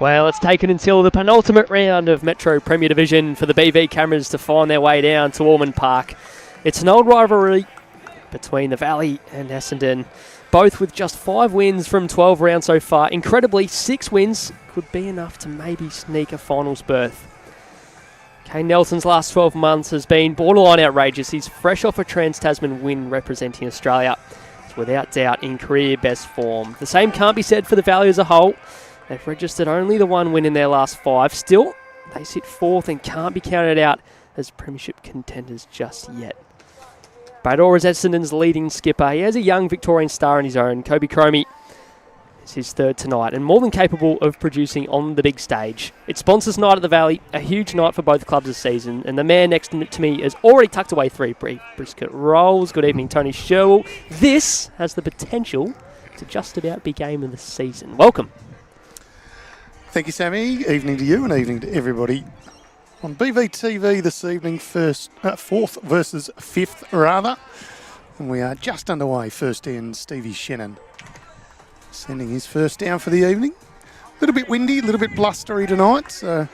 Well, it's taken until the penultimate round of Metro Premier Division for the BV Cameras to find their way down to Ormond Park. It's an old rivalry between the Valley and Essendon, both with just 5 wins from 12 rounds so far. Incredibly, 6 wins could be enough to maybe sneak a finals berth. Kane Nelson's last 12 months has been borderline outrageous. He's fresh off a Trans-Tasman win representing Australia. He's without doubt in career best form. The same can't be said for the Valley as a whole. They've registered only the 1 win in their last 5. Still, they sit 4th and can't be counted out as premiership contenders just yet. Brad Orr is Essendon's leading skipper. He has a young Victorian star in his own. Kobe Cromie is his 3rd tonight and more than capable of producing on the big stage. It's sponsors night at the Valley, a huge night for both clubs this season, and the man next to me has already tucked away 3 brisket rolls. Good evening, Tony Sherwill. This has the potential to just about be game of the season. Welcome. Thank you, Sammy. Evening to you and evening to everybody. On BVTV this evening, 4th versus 5th rather. And we are just underway. First in, Stevie Shannon sending his first down for the evening. A little bit windy, a little bit blustery tonight. So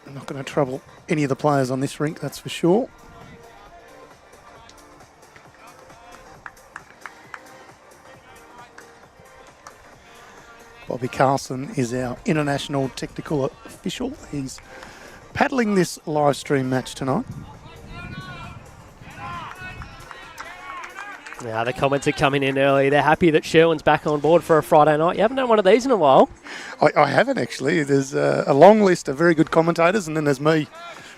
I'm not going to trouble any of the players on this rink, that's for sure. Bobby Carlson is our international technical official. He's paddling this live stream match tonight. Now the comments are coming in early. They're happy that Sherwin's back on board for a Friday night. You haven't done one of these in a while. I haven't actually. There's a long list of very good commentators, and then there's me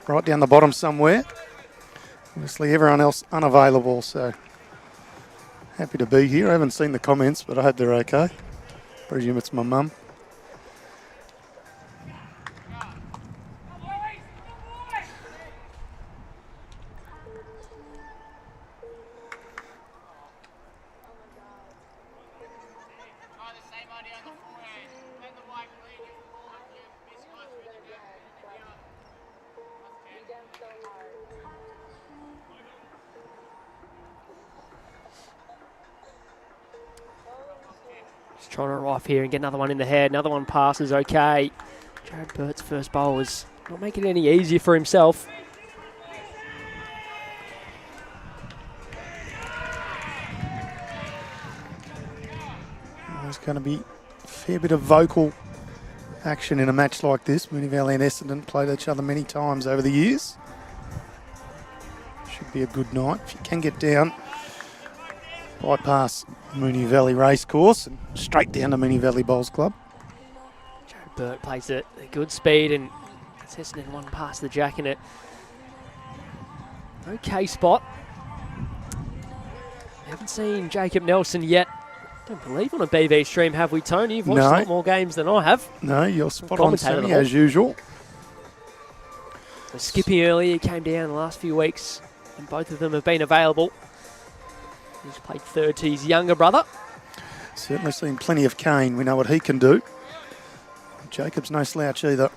right down the bottom somewhere. Obviously everyone else unavailable, so happy to be here. I haven't seen the comments, but I hope they're okay. Presume it's my mum. Trying to arrive here and get another one in the head. Another one passes okay. Jared Burt's first bowl was not making it any easier for himself. There's going to be a fair bit of vocal action in a match like this. Mooney Valley and Essendon played each other many times over the years. Should be a good night. If you can get down, bypass Mooney Valley Racecourse and straight down to Mooney Valley Bowls Club. Jared Burt plays it at good speed and it's Essendon one past the jack in it. Okay spot. Haven't seen Jacob Nelson yet. Don't believe on a BV stream, have we, Tony? You've watched a lot more games than I have. No, you're spot on, Sammy, as usual. So Skippy earlier came down the last few weeks and both of them have been available. He's played 3rd to his younger brother. Certainly seen plenty of Kane. We know what he can do. Jacob's no slouch either.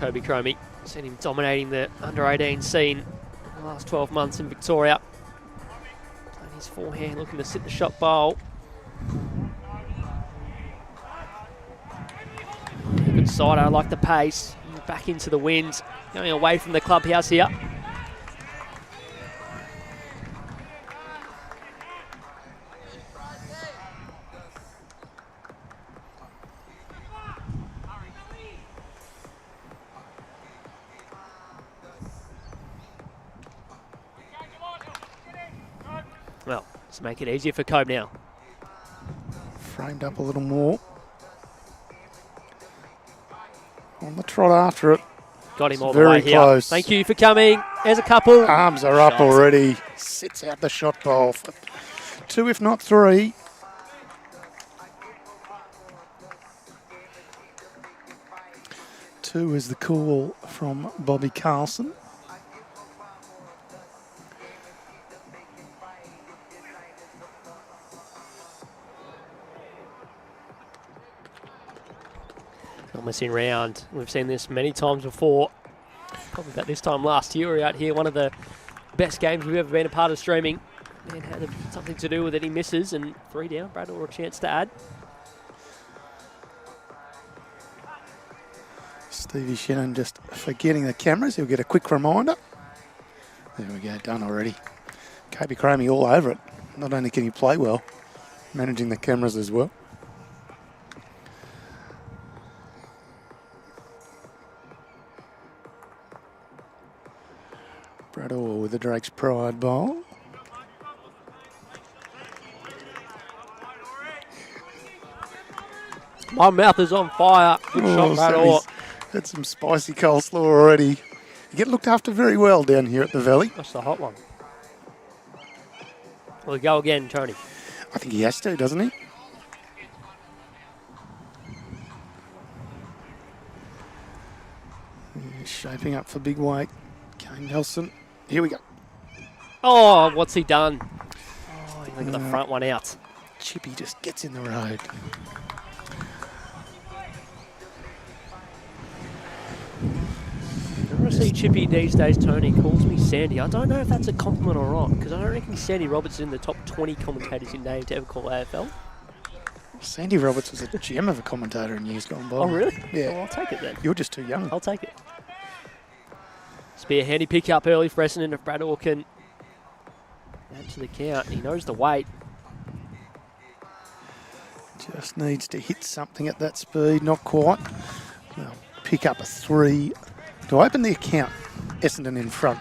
Kobe Cromie, seen him dominating the under-18 scene in the last 12 months in Victoria. Playing his forehand, looking to sit the shot bowl. Good side, I like the pace. Back into the wind, going away from the clubhouse here. Let's make it easier for Cobe now. Framed up a little more. On the trot after it. Got him all the Very way here. close. Thank you for coming. There's a couple. Arms are up already. Sits out the shot bowl for 2, if not 3. Two is the call from Bobby Carlson. Not messing around. We've seen this many times before. Probably about this time last year, we were out here. One of the best games we've ever been a part of streaming. And had something to do with it. He misses, and 3 down. Brad or a chance to add. Stevie Shannon just forgetting the cameras. He'll get a quick reminder. There we go, done already. Kobe Cramey all over it. Not only can he play well, managing the cameras as well. Brad Orr with the Drake's Pride bowl. My mouth is on fire. Good shot, Brad Orr. Had some spicy coleslaw already. You get looked after very well down here at the Valley. That's the hot one. Well, go again, Tony. I think he has to, doesn't he? He's shaping up for big weight. Kane Nelson. Here we go. Oh, what's he done? Oh, he got the front one out. Chippy just gets in the road. Whenever I see Chippy these days, Tony calls me Sandy. I don't know if that's a compliment or not, because I don't reckon Sandy Roberts is in the top 20 commentators in name to ever call AFL. Sandy Roberts was a gem of a commentator in years gone by. Oh, really? Yeah. Well, I'll take it then. You're just too young. I'll take it. This will be a handy pick up early for Essendon if Brad Orr can add to the count. He knows the weight. Just needs to hit something at that speed. Not quite. They'll pick up a 3 to open the account. Essendon in front.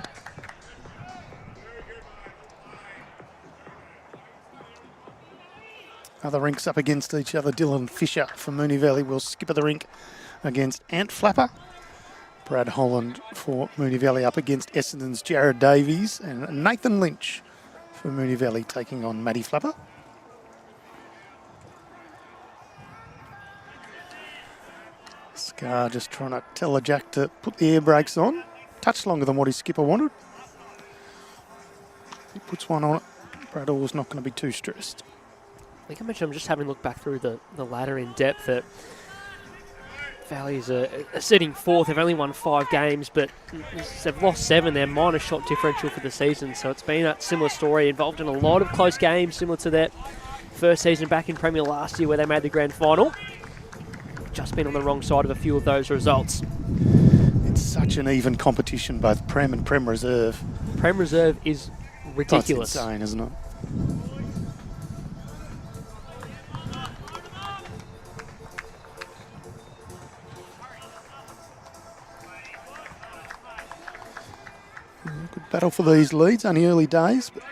Other rinks up against each other. Dylan Fisher from Mooney Valley will skipper the rink against Ant Flapper. Brad Holland for Mooney Valley up against Essendon's Jared Davies. And Nathan Lynch for Mooney Valley taking on Matty Flapper. Scar just trying to tell the Jack to put the air brakes on. Touch longer than what his skipper wanted. He puts one on it. Brad Orr's not going to be too stressed. I think I mentioned I'm just having a look back through the ladder in depth that Valley's are sitting 4th. They've only won 5 games, but they've lost 7. They're minor shot differential for the season, so it's been a similar story, involved in a lot of close games, similar to that first season back in Premier last year where they made the grand final. Just been on the wrong side of a few of those results. It's such an even competition, both Prem and Prem Reserve. Prem Reserve is ridiculous. That's insane, isn't it? Good battle for these leads, only early days, but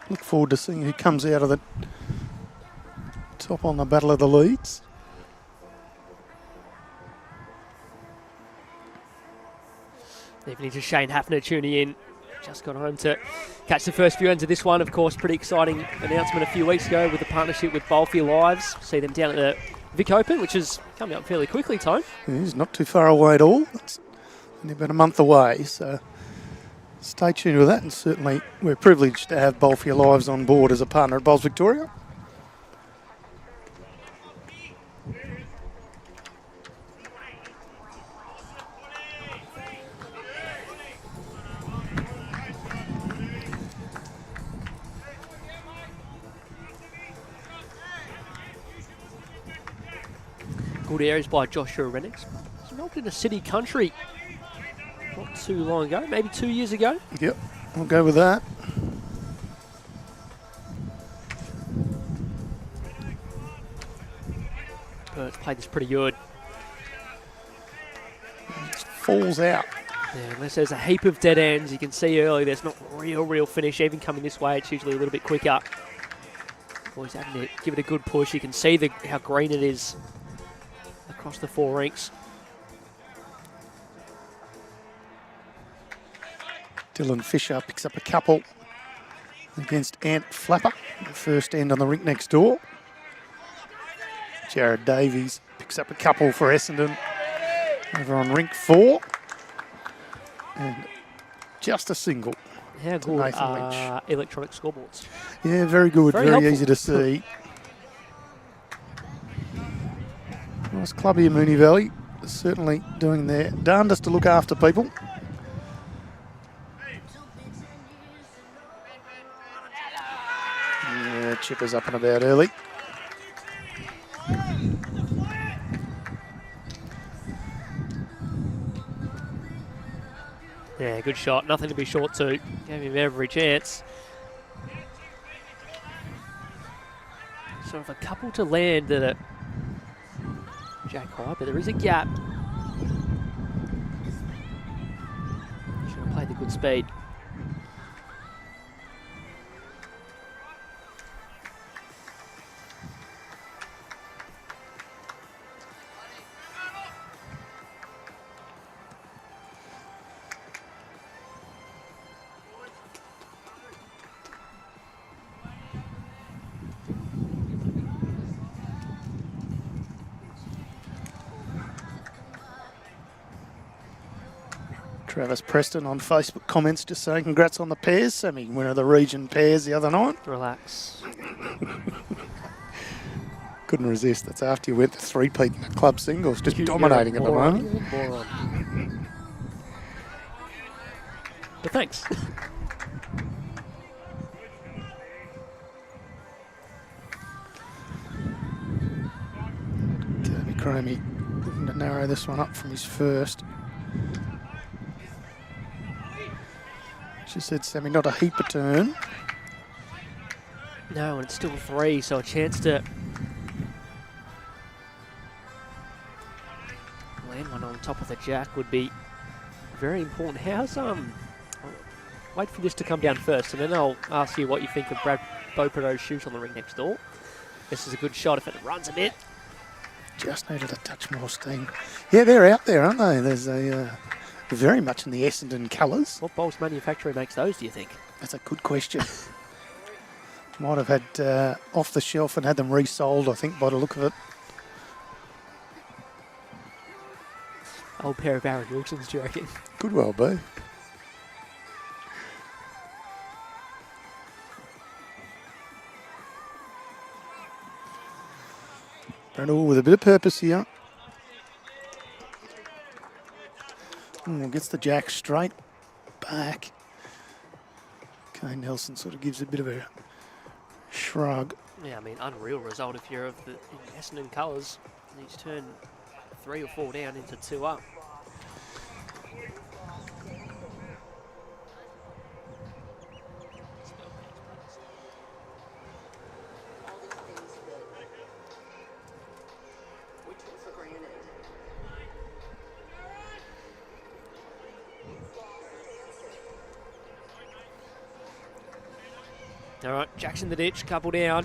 look forward to seeing who comes out of the top on the battle of the leads. Evening to Shane Hafner tuning in. Just got home to catch the first few ends of this one. Of course, pretty exciting announcement a few weeks ago with the partnership with Bowl for Your Lives. See them down at the Vic Open, which is coming up fairly quickly, Tone. It's not too far away at all. It's only about a month away, so stay tuned with that. And certainly we're privileged to have Bowl for Your Lives on board as a partner at Bowls Victoria. Good areas by Joshua Renix. He's involved in a city country not too long ago, maybe 2 years ago. Yep, I'll go with that. Pert's played this pretty good. It falls out. Yeah, unless there's a heap of dead ends, you can see early there's not real finish. Even coming this way, it's usually a little bit quicker. Boys having to give it a good push. You can see how green it is across the 4 rinks. Dylan Fisher picks up a couple against Ant Flapper, the first end on the rink next door. Jared Davies picks up a couple for Essendon over on rink 4. And just a single. How good Nathan are Lynch. electronic scoreboards? Yeah, very good, Very very helpful. easy to see. Nice club here, Mooney Valley. Certainly doing their darndest to look after people. Yeah, Chipper's up and about early. Yeah, good shot. Nothing to be short to. Gave him every chance. Sort of a couple to land at it. Jack High, but there is a gap. Should have played the good speed. Travis Preston on Facebook comments just saying congrats on the pairs, Sammy. Winner of the region pairs the other night. Relax. Couldn't resist. That's after you went to 3-peat in the club singles, just dominating at the moment. Moron. But thanks. Kirby Cromie looking to narrow this one up from his first. She said, Sammy, not a heap of turn. No, and it's still 3, so a chance to land one on top of the jack would be very important. How's I'll wait for this to come down first, and then I'll ask you what you think of Brad Beaupreau's shoot on the ring next door. This is a good shot if it runs a bit. Just needed a touch more steam. Yeah, they're out there, aren't they? There's a very much in the Essendon colours. What Bolts manufacturer makes those, do you think? That's a good question. Might have had off the shelf and had them resold, I think, by the look of it. Old pair of Aaron Wilsons, do you reckon? Could well be. Brandel with a bit of purpose here. Gets the jack straight back. Kane Nelson sort of gives a bit of a shrug. Yeah, I mean, unreal result if you're of the Essendon colours. He's turned 3 or 4 down into 2 up. All right, Jackson the ditch, couple down.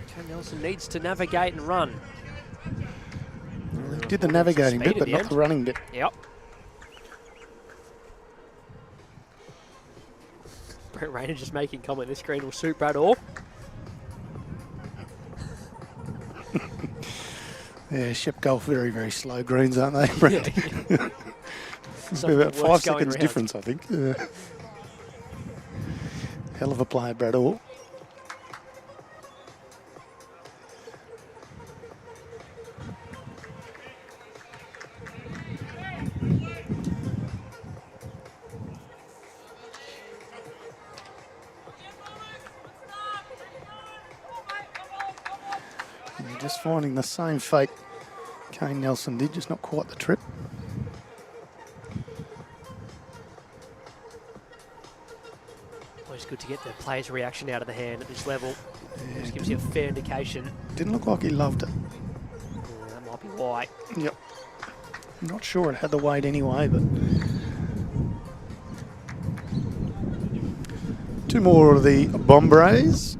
Kane Nelson needs to navigate and run. Well, he did the navigating bit, but not the running bit. Yep. Brett Rayner just making comment this green will suit Brad Orr. Yeah, Shep Golf, very, very slow greens, aren't they, Brett? Yeah. About 5 seconds difference, I think. Hell of a player, Brad Orr. Just finding the same fate Kane Nelson did, just not quite the trip. Always good to get the player's reaction out of the hand at this level. Yeah, just gives you a fair indication. Didn't look like he loved it. Yeah, that might be why. Yep. I'm not sure it had the weight anyway, but... 2 more of the Bombrays.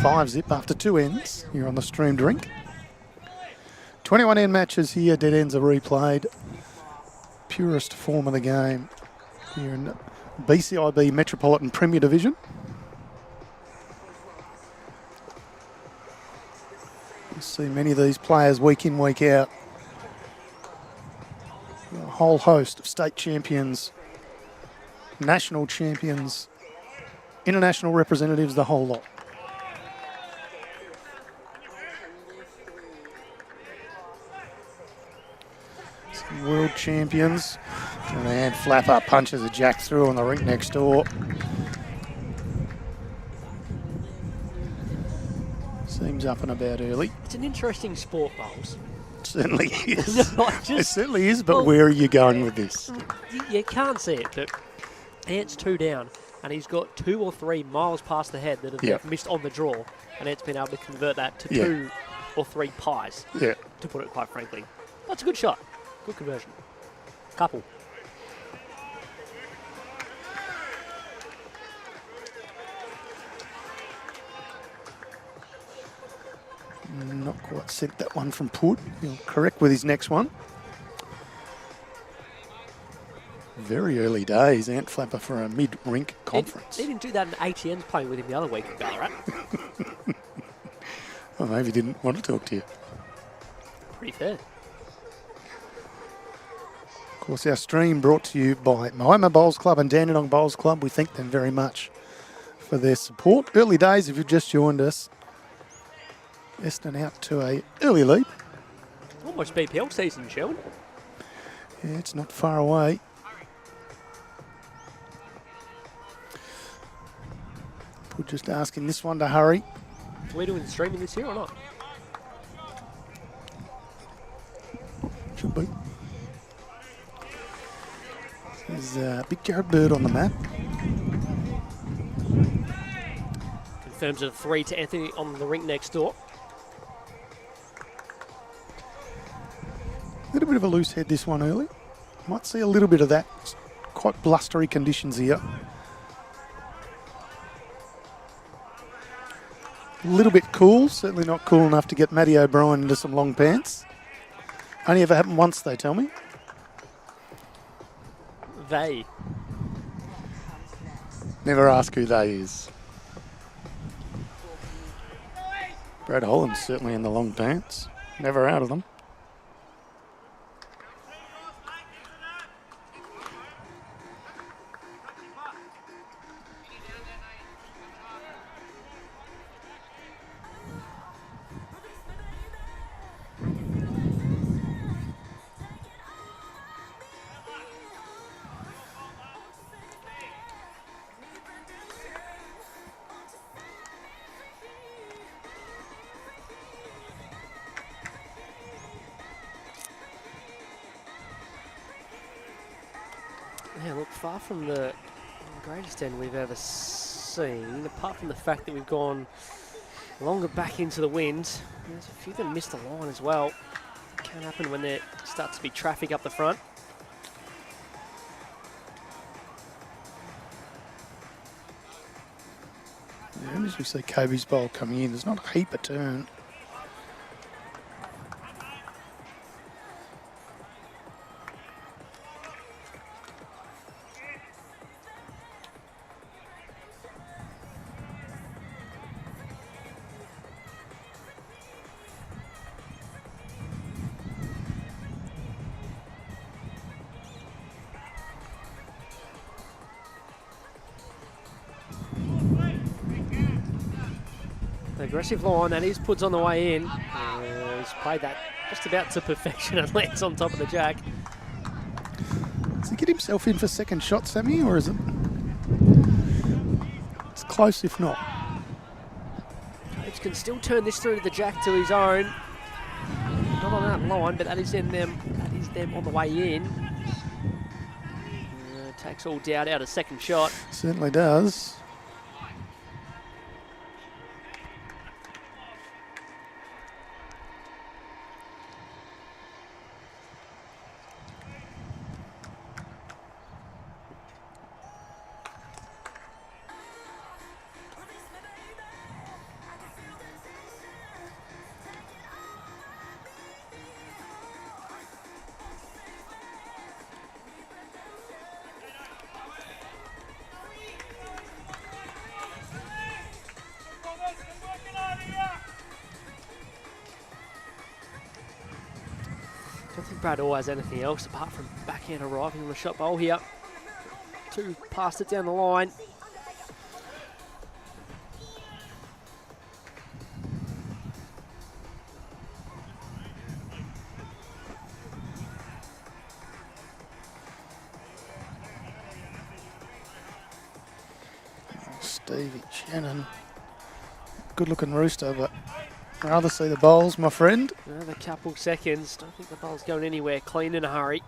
5-zip after 2 ends here on the streamed rink. 21 end matches here, dead ends are replayed. Purest form of the game here in BCiB Metropolitan Premier Division. You see many of these players week in, week out. A whole host of state champions, national champions, international representatives, the whole lot. Some world champions. And a hand flapper punches a jack through on the rink next door. Seems up and about early. It's an interesting sport, Bowles. It certainly is. No, It certainly is, but where are you going with this? You can't see it, but Ant's 2 down, and he's got 2 or 3 miles past the head that have missed on the draw, and Ant's been able to convert that to 2 or 3 pies, Yeah. to put it quite frankly. That's a good shot. Good conversion. Couple. Not quite sent that one from Put. He'll correct with his next one. Very early days, Ant Flapper for a mid-rink conference. He didn't do that in ATN's playing with him the other week ago, right? Well, maybe he didn't want to talk to you. Pretty fair. Of course, our stream brought to you by Moama Bowls Club and Dandenong Bowls Club. We thank them very much for their support. Early days, if you've just joined us. Essendon out to a early lead. Almost BPL season, Sherwill. Yeah, it's not far away. We're just asking this one to hurry. Are we doing streaming this year or not? Should be. There's Big Jared Bird on the map. Confirms a 3 to Anthony on the rink next door. A little bit of a loose head this one early. Might see a little bit of that. It's quite blustery conditions here. A little bit cool. Certainly not cool enough to get Matty O'Brien into some long pants. Only ever happened once, they tell me. They. Never ask who they is. Brad Holland's certainly in the long pants. Never out of them. Yeah, look, far from the greatest end we've ever seen, apart from the fact that we've gone longer back into the wind. There's a few that missed the line as well. Can happen when there starts to be traffic up the front. Yeah, as we see Kobe's bowl coming in, there's not a heap of turn. Aggressive line, that is Puds on the way in. He's played that just about to perfection and lands on top of the jack. Does he get himself in for second shot, Sammy, or is it? It's close if not. Coach can still turn this through to the jack to his own. Not on that line, but that is them on the way in. Takes all doubt out a second shot. Certainly does. I don't think Brad Orr has anything else apart from backhand arriving on the shot bowl here. 2 passed it down the line. Stevie Shannon. Good looking rooster, but I'd rather see the bowls, my friend. Another couple seconds. Don't think the ball's going anywhere. Clean in a hurry.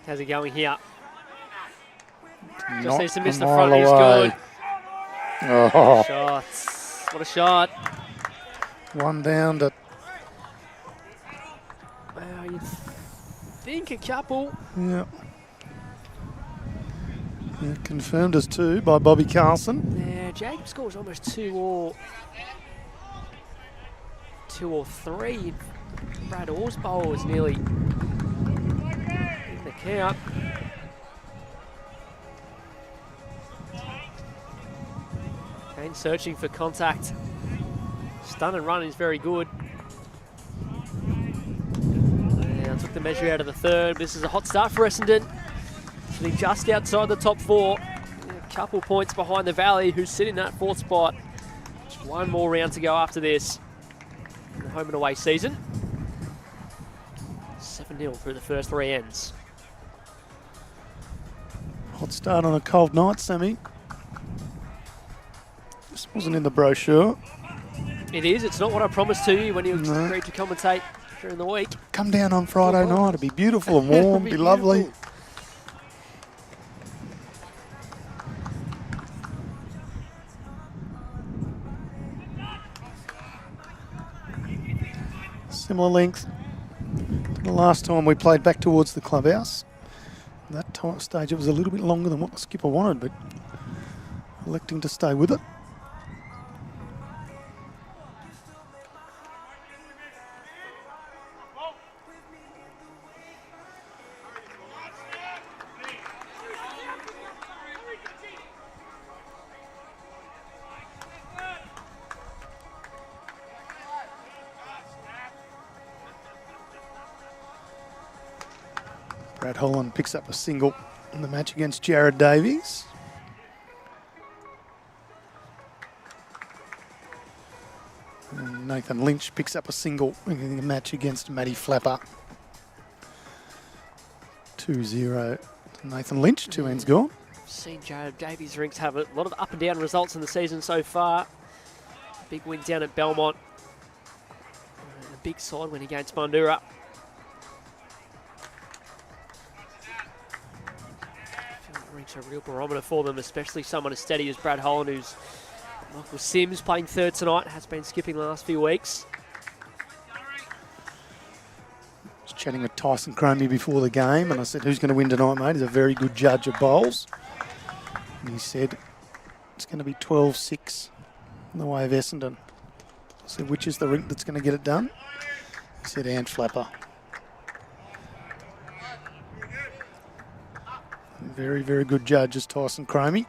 How's it going here? Just needs to miss the front. He's good. Oh. Shots. What a shot. One down to... Wow, you'd think a couple. Yeah. Confirmed as 2 by Bobby Carlson. Yeah, Jacob scores almost 2 or 3. Brad Orr's bowl was nearly in the count. And searching for contact. Stun and run is very good. And took the measure out of the 3rd. This is a hot start for Essendon. Sitting just outside the top 4. A couple points behind the Valley, who sit in that 4th spot. Just 1 more round to go after this in the home and away season. 7-0 through the first 3 ends. Hot start on a cold night, Sammy. This wasn't in the brochure. It is. It's not what I promised to you when you agreed to commentate during the week. Come down on Friday night. It'd be beautiful and warm. It'd be lovely. Similar length to the last time we played back towards the clubhouse. That stage it was a little bit longer than what the skipper wanted, but electing to stay with it. Brad Holland picks up a single in the match against Jared Davies. And Nathan Lynch picks up a single in the match against Matty Flapper. 2-0 to Nathan Lynch, 2 ends gone. Seen Jared Davies' Rinks have a lot of up and down results in the season so far. Big win down at Belmont. A big side win against Mandurah. Rinks a real barometer for them, especially someone as steady as Brad Holland, who's Michael Sims playing 3rd tonight, has been skipping the last few weeks. I was chatting with Tyson Cromie before the game, and I said, who's going to win tonight, mate? He's a very good judge of bowls. And he said, it's going to be 12-6 in the way of Essendon. I said, which is the rink that's going to get it done? He said, Ant Flapper. Very, very good judge is Tyson Cromie.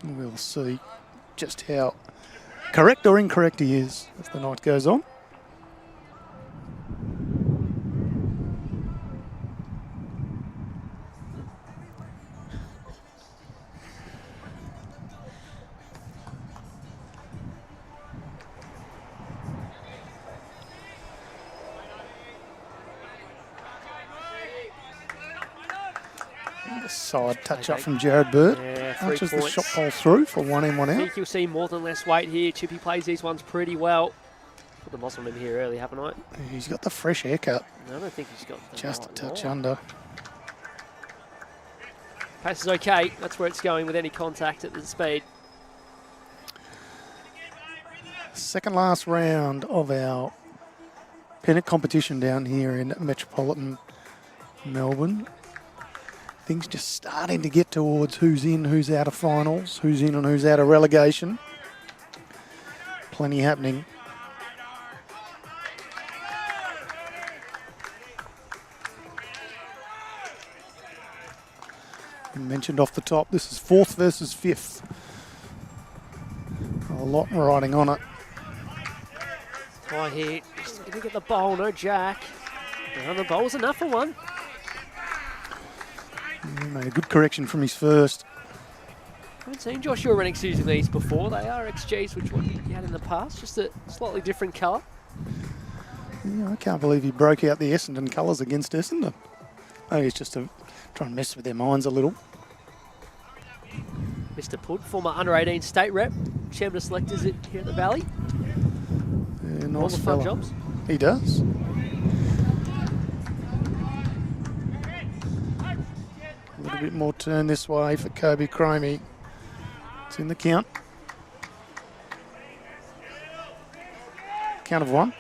And we'll see just how correct or incorrect he is as the night goes on. Side touch up from Jared Bird. Yeah, 3 Punches points. the shot ball through for 1 in, 1 I out. think you'll see more than less weight here. Chippy plays these ones pretty well. Put the muzzle in here early, haven't I? He's got the fresh haircut. No, I don't think he's got the Just a right touch line. under. Pace is okay. That's where it's going with any contact at the speed. Second last round of our Pennant competition down here in metropolitan Melbourne. things just starting to get towards who's in, who's out of finals, who's in and who's out of relegation. Plenty happening. I mentioned off the top, this is 4th versus 5th. A lot riding on it. High hit, just going to get the bowl, no jack. And the bowl's enough for one. He made a good correction from his first. I haven't seen Joshua Rennick's using these before. They are XGs, which one he had in the past, just a slightly different colour. Yeah, I can't believe he broke out the Essendon colours against Essendon. Maybe it's just to try and mess with their minds a little. Mr. Pud, former under-18 state rep, chairman of selectors here at the Valley. Yeah, nice All the fun fella. jobs. He does. A little bit more turn this way for Kobe Cromie. It's in the count. Count of 1.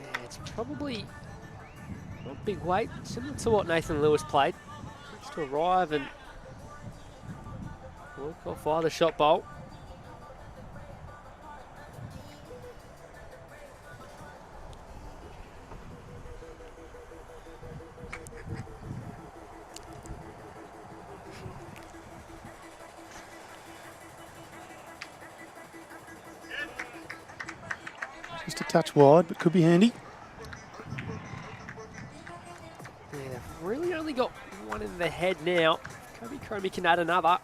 Yeah, it's probably not big weight, similar to what Nathan Lewis played. Just to arrive and work off either shot bolt. Just a touch wide, but could be handy. Yeah, they've really only got one in the head now. Kobe Cromie can add another.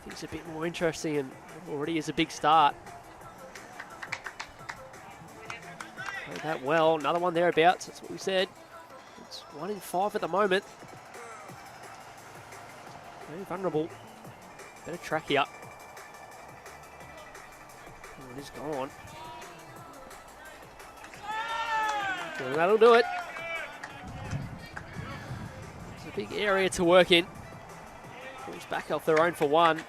Things a bit more interesting and already is a big start. Played that well. Another one thereabouts. That's what we said. It's 1 in 5 at the moment. Very vulnerable. Better track here. Oh, it is gone. And that'll do it. It's a big area to work in. Pulls back off their own for 1.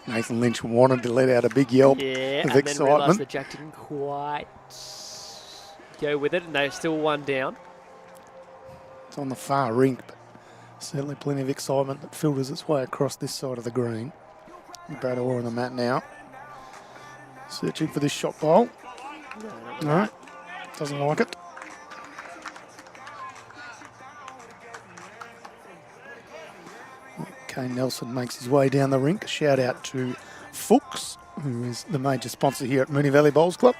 Nathan Lynch wanted to let out a big yelp Yeah, of and then realised excitement. that Jack didn't quite go with it, and they're still 1 down. It's on the far rink, but certainly plenty of excitement that filters its way across this side of the green. Brad Orr on the mat now. Searching for this shot bowl. No, doesn't like it. Kane Nelson makes his way down the rink. A shout out to Fuchs, who is the major sponsor here at Mooney Valley Bowls Club.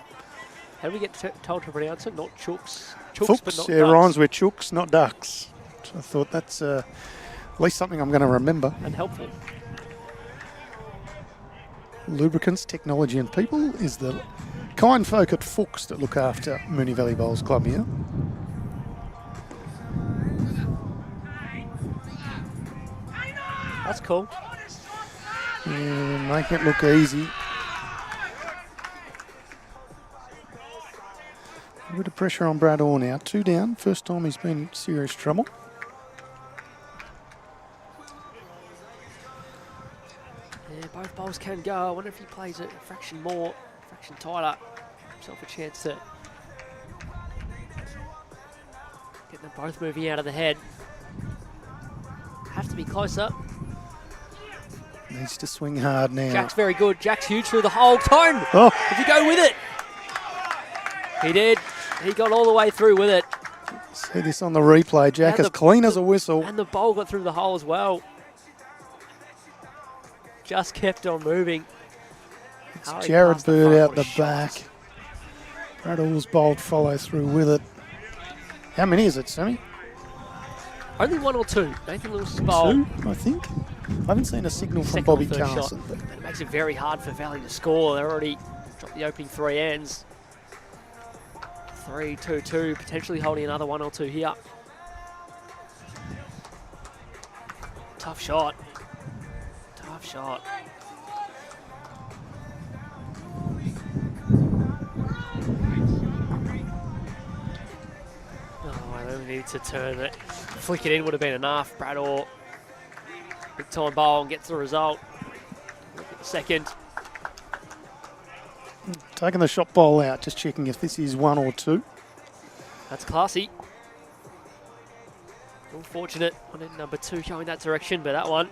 How do we get told to pronounce it? Not Chooks. Chooks, Fuchs, but not yeah, ducks. rhymes with chooks, not ducks. So I thought that's at least something I'm going to remember. And helpful. Lubricants, technology and people is the kind folk at Fuchs that look after Mooney Valley Bowls Club here. That's cool. Yeah, making it look easy. A bit of pressure on Brad Orr now. 2 down. First time he's been in serious trouble. Yeah, both bowls can go. I wonder if he plays it a fraction more, fraction tighter. Himself a chance to get them both moving out of the head. Have to be closer. Needs to swing hard now. Jack's very good. Jack's huge through the hole. Tone! Oh, Did you go with it? He did. He got all the way through with it. see this on the replay. Jack And as clean as a whistle. And the bowl got through the hole as well. Just kept on moving. It's Hurry Jared past the Bird front, out what the a shot. back. Brad Orr's bowled follow through with it. How many is it, Sammy? Only 1 or 2. Nathan Lewis's bowl. 2, I think. I haven't seen a signal from Second Bobby or third shot. Carson. But It makes it very hard for Valley to score. They're already dropped the opening 3 ends. 3-2-2, potentially holding another 1 or 2 here. Tough shot. Tough shot. Oh, I don't need to turn it. Flick it in would have been enough. Brad Orr Big time bowl and gets the result. Look at the second. Taking the shot bowl out, just checking if this is 1 or 2. That's classy. Unfortunate on end number 2 going that direction, but that one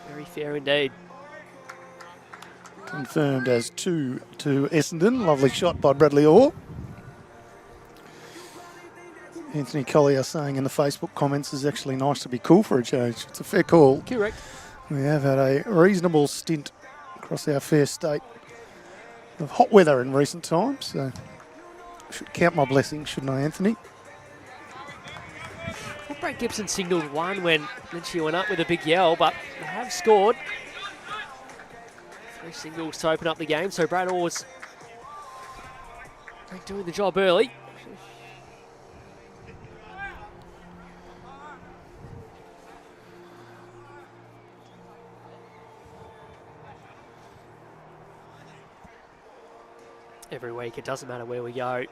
very fair indeed. Confirmed as 2 to Essendon. Lovely shot by Bradley Orr. Anthony Collier saying in the Facebook comments is actually nice to be cool for a change. It's a fair call. Correct. We have had a reasonable stint across our fair state of hot weather in recent times, so I should count my blessings, shouldn't I, Anthony? Well, Brad Gibson signalled one when Lynchie went up with a big yell, but they have scored. 3 singles to open up the game, so Brad Orr's doing the job early. Every week, it doesn't matter where we go.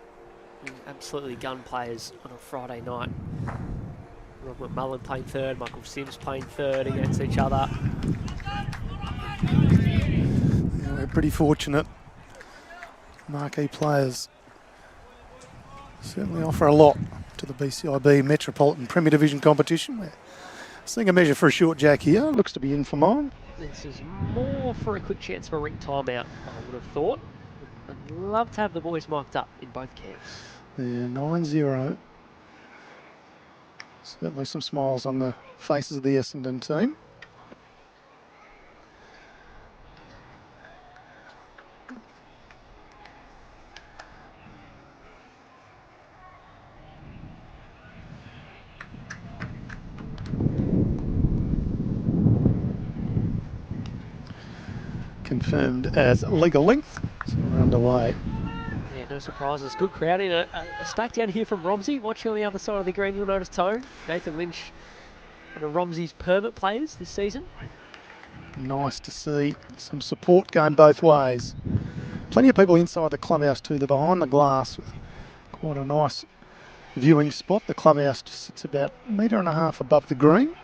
We absolutely gun players on a Friday night. Rob McMullen playing third, Michael Sims playing third against each other. Yeah, we're pretty fortunate. Marquee players certainly offer a lot to the BCiB Metropolitan Premier Division competition. We're seeing a measure for a short jack here. Looks to be in for mine. This is more for a quick chance for a Rink timeout, I would have thought. I'd love to have the boys mic'd up in both camps. Yeah, 9-0. Certainly some smiles on the faces of the Essendon team. Confirmed as legal length, so we're underway. Yeah, no surprises. Good crowd in a stack down here from Romsey. Watching on the other side of the green, you'll notice Tone. Nathan Lynch, one of Romsey's permit players this season. Nice to see some support going both ways. Plenty of people inside the clubhouse too. They're behind the glass with quite a nice viewing spot. The clubhouse just sits about 1.5 metres above the green.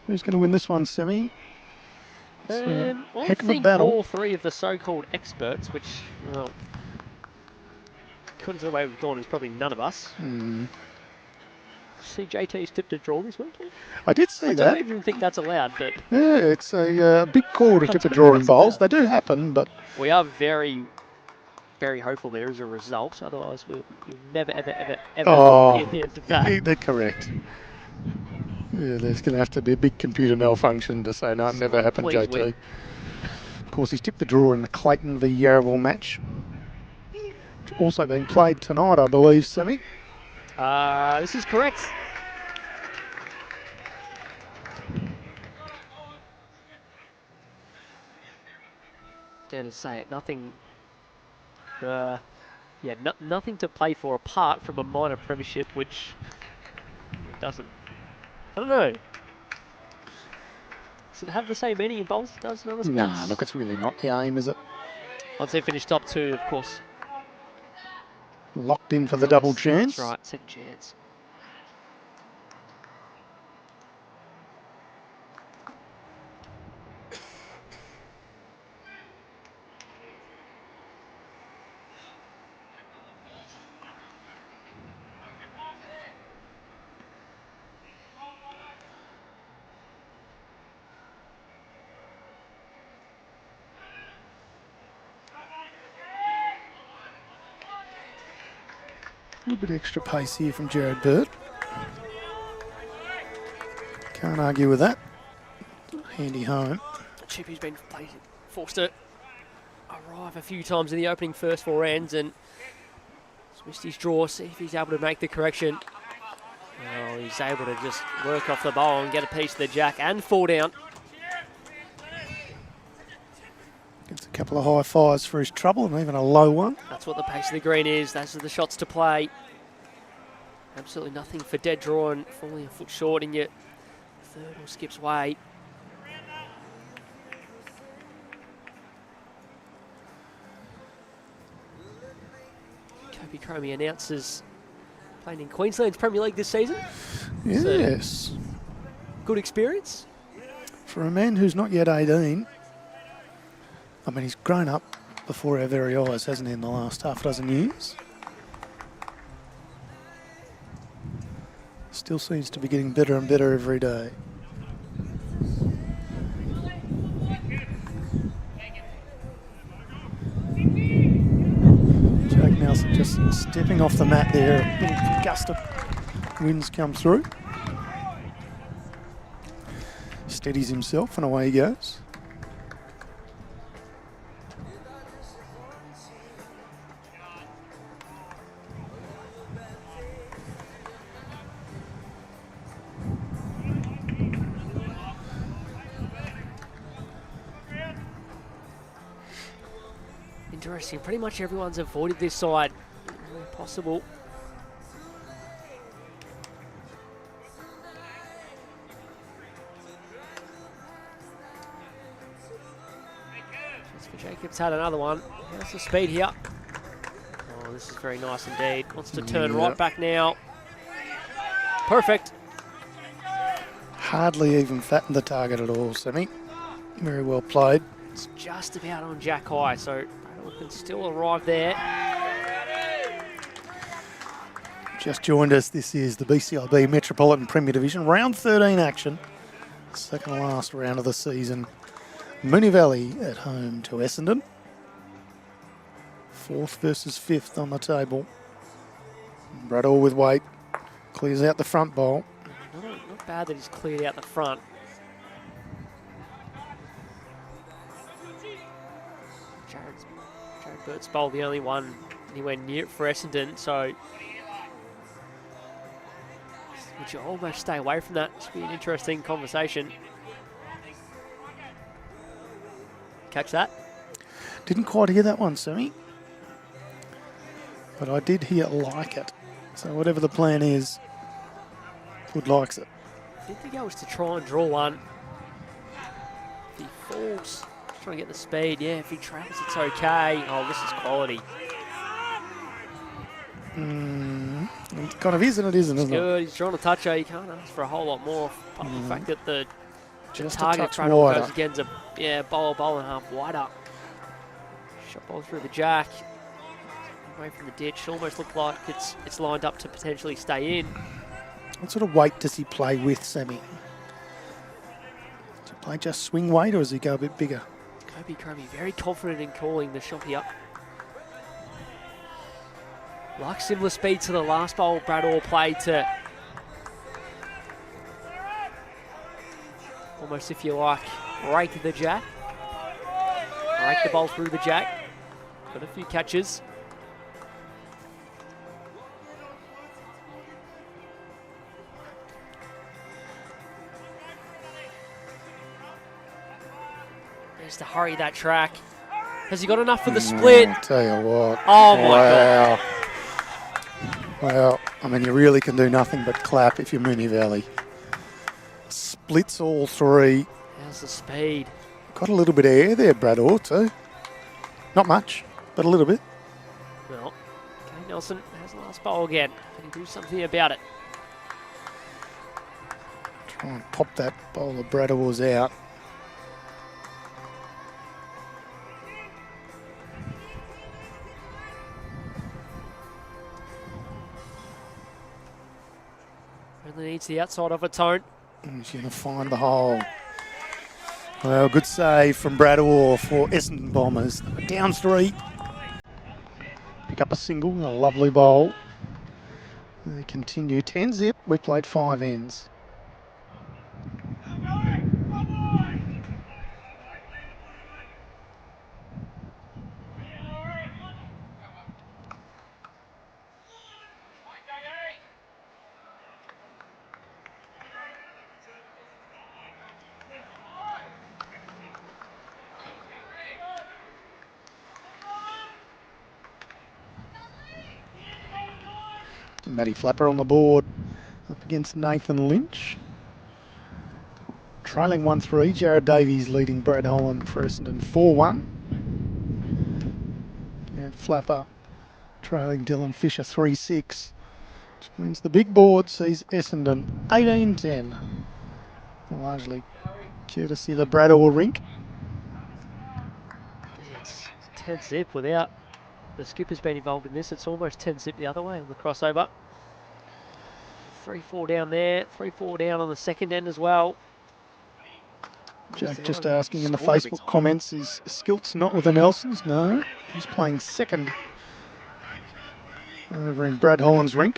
Who's going to win this one, Semi? I Heck of a think battle. all 3 of the so-called experts, which, well, according to the way we've gone, is probably none of us. See JT's tipped a draw this week? I did see that. I don't even think that's allowed, but... Yeah, it's a big call to tip a draw in bowls. They do happen, but... We are very, very hopeful there is a result. Otherwise, we'll never, ever hear the end of that. They're correct. Yeah, there's going to have to be a big computer malfunction to say, no, it never happened, Please JT. win. Of course, he's tipped the draw in the Clayton v Yarraville match. Also being played tonight, I believe, Sammy. This is correct. Dare to say it, nothing. Nothing to play for apart from a minor premiership, which doesn't. I don't know. Does it have the same meaning in bowls as it does in other sports? Nah, look, it's really not the aim, is it? Once they finish top 2, of course. Locked in for the double chance. That's right, second chance. A little bit extra pace here from Jared Bird. Can't argue with that. Handy home. Chippy's been forced to arrive a few times in the opening first 4 ends and missed his draw. See if he's able to make the correction. Well, he's able to just work off the bowl and get a piece of the jack and fall down. Gets a couple of high fives for his trouble and even a low one. That's what the pace of the green is. Those are the shots to play. Absolutely nothing for dead draw and falling a foot short in your third or skips way. Kobe Cromie announces playing in Queensland's Premier League this season. Yes. So, good experience. For a man who's not yet 18, I mean, he's grown up before our very eyes, hasn't he, in the last half a dozen years? Still seems to be getting better and better every day. Jake Nelson just stepping off the mat there. A little gust of winds come through. Steadies himself and away he goes. Interesting. Pretty much everyone's avoided this side where possible. Jacobs had another one. How's the speed here? Oh, this is very nice indeed. Wants to turn right back now. Perfect. Hardly even fattened the target at all, Sammy. Very well played. It's just about on Jack High, so Bradwell can still arrive there. Just joined us. This is the BCiB Metropolitan Premier Division, round 13 action. Second last round of the season. Mooney Valley at home to Essendon. 4th versus 5th on the table. Bradwell with weight. Clears out the front bowl. Not bad that he's cleared out the front. Jared Burt's bowl, the only one anywhere near it for Essendon, so would you almost stay away from that? This would be an interesting conversation. Catch that? Didn't quite hear that one, Sammy. But I did hear like it. So whatever the plan is, Hood likes it. I think the goal is to try and draw one. If he falls, trying to get the speed. Yeah, if he travels, it's okay. Oh, this is quality. It kind of is and it isn't, isn't it? Good. He's drawn a toucher. You can't ask for a whole lot more. Apart from the fact that the Just target a touch front wider. goes against a bowl and a half wider. Shot ball through the jack. Away from the ditch. Almost looked like it's lined up to potentially stay in. What sort of weight does he play with, Sammy? Does he play just swing weight or does he go a bit bigger? Kobe Cromie very confident in calling the shot here. Like similar speed to the last bowl Bradwell played to. Almost, if you like, rake the jack. Rake the bowl through the jack. Got a few catches. There's to hurry that track. Has he got enough for the split? I'll tell you what. Oh my God. Well, I mean, you really can do nothing but clap if you're Mooney Valley. Splits all three. How's the speed? Got a little bit of air there, Bradwell, too. Not much, but a little bit. Well, Kane Nelson has the last bowl again. Can he do something about it? Try and pop that bowl of Bradwell's out. Really needs the outside of a tone. He's going to find the hole. Well, good save from Bradwell for Essendon Bombers. Down 3. Pick up a single, a lovely bowl. They continue 10 zip. We played 5 ends. Matty Flapper on the board up against Nathan Lynch. Trailing 1-3, Jared Davies leading Brad Holland for Essendon 4-1. And Flapper trailing Dylan Fisher 3-6. Which means the big board sees Essendon 18-10. Largely courtesy of the Brad or Rink. It's 10-zip without the skipper's been involved in this. It's almost 10-zip the other way on the crossover. 3-4 down there, 3-4 down on the second end as well. Jack just asking in the Facebook comments, is Skilts not with the Nelsons? No, he's playing second over in Brad Holland's Rink.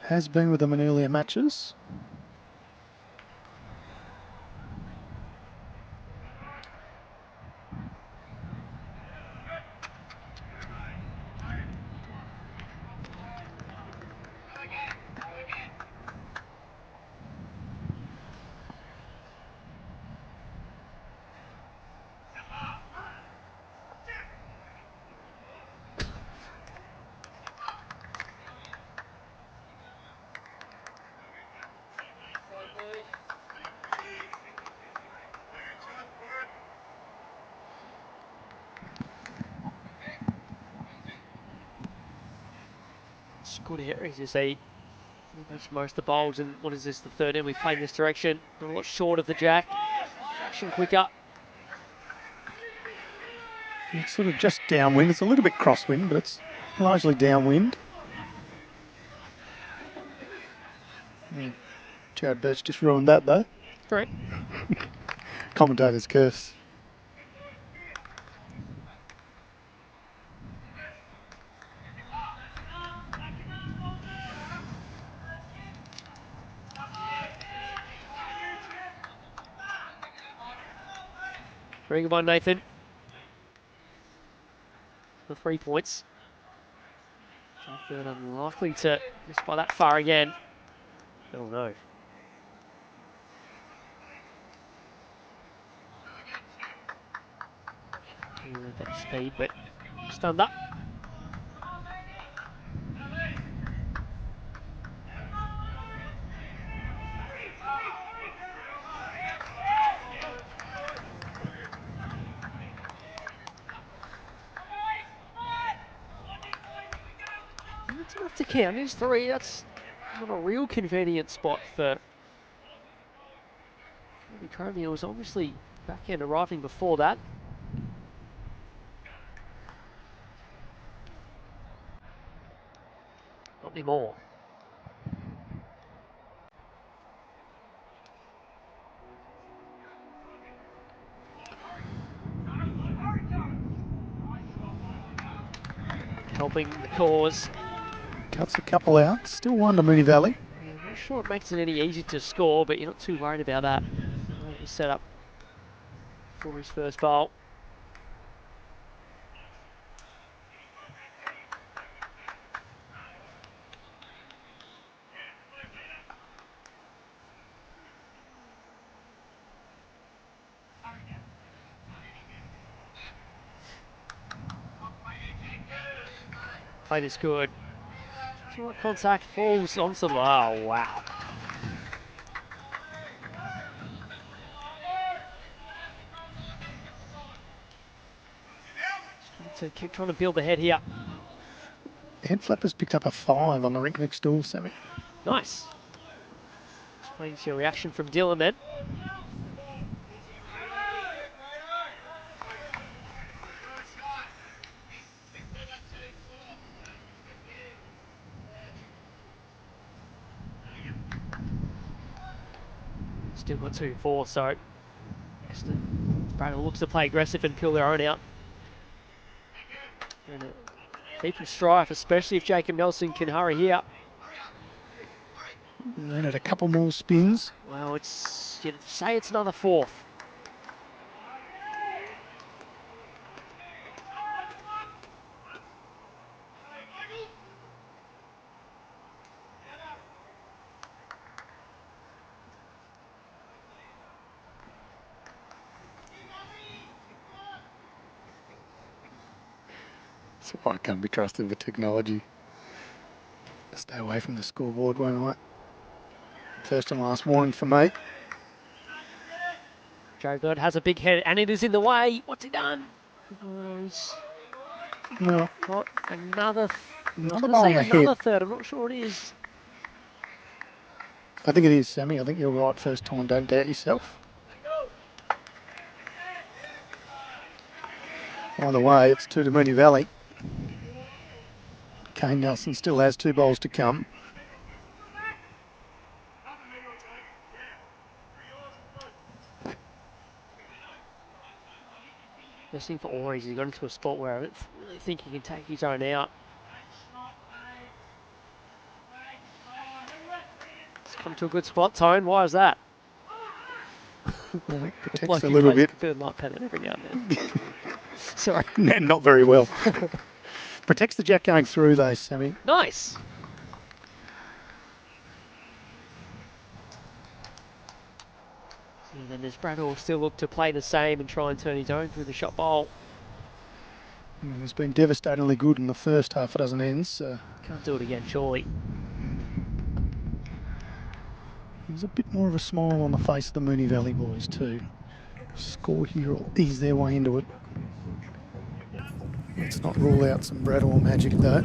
Has been with them in earlier matches. It's good areas, you see. Most of the bowls, and what is this, the third end we played in this direction. A lot short of the jack. Action quicker. It's sort of just downwind. It's a little bit crosswind, but it's largely downwind. Jared Birch just ruined that though. Correct. Commentator's curse. Very good one, Nathan. For 3 points. Third unlikely to miss by that far again. Oh no. That speed, but stunned up. That's enough to count. There's 3. That's not a real convenient spot for Chromie. It was obviously back end arriving before that. Not anymore. Helping the cause. Cuts a couple out. Still one to Mooney Valley. I'm not sure it makes it any easier to score, but you're not too worried about that. He's set up for his first bowl. Play this good. Short contact falls onto the... Oh, wow. To keep trying to build ahead here. Ed Flapper's picked up a 5 on the rink next door, Sammy. Nice. Just waiting for your reaction from Dylan then. Still got 2-4, so Brad looks to play aggressive and peel their own out. And keep in strife, especially if Jacob Nelson can hurry here. And then at a couple more spins. Well, you'd say it's another 4th. So I can't be trusted with technology. Stay away from the scoreboard, won't I? First and last warning for me. Joe Bird has a big head, and it is in the way. What's he done? No. Got another Ball on the another head. third. I'm not sure what it is. I think it is, Sammy. I think you're right first time. Don't doubt yourself. By the way, it's 2 to Mooney Valley. Kane Nelson still has 2 bowls to come. Listening for Ories, he's got into a spot where I don't really think he can take his own out. It's come to a good spot, Tone. Why is that? Well, it protects Like a you little play bit. Bird like Pennant every now and then. Sorry. Not very well. Protects the jack going through though, Sammy. Nice. And then there's Brad Hall still look to play the same and try and turn his own through the shot bowl. It's been devastatingly good in the first half a dozen ends. So Can't do it again, surely. there's a bit more of a smile on the face of the Mooney Valley boys too. Score here will ease their way into it. Let's not rule out some Brad Hall magic though.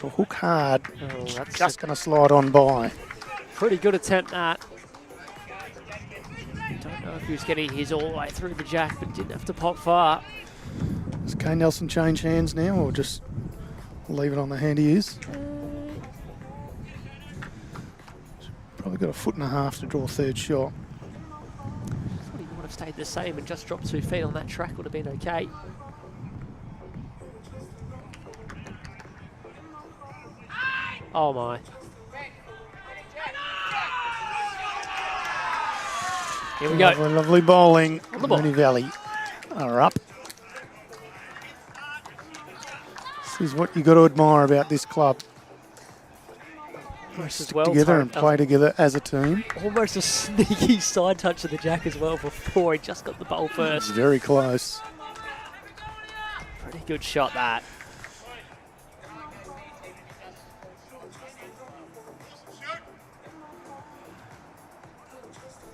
A hook hard, Oh, that's just going to slide on by. pretty good attempt, that. Don't know if he was getting his all the way through the jack, but didn't have to pop far. Does Kane Nelson change hands now or just leave it on the hand he is? Probably got a 1.5 to draw third shot. Thought he might have stayed the same and just dropped 2 feet on that track, would have been okay. Oh my. Here we go. Lovely bowling. On the ball. Mooney Valley are up. This is what you got to admire about this club. They As stick well, together Tone. and play together as a team. Almost a sneaky side touch of the jack as well before he just got the bowl It's first. very close. Pretty good shot, that.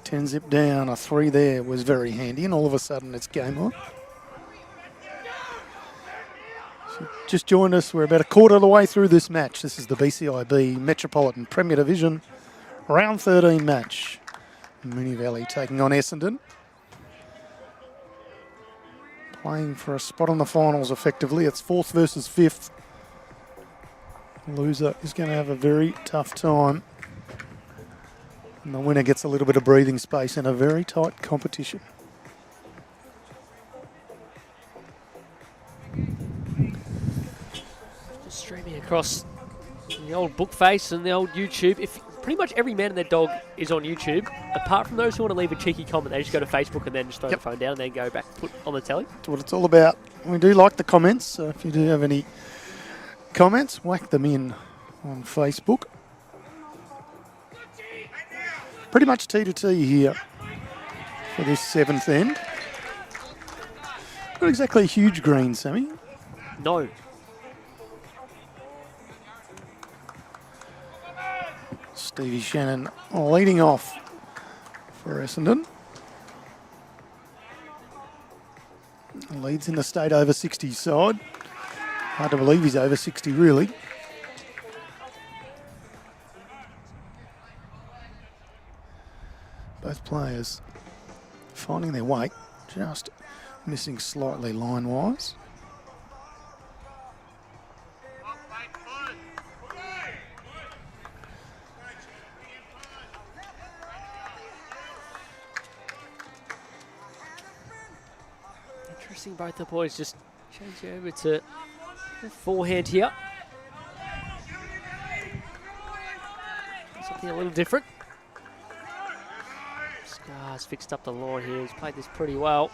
Ten zip down, a 3 there was very handy, and all of a sudden it's game on. So just joined us, we're about a quarter of the way through this match. This is the BCiB Metropolitan Premier Division Round 13 match. Mooney Valley taking on Essendon. Playing for a spot on the finals effectively. It's 4th versus 5th. Loser is going to have a very tough time. And the winner gets a little bit of breathing space in a very tight competition. Just streaming across the old book face and the old YouTube. If pretty much every man and their dog is on YouTube, apart from those who want to leave a cheeky comment, they just go to Facebook and then just throw the phone down and then go back put on the telly. That's what it's all about. We do like the comments, so if you do have any comments, whack them in on Facebook. Pretty much T to T here for this 7th end. Not exactly a huge green, Sammy. No. Stevie Shannon leading off for Essendon. Leads in the state over 60 side. Hard to believe he's over 60 really. Both players finding their weight, just missing slightly line-wise. Interesting, both the boys just change over to the forehand here. Something a little different. Scar's fixed up the line here. He's played this pretty well.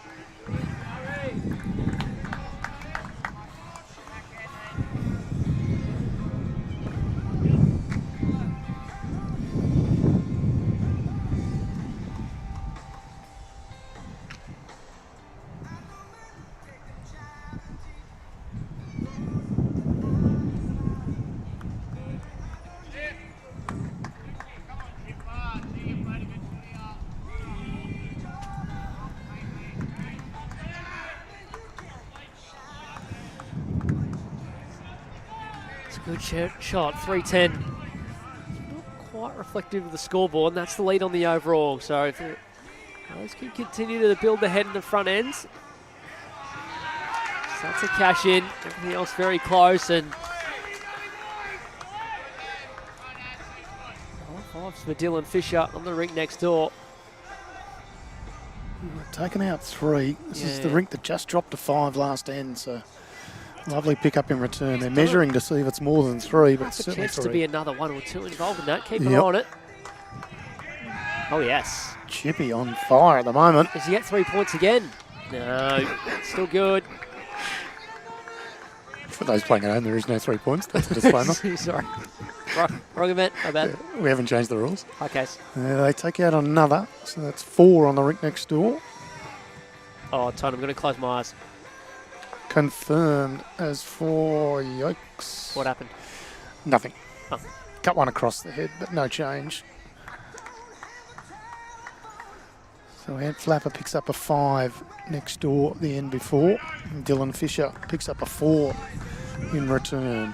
Good shot, 3-10. Not quite reflective of the scoreboard, and that's the lead on the overall. So if those can continue to build the head in the front ends. That's a cash in. Everything else very close, and fives for Dylan Fisher on the rink next door. Taken out 3. This is the rink that just dropped to 5 last end, so lovely pick up in return. They're measuring to see if it's more than 3, but it's certainly 3. Chance to be another 1 or 2 involved in that. Keep an eye on it. Oh yes. Chippy on fire at the moment. Does he get 3 points again? No, still good. For those playing at home, there is no 3 points. That's a disclaimer. Sorry. Wrong event. My bad. We haven't changed the rules. Okay. They take out another, so that's 4 on the rink next door. Oh, Tony, I'm going to close my eyes. Confirmed as 4 Yokes. What happened? Nothing. Oh. Cut one across the head, but no change. So Ant Flapper picks up a 5 next door at the end before. And Dylan Fisher picks up a 4 in return.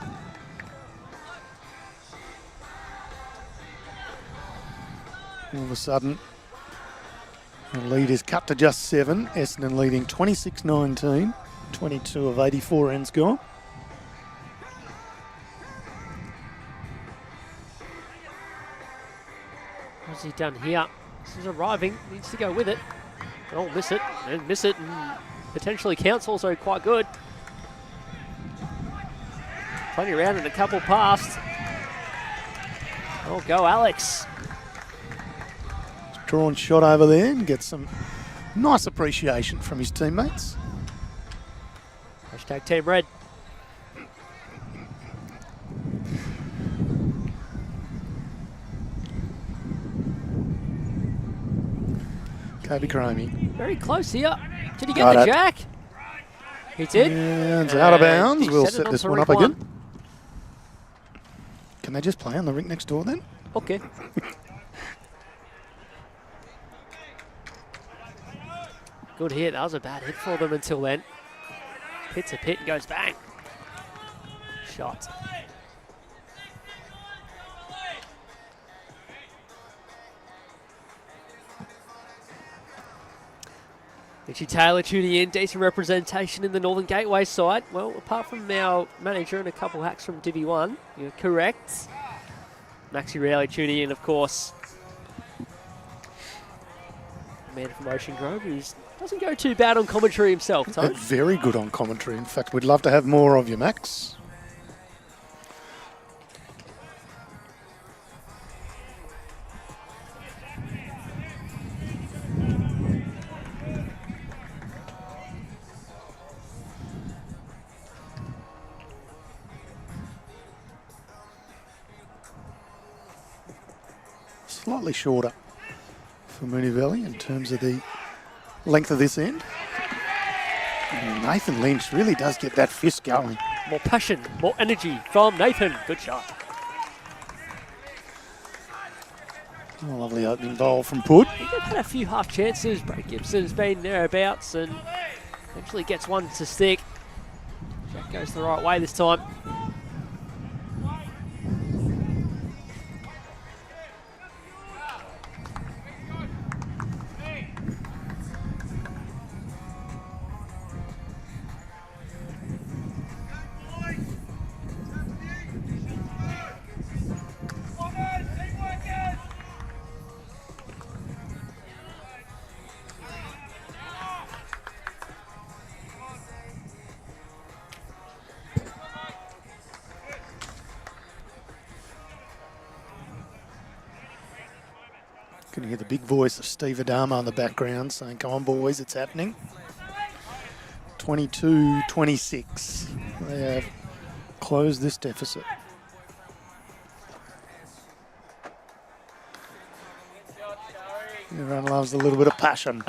All of a sudden, the lead is cut to just 7. Essendon leading 26-19. 22 of 84 ends gone. What's he done here? This is arriving. Needs to go with it. Oh, miss it. And miss it. And potentially counts also quite good. Plenty around and a couple past. Oh, go Alex. Drawn shot over there and gets some nice appreciation from his teammates. Hashtag Team Red. Kobe Cromie. Very close here. Did he get the jack? He did. And it's out of bounds. We'll set this one up again. Can they just play on the rink next door then? Okay. Good hit. That was a bad hit for them until then. Hits a pit and goes bang. Shot. Richie Taylor tuning in. Decent representation in the Northern Gateway side. Well, apart from our manager and a couple hacks from Divi 1, you're correct. Maxi Rowley tuning in, of course. Man from Ocean Grove, who doesn't go too bad on commentary himself, Tom. Very good on commentary. In fact, we'd love to have more of you, Max. Slightly shorter for Mooney Valley in terms of the length of this end. And Nathan Lynch really does get that fist going. More passion, more energy from Nathan. Good shot. Oh, lovely opening bowl from Pud. They've had a few half chances. Brad Gibson's been thereabouts and eventually gets one to stick. Jack goes the right way this time. Can you hear the big voice of Steve Adama in the background saying, come on boys, it's happening. 22-26. They have closed this deficit. Everyone loves a little bit of passion.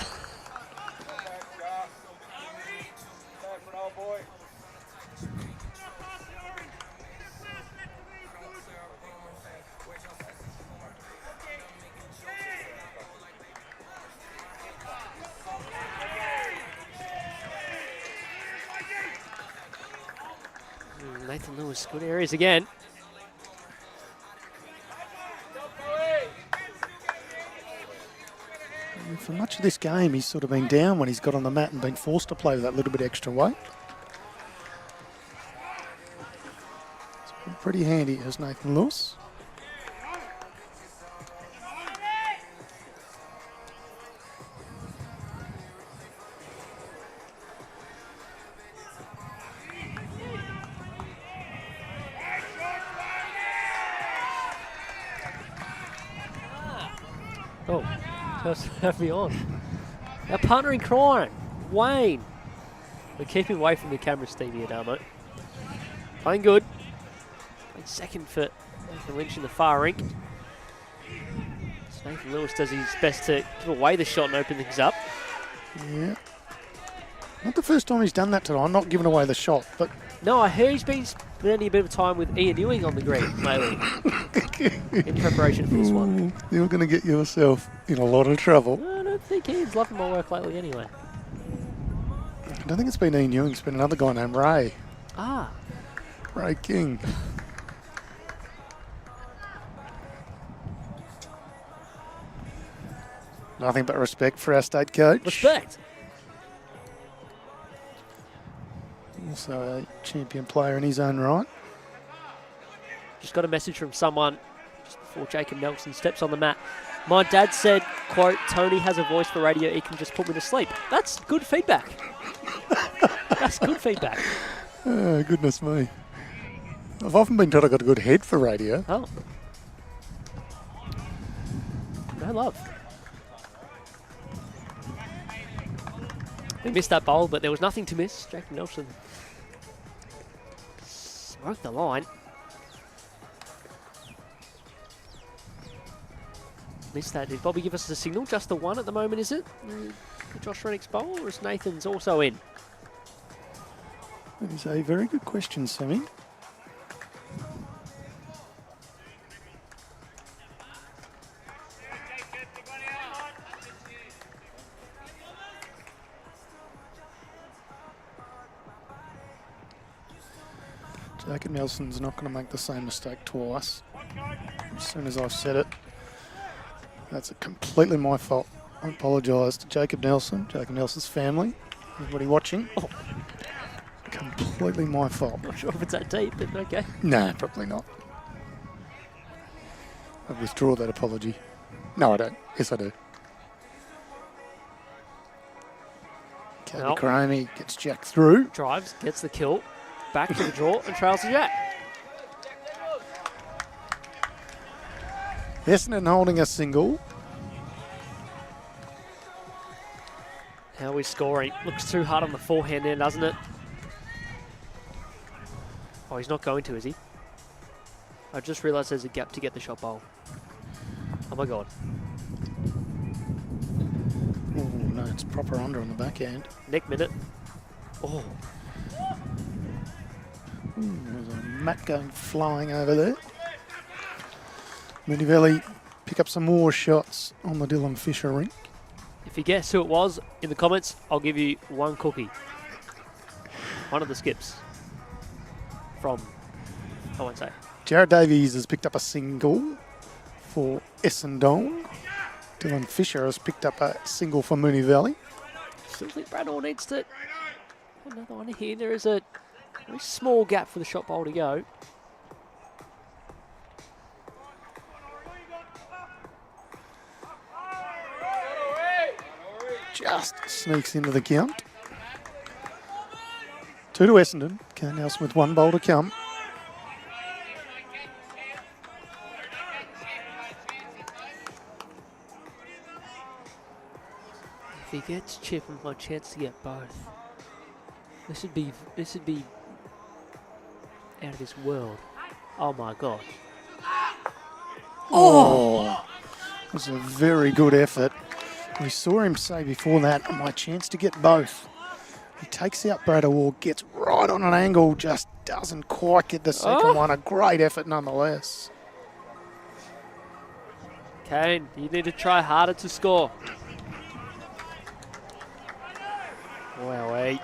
Nathan Lewis, good areas again. And for much of this game, he's sort of been down when he's got on the mat and been forced to play with that little bit extra weight. It's been pretty handy, has Nathan Lewis. Oh, just have me on. Our partner in crime, Wayne. We're keeping away from the camera, Stevie and Armo. Playing good. Playing second for Nathan Lynch in the far rink. So Nathan Lewis does his best to give away the shot and open things up. Yeah. Not the first time he's done that tonight. I'm not giving away the shot, but... No, I heard he's been spending a bit of time with Ian Ewing on the green lately. In preparation for this one. You're going to get yourself in a lot of trouble. No, I don't think Ian's loving my work lately anyway. I don't think it's been Ian Ewing. It's been another guy named Ray. Ah. Ray King. Nothing but respect for our state coach. Respect. Also a champion player in his own right. Just got a message from someone just before Jacob Nelson steps on the mat. My dad said, quote, Tony has a voice for radio, he can just put me to sleep. That's good feedback. That's good feedback. Oh, goodness me. I've often been told I've got a good head for radio. Oh. No love. We missed that bowl, but there was nothing to miss. Jacob Nelson smoked the line. Missed that. Did Bobby give us the signal? Just the one at the moment, is it? Josh Rennick's bowl, or is Nathan's also in? That is a very good question, Sammy. Jacob Nelson's not going to make the same mistake twice. As soon as I've said it, that's completely my fault. I apologise to Jacob Nelson, Jacob Nelson's family, everybody watching. Oh. Completely my fault. Not sure if it's that deep, but okay. No, probably not. I withdraw that apology. No, I don't. Yes, I do. Cody Cromie gets jacked through. Drives, gets the kill. Back to the draw and trails the jack. Essendon holding a single. How are we scoring? Looks too hard on the forehand there, doesn't it? Oh, he's not going to, is he? I just realised there's a gap to get the shot bowl. Oh my god. Oh no, it's proper under on the backhand. Neck minute. Oh. There's a mat going flying over there. Mooney Valley pick up some more shots on the Dylan Fisher rink. If you guess who it was in the comments, I'll give you one cookie. One of the skips. From, I won't say. Jared Davies has picked up a single for Essendon. Dylan Fisher has picked up a single for Mooney Valley. Still think Brad Orr needs to... Another one here. There is a very small gap for the shot bowl to go. Just sneaks into the count. 2 to Essendon. Kane Nelson with one bowl to come. If he gets chip and my chance to get both. This would be out of this world. Oh my god. Oh! It was a very good effort. We saw him say before that, my chance to get both. He takes out Brad Orr, gets right on an angle, just doesn't quite get the second one. A great effort nonetheless. Kane, you need to try harder to score. Wowee.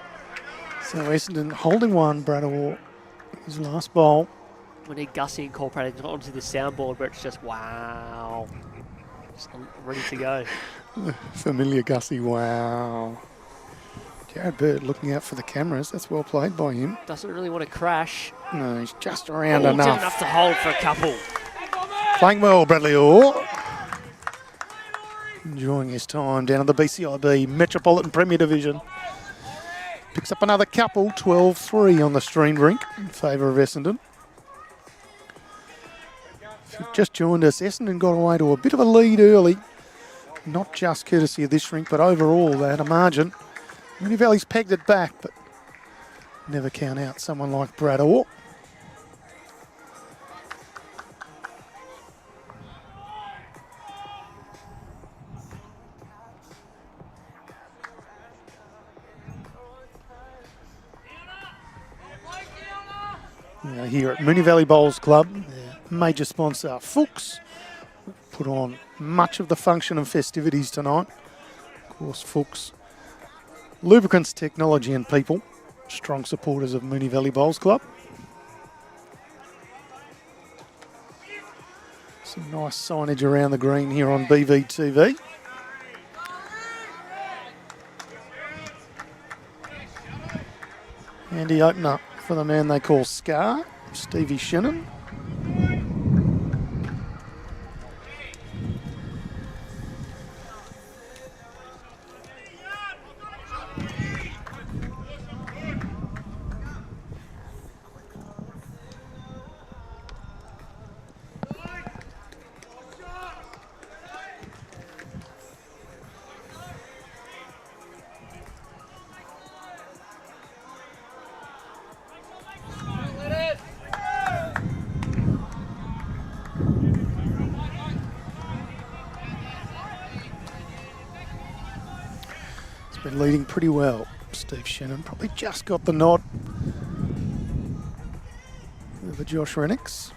So Essendon holding one, Brad Orr His last bowl. We need Gussie incorporated onto the soundboard where it's just wow. Just ready to go. Familiar Gussie, wow. Jared Bird looking out for the cameras. That's well played by him. Doesn't really want to crash. No, he's just around Just enough. enough to hold for a couple. Playing well, Bradley Orr. Enjoying his time down at the BCiB Metropolitan Premier Division. Picks up another couple, 12-3 on the streamed rink in favour of Essendon. If you've just joined us, Essendon got away to a bit of a lead early. Not just courtesy of this rink, but overall they had a margin. Mooney Valley's pegged it back, but never count out someone like Brad Orr. Here at Mooney Valley Bowls Club, their major sponsor Fuchs put on much of the function and festivities tonight. Of course, Fuchs, lubricants, technology and people, strong supporters of Mooney Valley Bowls Club. Some nice signage around the green here on BVTV. Handy opener for the man they call Scar, Stevie Shannon. Been leading pretty well, Steve Shannon. Probably just got the nod over Josh Renix.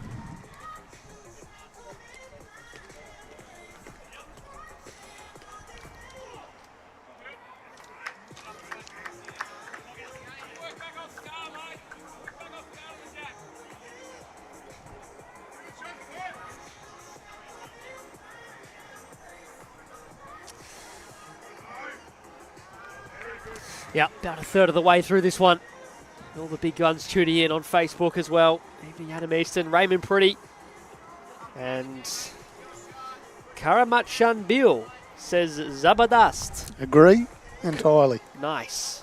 Yeah, about a third of the way through this one. All the big guns tuning in on Facebook as well. Even Adam Easton, Raymond Pretty, and Karamachan Bill says Zabardast. Agree entirely. Nice.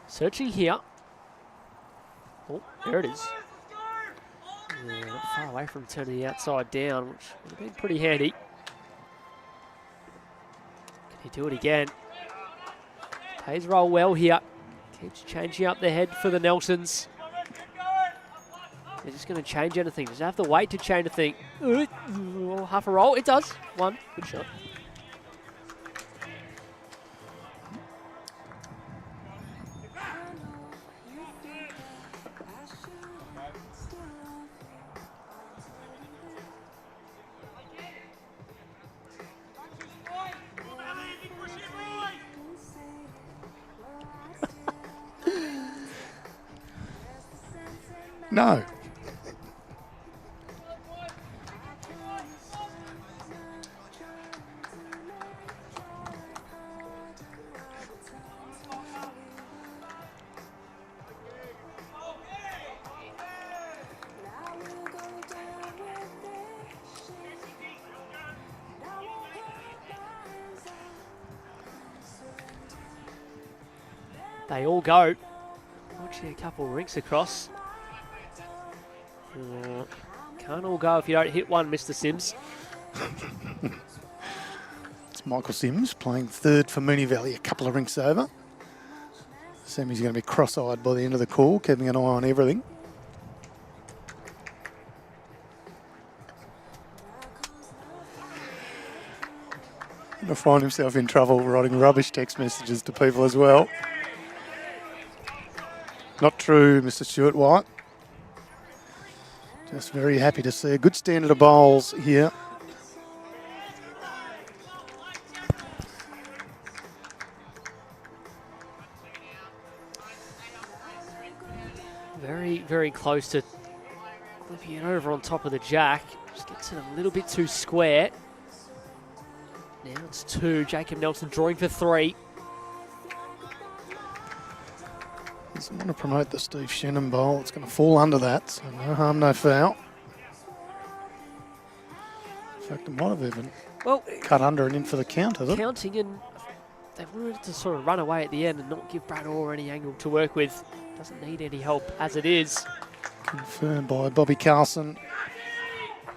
Searching here. Oh, there it is. Yeah, not far away from turning the outside down, which would have been pretty handy. Can he do it again? Plays roll well here. Keeps changing up the head for the Nelsons. They're just going to change anything. Does it have to wait to change a thing? Half a roll. It does. One. Good shot. No. They all go. Watching a couple of rinks across. Can't all go if you don't hit one, Mr. Sims. It's Michael Sims playing third for Mooney Valley, a couple of rinks over. Sammy's going to be cross-eyed by the end of the call, keeping an eye on everything. He'll find himself in trouble writing rubbish text messages to people as well. Not true, Mr. Stuart White. Just very happy to see a good standard of bowls here. Very, very close to flipping it over on top of the jack. Just gets it a little bit too square. Now it's 2. Jacob Nelson drawing for 3. Doesn't want to promote the Steve Shannon bowl. It's going to fall under that, so no harm, no foul. In fact, it might have even cut under and in for the count, has it? Counting, and they wanted to sort of run away at the end and not give Brad Orr any angle to work with. Doesn't need any help as it is. Confirmed by Bobby Carlson.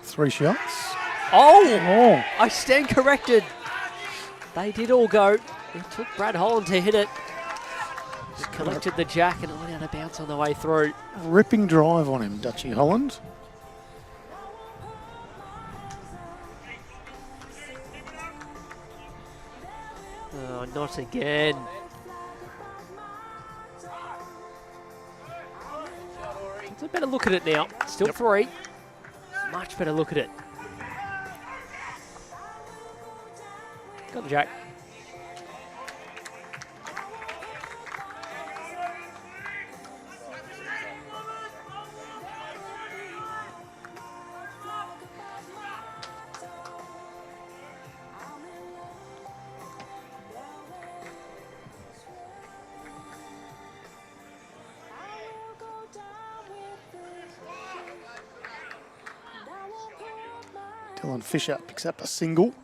3 shots. Oh! I stand corrected. They did all go. It took Brad Holland to hit it. Just collected the jack and it went out of bounds on the way through. Ripping drive on him, Dutchy Holland. Oh, not again. It's a better look at it now. Still 3. Much better look at it. Got the jack. Dylan Fisher picks up a single.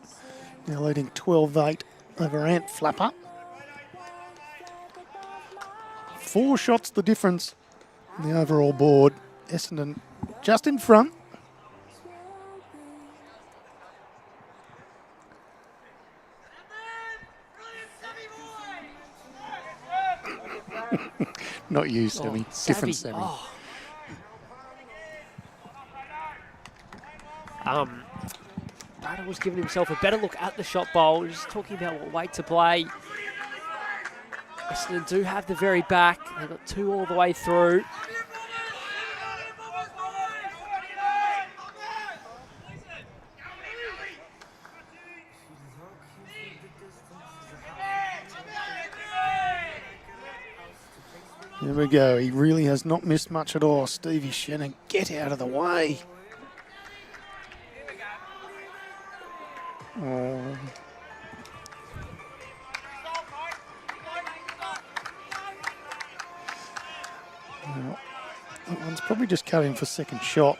Now leading 12-8 over Ant Flapper. 4 shots the difference in the overall board. Essendon just in front. Not you, Sammy. Different Sammy. Oh. Brad was giving himself a better look at the shot bowl. Just talking about what weight to play. Essendon do have the very back. They've got 2 all the way through. There we go. He really has not missed much at all. Stevie Shannon, get out of the way. Oh. Well, that one's probably just cutting for second shot.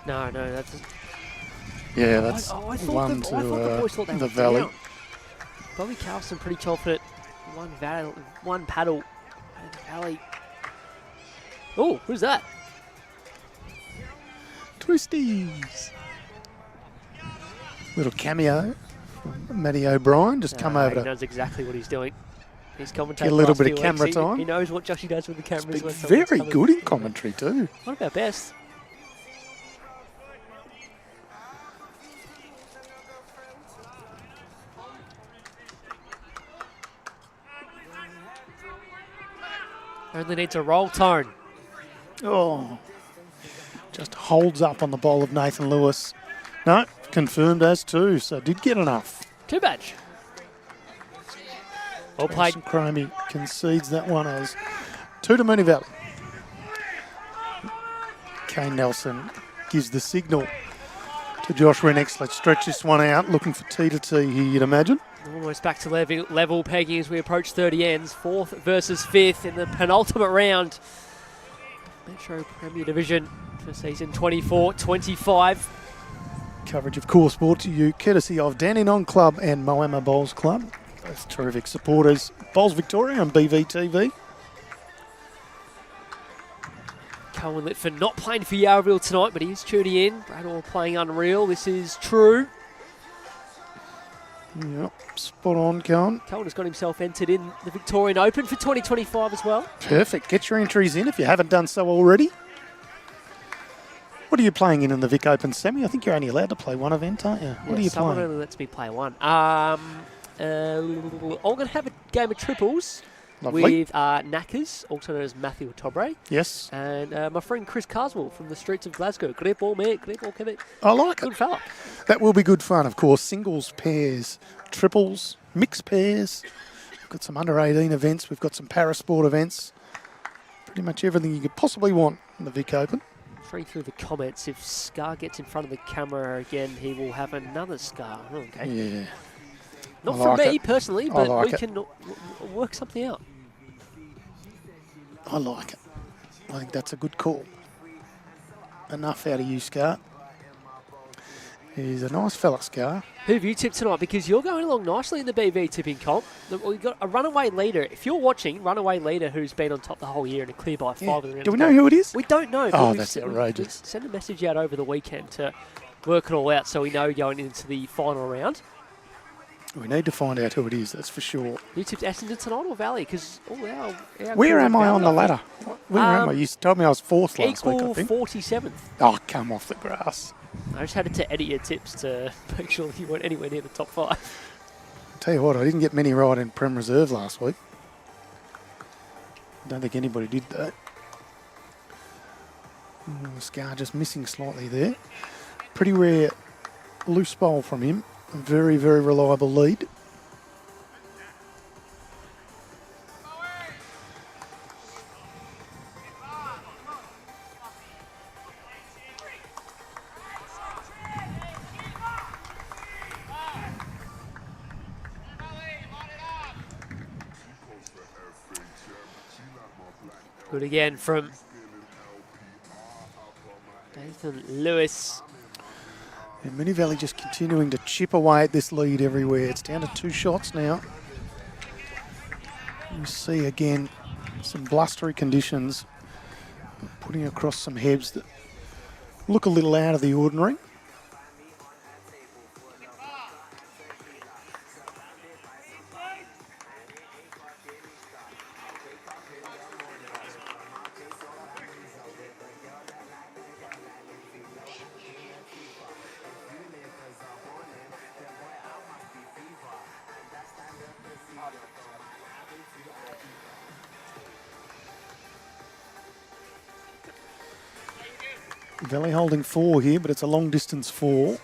No, that's... Yeah, that's I thought one I thought the boys thought they the were Valley. down. Bobby Carlson pretty confident. One paddle. And the Valley. Oh, who's that? Twisties. Little cameo from Matty O'Brien. Just come over He to knows exactly what he's doing. He's commentating. get a little bit of camera time. He knows what Joshy does with the cameras. He's been very good in commentary too. One of our best. Only needs a roll tone. Oh, just holds up on the bowl of Nathan Lewis. No, confirmed as 2, so did get enough. 2 badge. Well played. Cromie concedes that one as 2 to Mooney Valley. Kane Nelson gives the signal to Josh Renix. Let's stretch this one out. Looking for T to T here, you'd imagine. Almost back to level pegging as we approach 30 ends. 4th versus 5th in the penultimate round. Metro Premier Division for season 24-25. Coverage of Core Sport to you, courtesy of Dandenong Club and Moama Bowls Club. Both terrific supporters. Bowls Victoria on BVTV. Cohen Litford not playing for Yarraville tonight, but he is tuning in. Brad Orr playing unreal. This is true. Yep, spot on, Cohen. Cohen has got himself entered in the Victorian Open for 2025 as well. Perfect. Get your entries in if you haven't done so already. What are you playing in the Vic Open semi? I think you're only allowed to play one event, aren't you? What are you someone playing? only lets me play one. I'm going to have a game of triples Lovely. with Knackers, also known as Matthew Tobre. Yes. And my friend Chris Carswell from the streets of Glasgow. Great ball, mate. Great ball, Kevin. I like it. Good fella. That will be good fun, of course. Singles, pairs, triples, mixed pairs. We've got some under-18 events. We've got some parasport events. Pretty much everything you could possibly want in the Vic Open. Reading through the comments, if Scar gets in front of the camera again, he will have another Scar. Okay. Yeah. Not I for like me it. personally, I but like we it. can work something out. I like it. I think that's a good call. Enough out of you, Scar. He's a nice fella, Scar. Who have you tipped tonight? Because you're going along nicely in the BV tipping comp. We've got a runaway leader. If you're watching, runaway leader who's been on top the whole year and a clear by 5 of the round. Do we know who it is? We don't know. Oh, but that's we outrageous. send a message out over the weekend to work it all out so we know going into the final round. We need to find out who it is, that's for sure. You tipped Essendon tonight or Valley? Because our Where crew am I on the ladder? Where am I? Um, You told me I was fourth last week, I Equal think. 47th. Oh, come off the grass. I just had to edit your tips to make sure that you weren't anywhere near the top 5. Tell you what, I didn't get many right in Prem Reserve last week. Don't think anybody did that. Scar just missing slightly there. Pretty rare loose bowl from him. A very, very reliable lead. Good again from Nathan Lewis. And Mooney Valley just continuing to chip away at this lead everywhere. It's down to 2 shots now. You see again some blustery conditions, putting across some hebs that look a little out of the ordinary. Valley holding 4 here, but it's a long distance 4.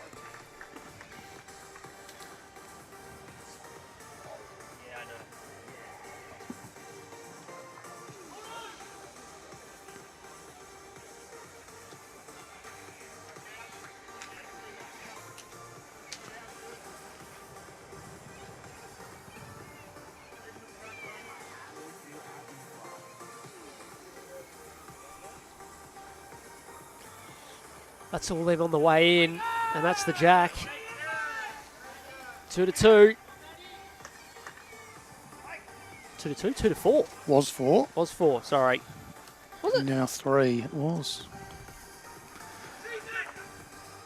That's all them on the way in, and that's the jack. 2 to 2. 2 to 2, 2 to 4. Was 4. Was 4, sorry. Was it? Now 3. It was.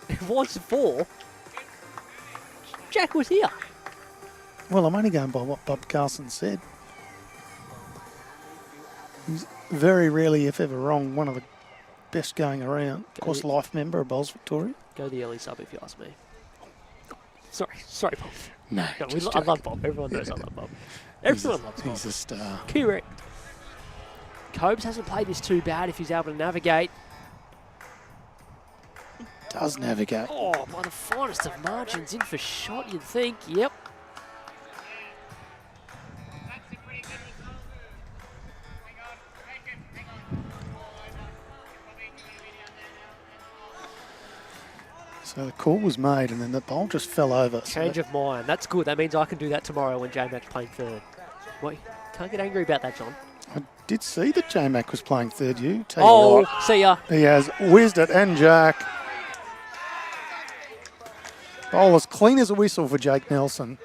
It was 4. Jack was here. Well, I'm only going by what Bob Carson said. He's very rarely, if ever, wrong. One of the best going around. Of course, life member of Bowls Victoria. Go the early sub if you ask me. Sorry, Bob. No, I love Bob. Everyone knows I love Bob. Everyone loves Bob. He's a star. Correct. Cobes hasn't played this too bad if he's able to navigate. Does navigate. Oh, by the finest of margins, in for shot, you'd think. Yep. So the call was made and then the bowl just fell over. Change of mind. That's good. That means I can do that tomorrow when J-Mac's playing third. Wait, can't get angry about that, John. I did see that J-Mac was playing third. Tell you what, See ya. he has whizzed it and Jack. Bowl as clean as a whistle for Jake Nelson.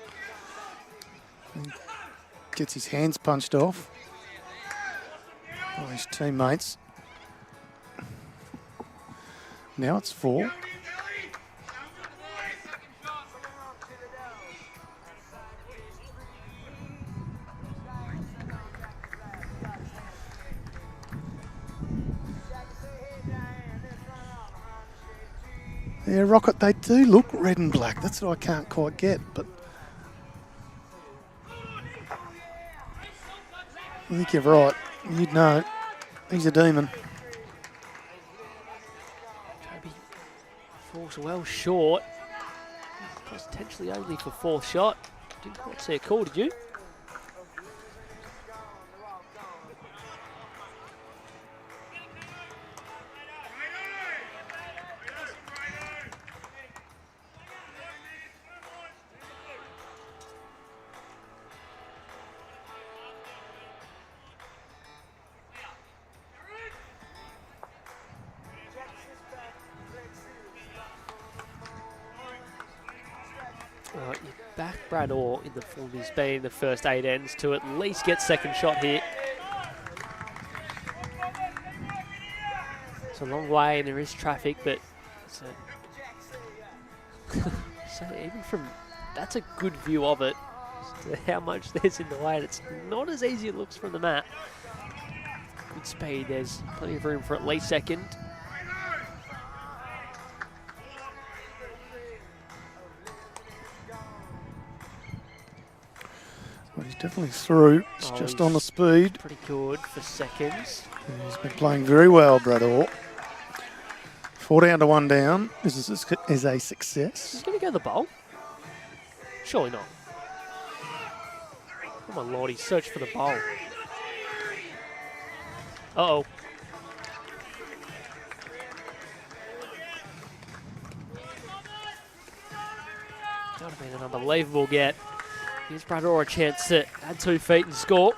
And gets his hands punched off by his teammates. Now it's 4. Yeah, Rocket, they do look red and black. That's what I can't quite get, but I think you're right. You'd know. He's a demon. Toby falls well short. Potentially only for fourth shot. Didn't quite see a call, did you? Right, you back Brad Orr in the form he's been in the first 8 ends to at least get second shot here. It's a long way and there is traffic, but it's so even from that's a good view of it. How much there's in the way, and it's not as easy as it looks from the map. Good speed, there's plenty of room for at least second. Well, he's definitely through. It's just on the speed. Pretty good for seconds. And he's been playing very well, Brad Orr. 4 down to 1 down. This is a success. He's going to go the bowl? Surely not. Oh my lord, he's searched for the bowl. Uh-oh. That would have been an unbelievable get. Gives Brad Orr a chance to add 2 feet and score.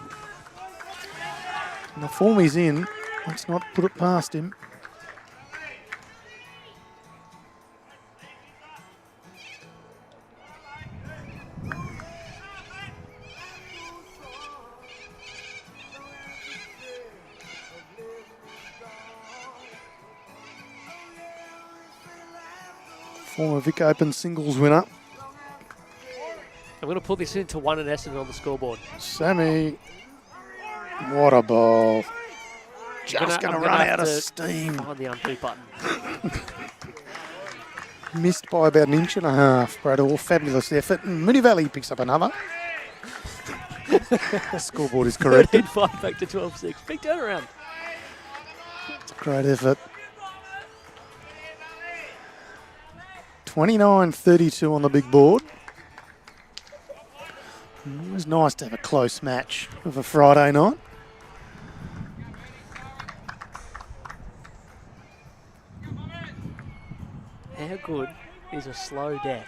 And the form he's in, let's not put it past him. Former Vic Open singles winner. I'm going to put this into 1 and Essendon on the scoreboard. Sammy, what a ball. Just going to run out of steam. Find the undo button. Missed by about 1.5 inches, Brad Orr. Fabulous effort. And Mooney Valley picks up another. The scoreboard is corrected. 5 back to 12-6. Big turnaround. It's a great effort. 29-32 on the big board. It was nice to have a close match of a Friday night. How good is a slow deck?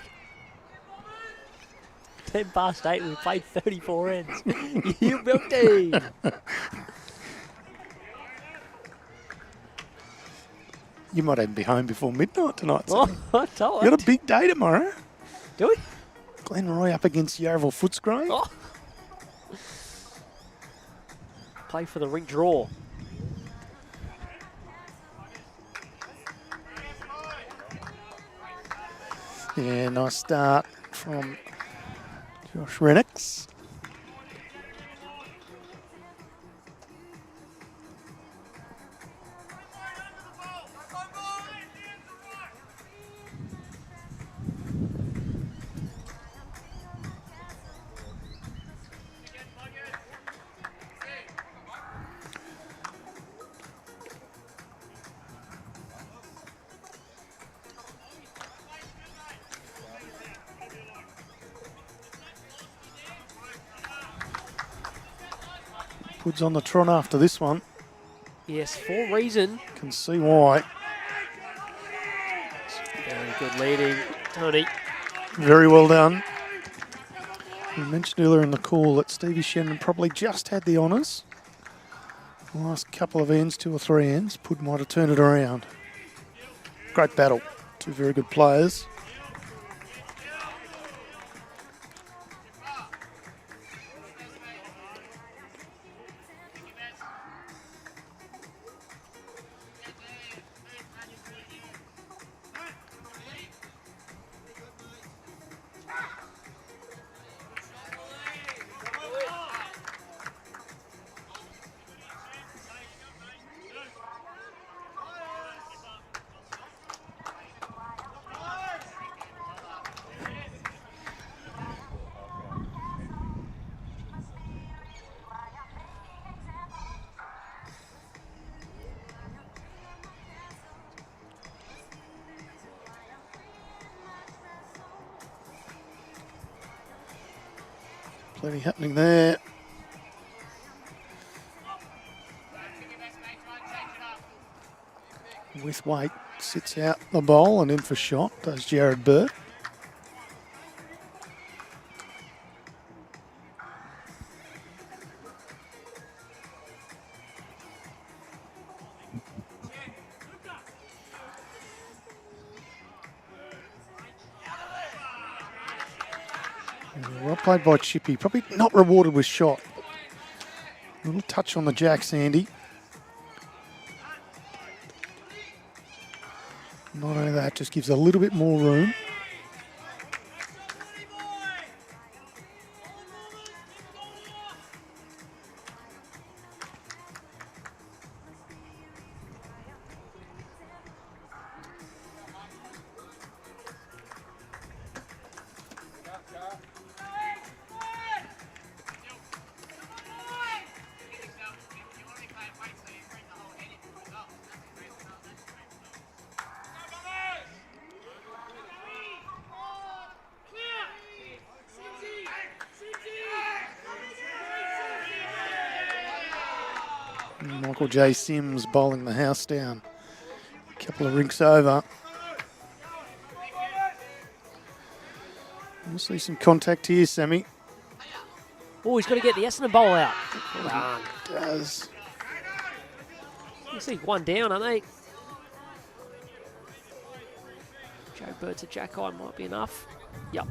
10 past 8, we played 34 ends. You milk team. You might even be home before midnight tonight. Oh, I told you got a big day tomorrow. Do we? Glenroy up against Yarraville Footscray. Oh. Play for the Rink draw. Yeah, nice start from Josh Renix. Woods on the trot after this one. Yes, for reason. Can see why. Very good leading, Tony. Very well done. We mentioned earlier in the call that Stevie Shannon probably just had the honours. The last couple of ends, 2 or 3 ends, Pud might have turned it around. Great battle. 2 very good players. Plenty happening there. With weight, sits out the bowl and in for shot, does Jared Burt. Well played by Chippy. Probably not rewarded with shot. A little touch on the jack, Sandy. Not only that, just gives a little bit more room. Michael J. Sims bowling the house down. A couple of rinks over. We'll see some contact here, Sammy. Oh, he's got to get the Essendon bowl out. Well done. Does. You see one down, aren't they? Joe Bird to Jack Eye might be enough. Yep.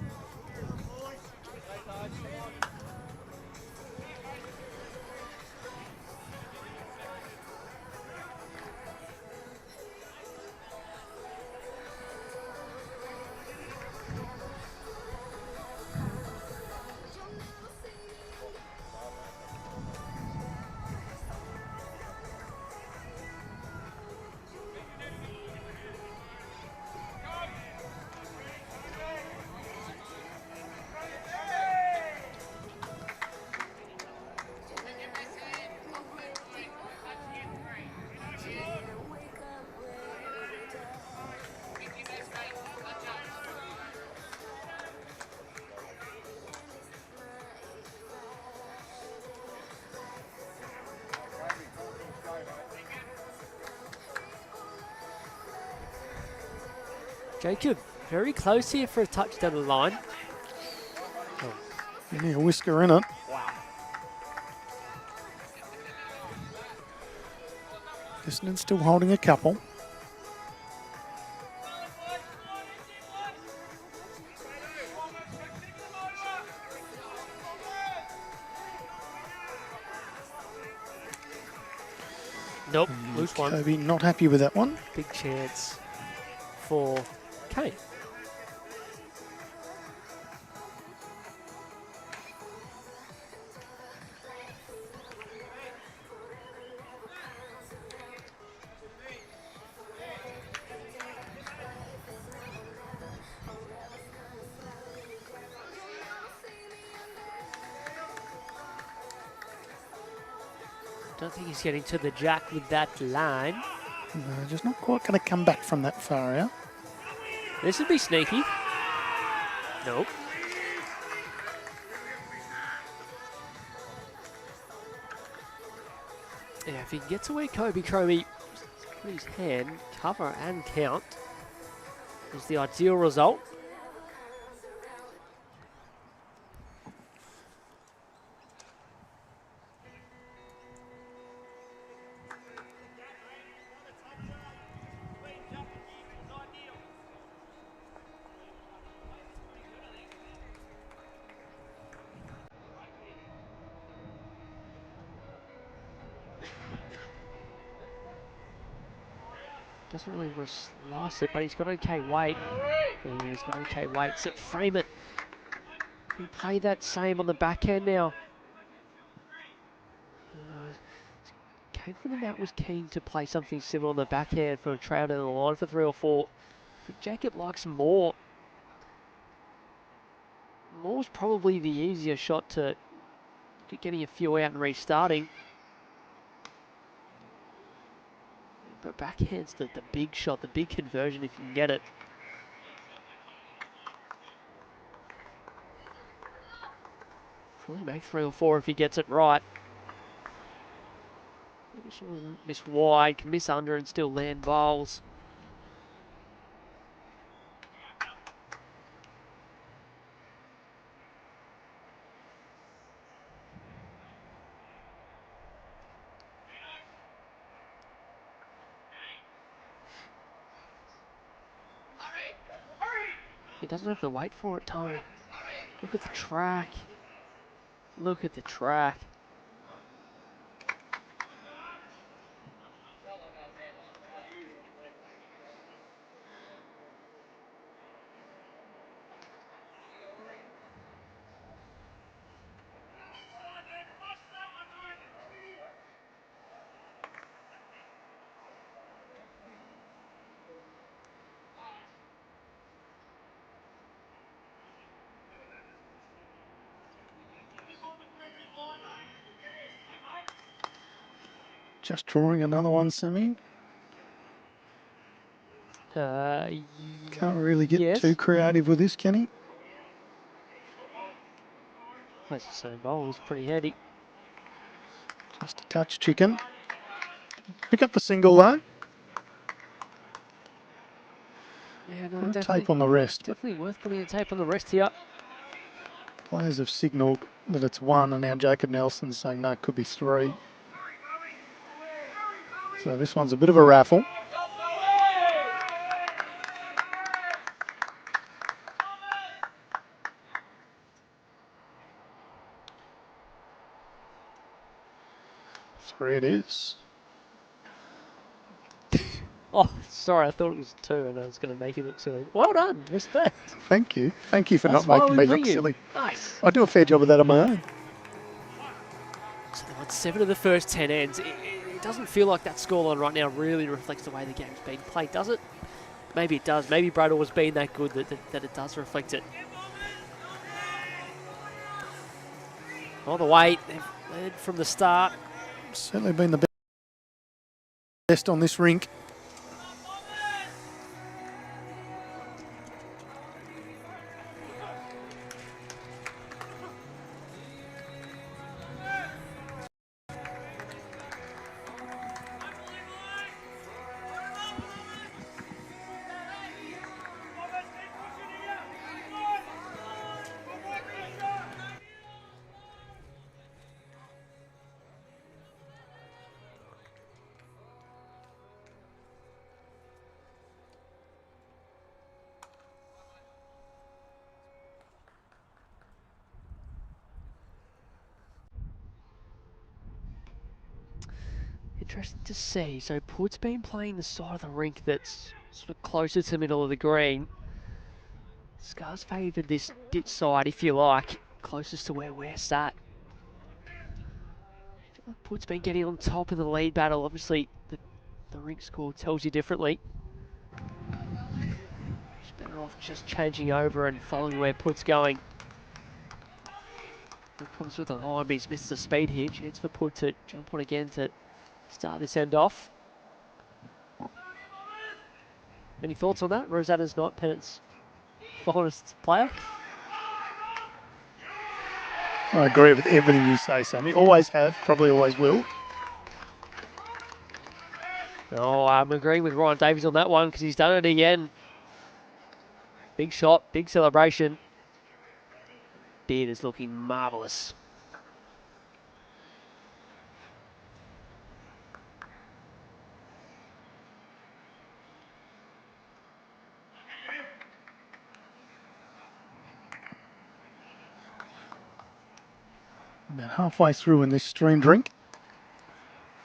Jacob, very close here for a touch down the line. Yeah, a whisker in it. Wow. Essendon still holding a couple. Nope, loose one. Kobe not happy with that one. Big chance for Kane. Don't think he's getting to the jack with that line. No, just not quite going to come back from that far out. This would be sneaky. Nope. Yeah, if he gets away Kobe Cromie, put his hand, cover and count is the ideal result. Doesn't really slice it, but he's got okay weight. He's got okay weight. So frame it. He played that same on the backhand now. Kane for the Mount was keen to play something similar on the backhand for a trail down the line for 3 or 4. But Jacob likes more. More's probably the easier shot to getting a few out and restarting. But backhand's the big shot, the big conversion if you can get it. Only make 3 or 4 if he gets it right. Miss wide, can miss under and still land bowls. He doesn't have to wait for it, Tony. Look at the track. Look at the track. Just drawing another one, Sammy. Can't Can't really get too creative with this, can he? That's the same bowl. It's pretty handy. Just a touch chicken. Pick up the single though. Yeah, no, Put a definitely. tape on the wrist. Definitely worth putting a tape on the wrist here. Players have signalled that it's 1, and now Jacob Nelson's saying no, it could be 3. So this one's a bit of a raffle. Three it is. Oh, sorry, I thought it was 2 and I was going to make you look silly. Well done, respect. Thank you. Thank you for That's not why making we me bring look you. silly. Nice. I do a fair job of that on my own. So they won 7 of the first 10 ends. It doesn't feel like that scoreline right now really reflects the way the game's being played, does it? Maybe it does. Maybe Bradle was being that good that it does reflect it. All the way, they've led from the start. Certainly been the best on this rink. Interesting to see. So Put's been playing the side of the rink that's sort of closer to the middle of the green. Scar's favoured this side, if you like, closest to where we're sat. Put's been getting on top in the lead battle. Obviously, the rink score tells you differently. He's better off just changing over and following where Put's going. No problems with the line, but he's missed the speed here. Chance for Put to jump on again to start this end off. Any thoughts on that? Rosanna's not Pennant's finest player. I agree with everything you say, Sammy. Always have, probably always will. Oh, I'm agreeing with Ryan Davies on that one because he's done it again. Big shot, big celebration. Beard is looking marvellous. About halfway through in this stream drink.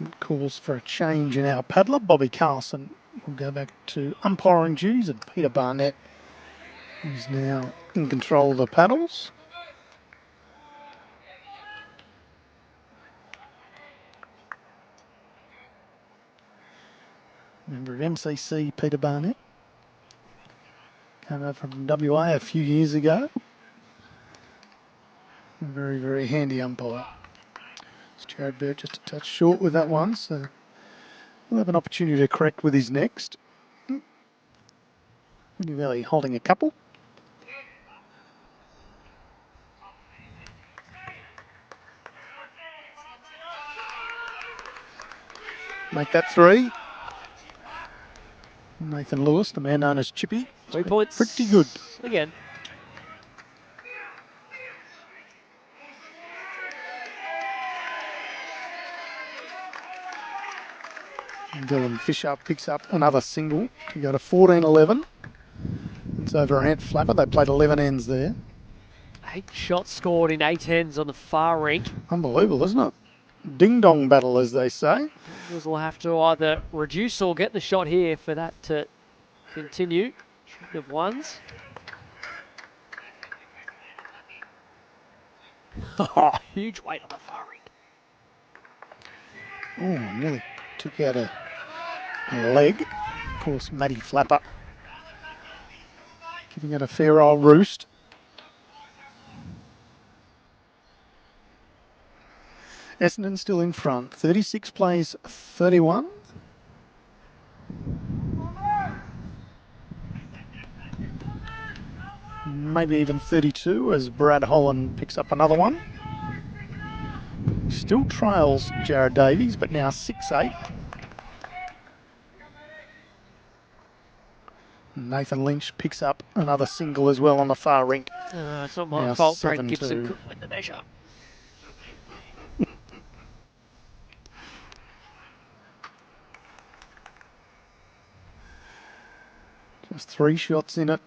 It calls for a change in our paddler. Bobby Carlson will go back to umpiring duties, and Peter Barnett is now in control of the paddles. Member of MCC, Peter Barnett. Came over from WA a few years ago. A very, very handy umpire. It's Jared Burt just a touch short with that one, so we'll have an opportunity to correct with his next. Mooney Valley holding a couple. make that 3. Nathan Lewis, the man known as Chippy. 3 points. Pretty good. Again. And Dylan Fisher picks up another single to go to 14-11. It's over Ant Flapper. They played 11 ends there. 8 shots scored in 8 ends on the far rink. Unbelievable, isn't it? Ding-dong battle, as they say. Panthers will have to either reduce or get the shot here for that to continue. Trend of ones. Huge weight on the far rink. Oh, nearly took out a leg. Of course, Matty Flapper giving it a fair old roost. Essendon still in front. 36 plays 31. Maybe even 32 as Brad Holland picks up another one. Still trails Jared Davies, but now 6-8. Nathan Lynch picks up another single as well on the far rink. It's not my Now fault. Brad 7-2. Gibson could win the measure. Just 3 shots in it.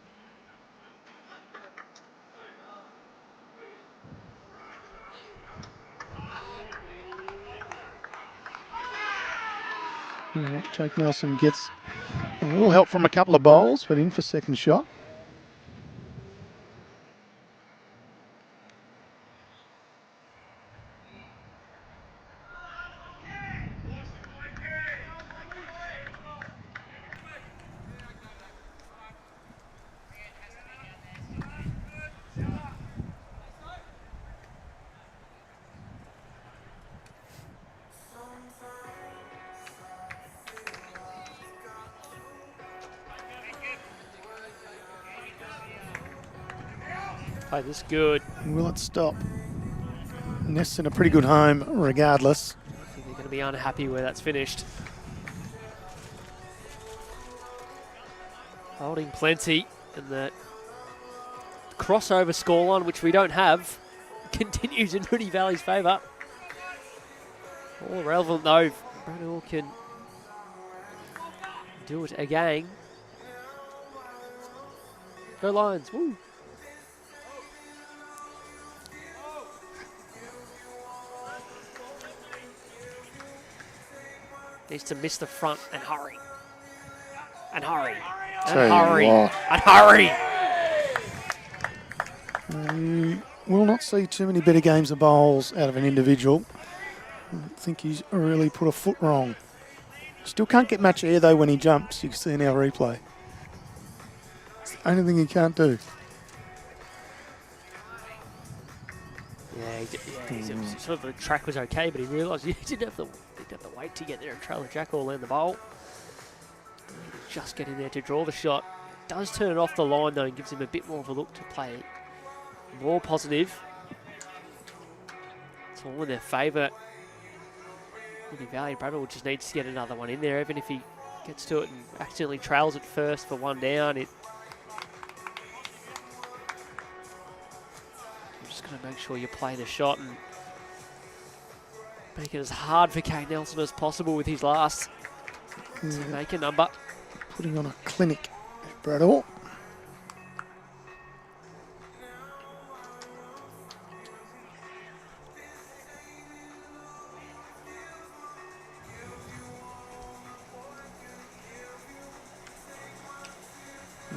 Jake Nelson gets a little help from a couple of bowls, but in for second shot. Play this good. Will it stop? Nest's in a pretty good home regardless. I think they're going to be unhappy where that's finished. Holding plenty, and the crossover scoreline, which we don't have, continues in Mooney Valley's favour. All relevant though, Brad Orr can do it again. Go Lions, woo! Needs to miss the front and hurry. And hurry. And hurry. And hurry. You will not see too many better games of bowls out of an individual. I think he's really put a foot wrong. Still can't get much air though when he jumps. You can see in our replay. It's the only thing he can't do. Sort of the track was okay, but he realised he didn't have the weight to get there and trail the jack all in the bowl. Just getting there to draw the shot. Does turn it off the line though and gives him a bit more of a look to play it more positive. It's all in their favour. Mooney Valley, Bradwell just needs to get another one in there, even if he gets to it and accidentally trails it first for one down. You're just going to make sure you play the shot and make it as hard for Kane Nelson as possible with his last to make a number. Putting on a clinic at Bradwell.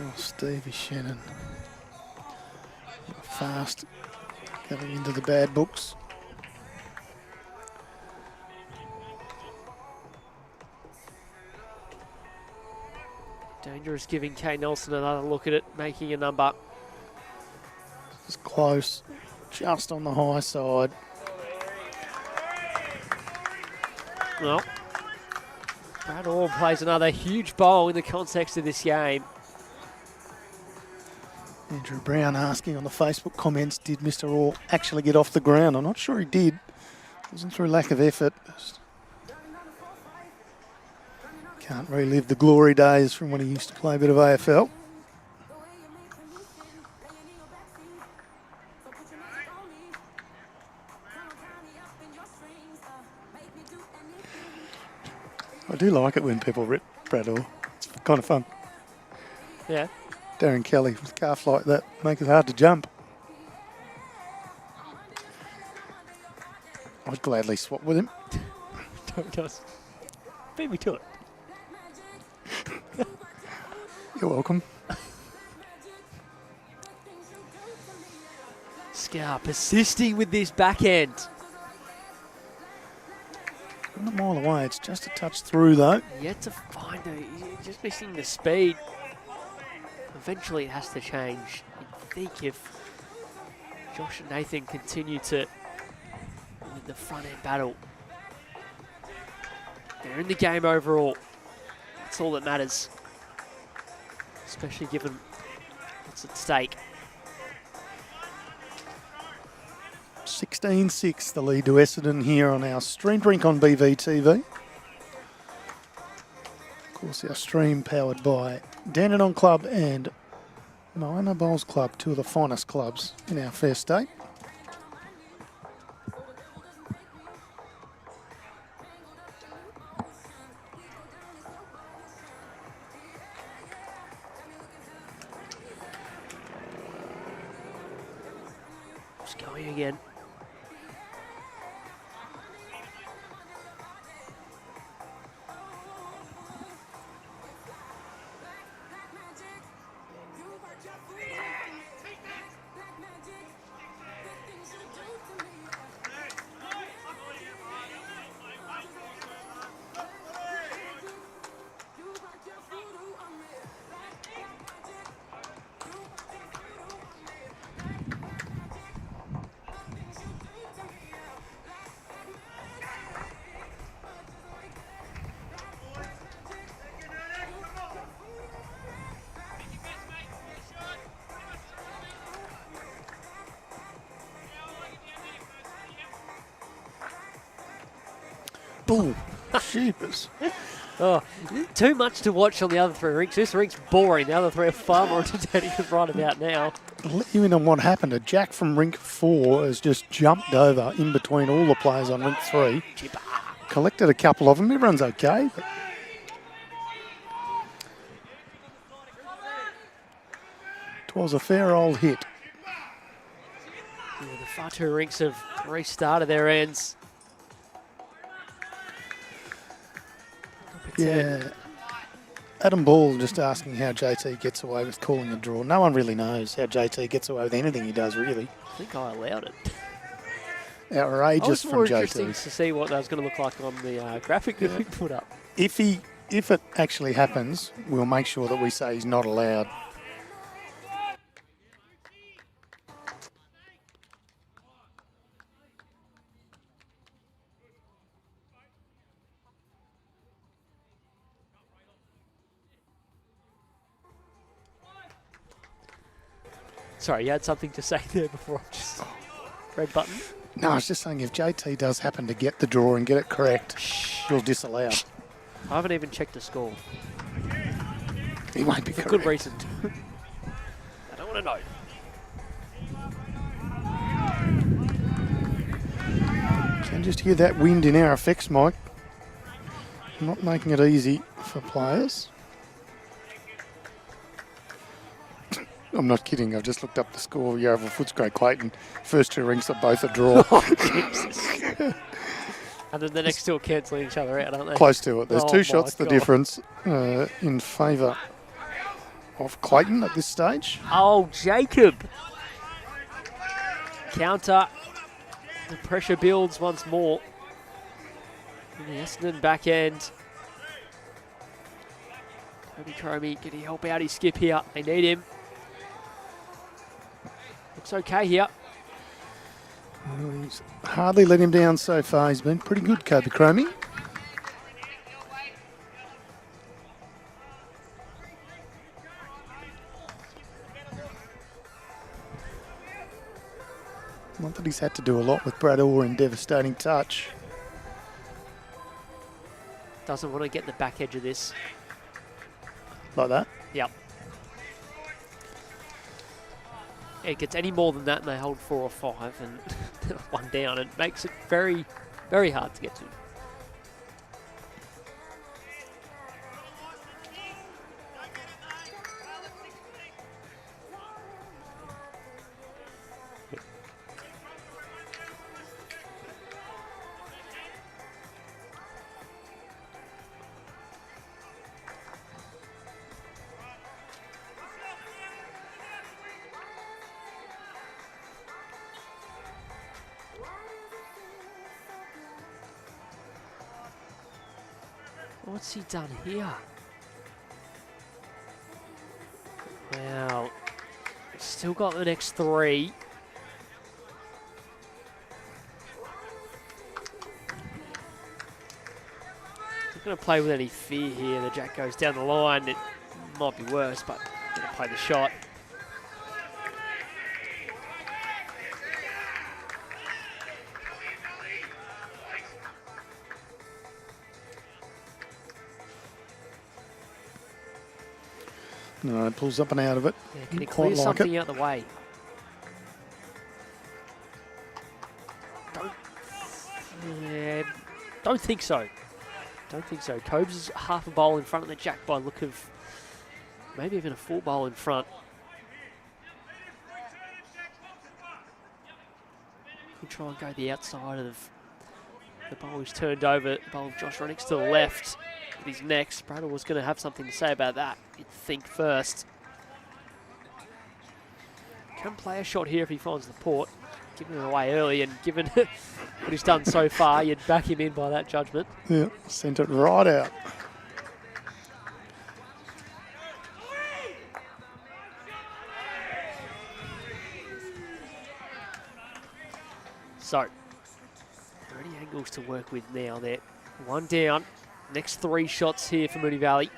Oh, Stevie Shannon. Fast going into the bad books. Dangerous giving Kane Nelson another look at it, making a number. It's close, just on the high side. Well, Brad Orr plays another huge bowl in the context of this game. Andrew Brown asking on the Facebook comments, did Mr. Orr actually get off the ground? I'm not sure he did. It wasn't through lack of effort. Can't relive the glory days from when he used to play a bit of AFL. I do like it when people rip Brad Orr. It's kind of fun. Yeah. Darren Kelly with calf like that make it hard to jump. I'd gladly swap with him. Don't just beat me to it. You're welcome. Scour persisting with this backhand. Not a mile away, it's just a touch through though. Yet to find it. He's just missing the speed. Eventually it has to change. You'd think if Josh and Nathan continue to with the front end battle. They're in the game overall. That's all that matters. Especially given what's at stake. 16-6 the lead to Essendon here on our stream Rink on BVTV. Of course, our stream powered by Dandenong Club and Moama Bowls Club, two of the finest clubs in our fair state. Just going again. Boom. Sheepers. Oh, too much to watch on the other three rinks. This rink's boring. The other three are far more entertaining right about now. I'll let you in on what happened. A Jack from Rink 4 has just jumped over in between all the players on Rink 3. Chipper. Collected a couple of them. Everyone's okay. But it was a fair old hit. Yeah, the far two rinks have restarted their ends. Yeah. Adam Ball just asking how JT gets away with calling a draw. No one really knows how JT gets away with anything he does, really. I think I allowed it. Outrageous from more JT. interesting to see what that was going to look like on the graphic that we put up. If it actually happens, we'll make sure that we say he's not allowed. Sorry, you had something to say there before I just... Red button? No, I was just saying if JT does happen to get the draw and get it correct, he'll disallow. I haven't even checked the score. He won't be For correct. good reason. I don't want to know. Can just hear that wind in our effects, Mike. Not making it easy for players. I'm not kidding. I've just looked up the score. Yarraville Footscray Clayton. First two rinks are both a draw. Jesus. And then the next two are cancelling each other out, aren't they? Close to it. There's Oh two my shots the God. difference in favour of Clayton at this stage. Oh, Jacob. Counter. The pressure builds once more. And the Essendon back end. Toby Cromie, can he help out his skip here? They need him. Looks okay here. Well, he's hardly let him down so far. He's been pretty good, Kobe Cromie. Not that he's had to do a lot with Brad Orr in devastating touch. Doesn't want to get the back edge of this. Like that? Yep. It gets any more than that and they hold 4 or 5 and 1 down. It makes it very, very hard to get to. What's he done here? Wow. Still got the next 3. Not going to play with any fear here. The jack goes down the line. It might be worse, but going to play the shot. No, it pulls up and out of it. Yeah, can he clear something out the way? Don't think so. Don't think so. Cobes is half a bowl in front of the jack by look of maybe even a full bowl in front. He try and go the outside of the bowl. He's turned over. The bowl of Josh Rennick's to the left. With his next, Bradle was going to have something to say about that. You'd think first. Can play a shot here if he finds the port. Giving it away early, and given what he's done so far, you'd back him in by that judgment. Yeah, sent it right out. So, 30 angles to work with now there. 1 down. Next 3 shots here for Mooney Valley.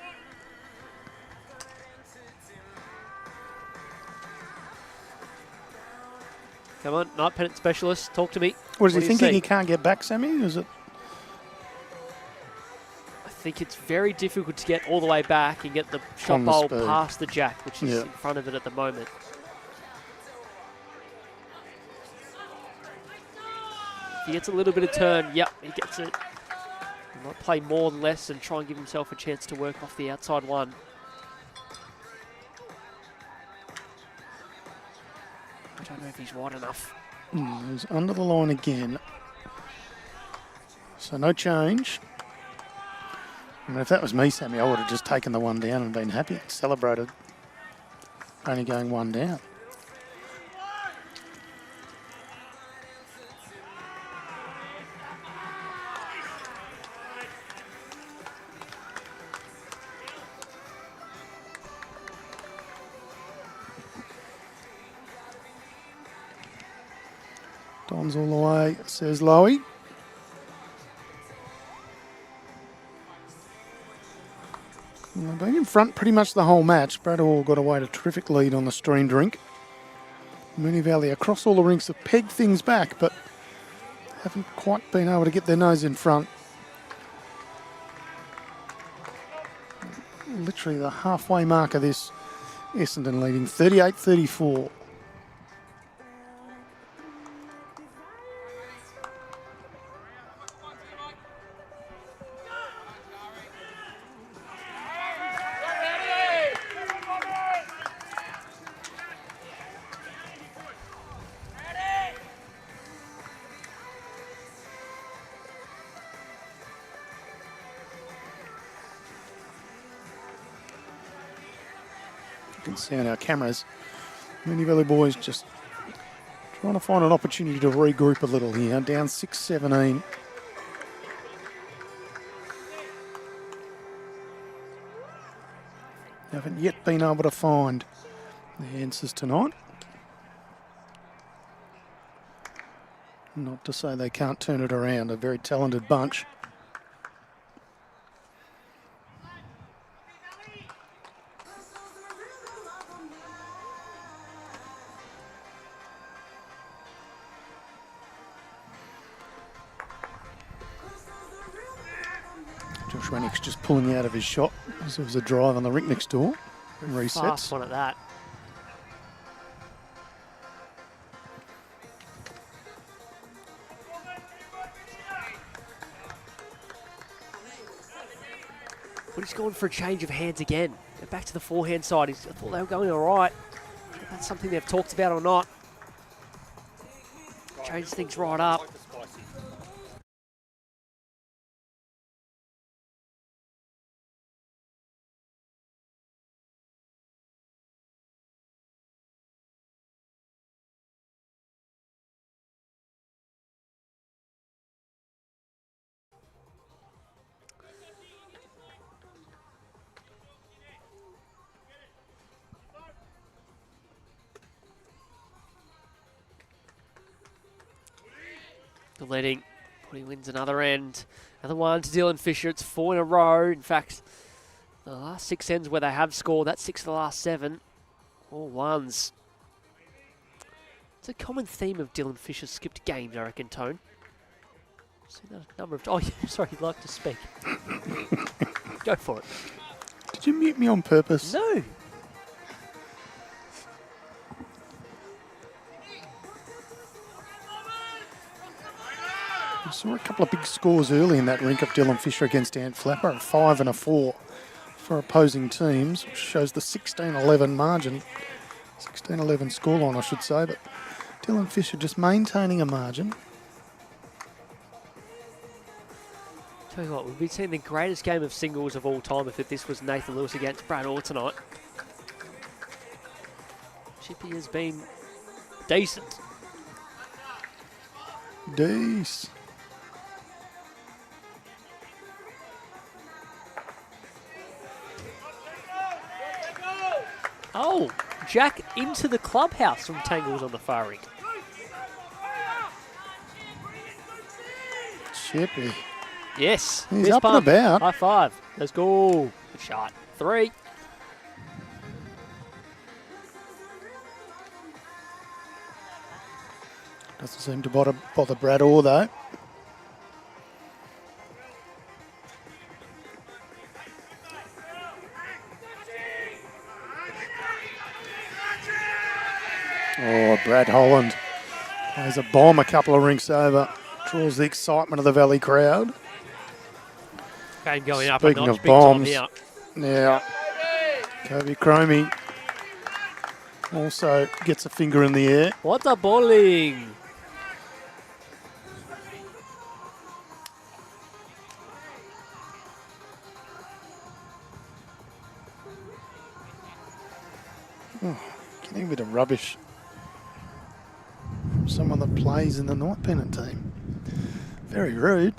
Come on, night Pennant specialist, talk to me. What is he thinking? He can't get back, Sammy? Is it? I think it's very difficult to get all the way back and get the shot bowl past the jack, which is in front of it at the moment. If he gets a little bit of turn, yep, he gets it. He might play more than less and try and give himself a chance to work off the outside one. I don't know if he's wide enough. He's under the line again. So no change. I mean, if that was me, Sammy, I would have just taken the 1 down and been happy and celebrated only going 1 down. Don's all the way, says Lowy. Well, they've been in front pretty much the whole match. Bradwell got away to a terrific lead on the streamed rink. Mooney Valley across all the rinks have pegged things back, but haven't quite been able to get their nose in front. Literally the halfway mark of this, Essendon leading 38-34. You can see on our cameras, Mooney Valley boys just trying to find an opportunity to regroup a little here, down 6-17. They haven't yet been able to find the answers tonight. Not to say they can't turn it around, a very talented bunch. Schwennick's just pulling out of his shot as there was a drive on the rink next door. Resets. Fast one at that. But he's gone for a change of hands again. They're back to the forehand side. I thought they were going all right. If that's something they've talked about or not. Change things right up. Leading, he wins another end. Another one to Dylan Fisher. It's 4 in a row. In fact, the last 6 ends where they have scored, that's 6 of the last 7. All ones. It's a common theme of Dylan Fisher's skipped games, I reckon, Tone. Seen a number of. Oh, yeah, sorry, you'd like to speak. Go for it. Did you mute me on purpose? No. I saw a couple of big scores early in that rink of Dylan Fisher against Ant Flapper, a 5 and a 4 for opposing teams, which shows the 16-11 margin. 16-11 scoreline, I should say, but Dylan Fisher just maintaining a margin. Tell you what, we've been seeing the greatest game of singles of all time if this was Nathan Lewis against Brad Orr tonight. Chippy has been decent. Decent. Oh, Jack into the clubhouse from Tangles on the far rink. Chippy. Yes. He's up and about. High five. Let's go. Good shot. 3. Doesn't seem to bother Brad Orr, though. Oh, Brad Holland plays a bomb a couple of rinks over. Draws the excitement of the Valley crowd. Game going up Speaking a notch. of Big time bombs, here. yeah, Kobe Cromie also gets a finger in the air. What a bowling. Oh, getting a bit of rubbish from someone that plays in the Night Pennant team. Very rude.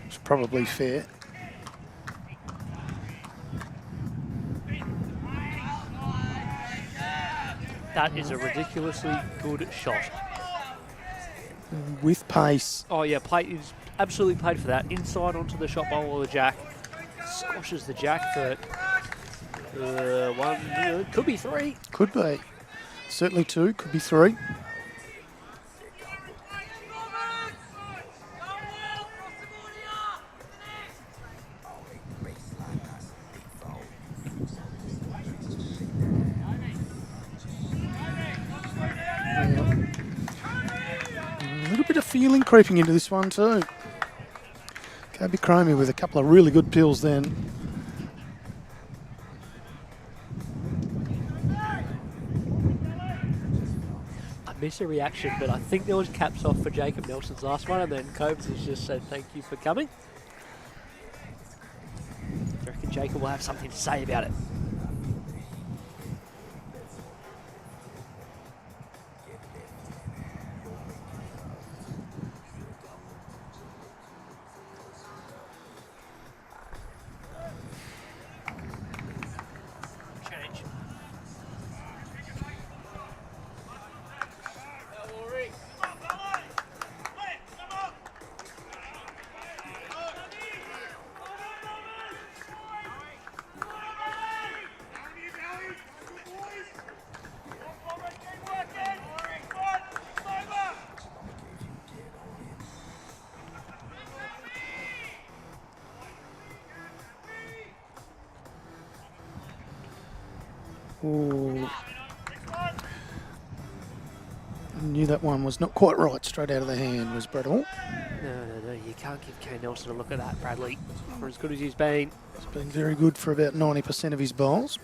It's probably fair. That is a ridiculously good shot. With pace. Oh, yeah, he's absolutely played for that. Inside onto the shot bowl of the jack. Squashes the jack for 1, could be 3. Could be. Certainly 2, could be 3. A little bit of feeling creeping into this one too. Kobe Cromie with a couple of really good pills then. I missed a reaction, but I think there was caps off for Jacob Nelson's last one, and then Cobes has just said thank you for coming. I reckon Jacob will have something to say about it. Ooh. Knew that one was not quite right. Straight out of the hand was Brett Hall. No. You can't give Kane Nelson a look at that, Bradley. For as good as he's been. He's been very good for about 90% of his bowls.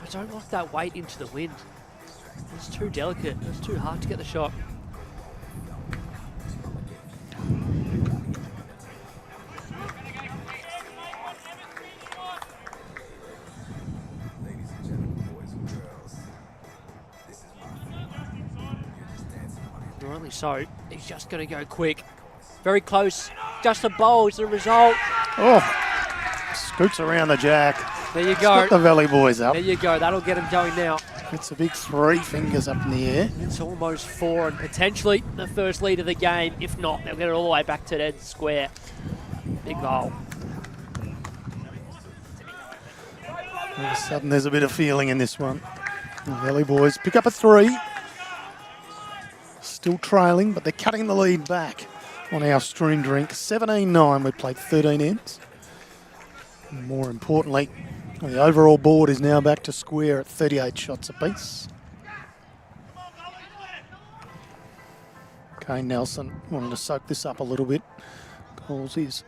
I don't like that weight into the wind. It's too delicate. It's too hard to get the shot. Only so, he's just going to go quick. Very close. Just a bowl is the result. Oh, scoots around the jack. There you It's go. got the Valley boys up. There you go. That'll get him going now. It's a big 3 fingers up in the air. It's almost 4 and potentially the first lead of the game. If not, they'll get it all the way back to dead square. Big bowl. All of a sudden, there's a bit of feeling in this one. The Valley boys pick up a 3. Still trailing, but they're cutting the lead back on our streamed Rink. 17-9, we played 13 ends. And more importantly, the overall board is now back to square at 38 shots apiece. Kane Nelson wanted to soak this up a little bit. Calls his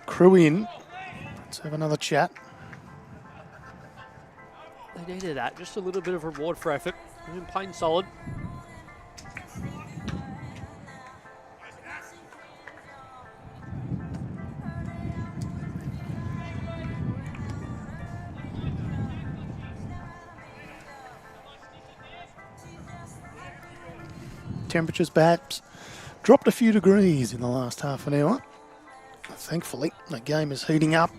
crew in. Let's have another chat. They needed that. Just a little bit of reward for effort. They've been playing solid. Temperatures perhaps dropped a few degrees in the last half an hour. Thankfully, the game is heating up.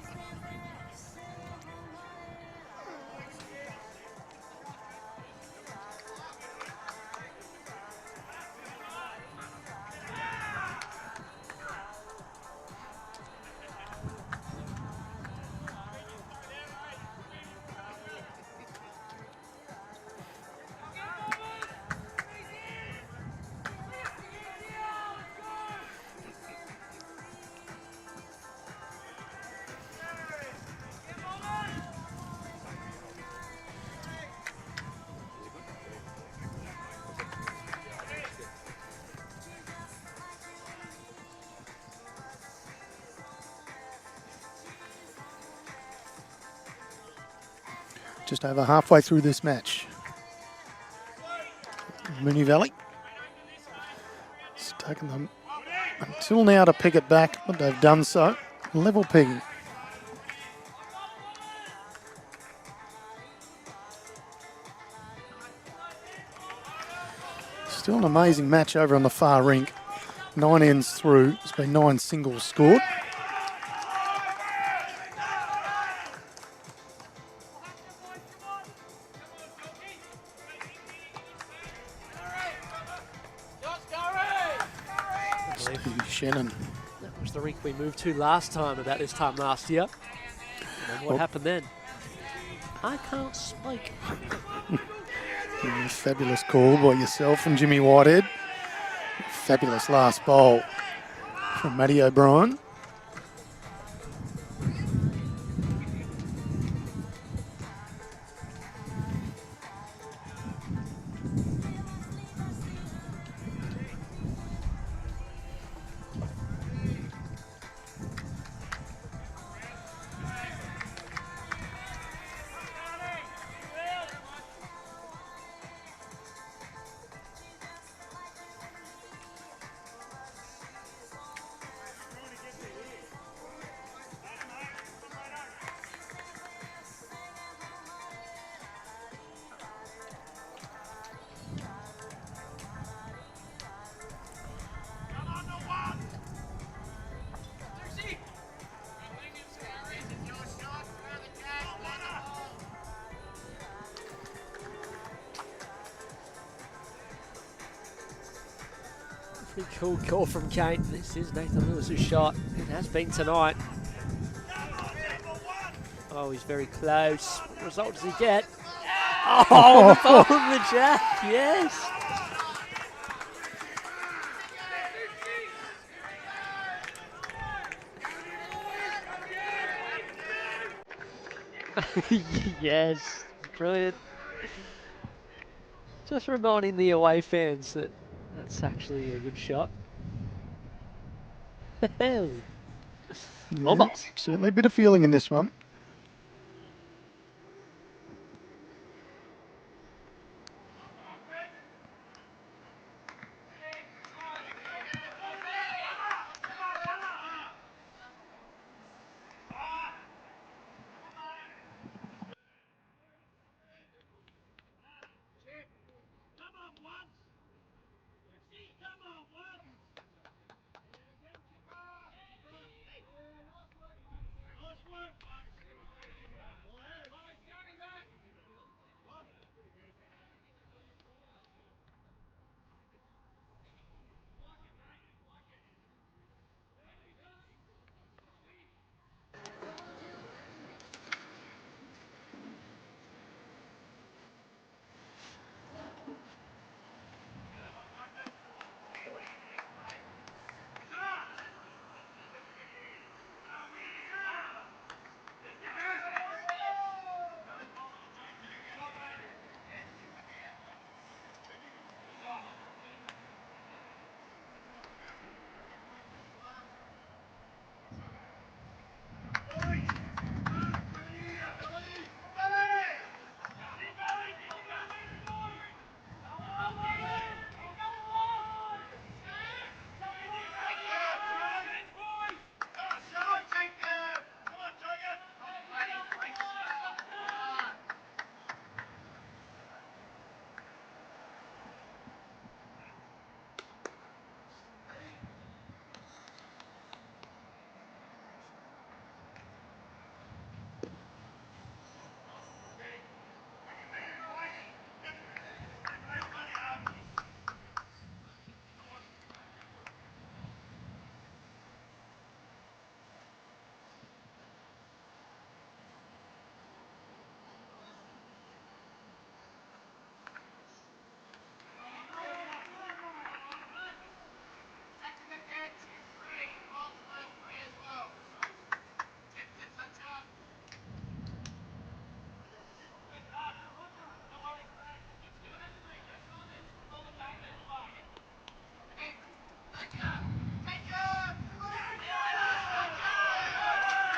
Just over halfway through this match. Mooney Valley. It's taken them until now to pick it back, but they've done so. Level pegging. Still an amazing match over on the far rink. 9 ends through. There's been 9 singles scored. Shannon. That was the rink we moved to last time, about this time last year. And what happened then? I can't speak. Fabulous call by yourself and Jimmy Whitehead. Fabulous last bowl from Matty O'Brien. Pretty cool call from Kane. This is Nathan Lewis's shot. It has been tonight. Oh, he's very close. What result does he get? Oh, the ball from the jack, yes. Yes, brilliant. Just reminding the away fans that that's actually a good shot. Moama. Yeah, certainly a bit of feeling in this one.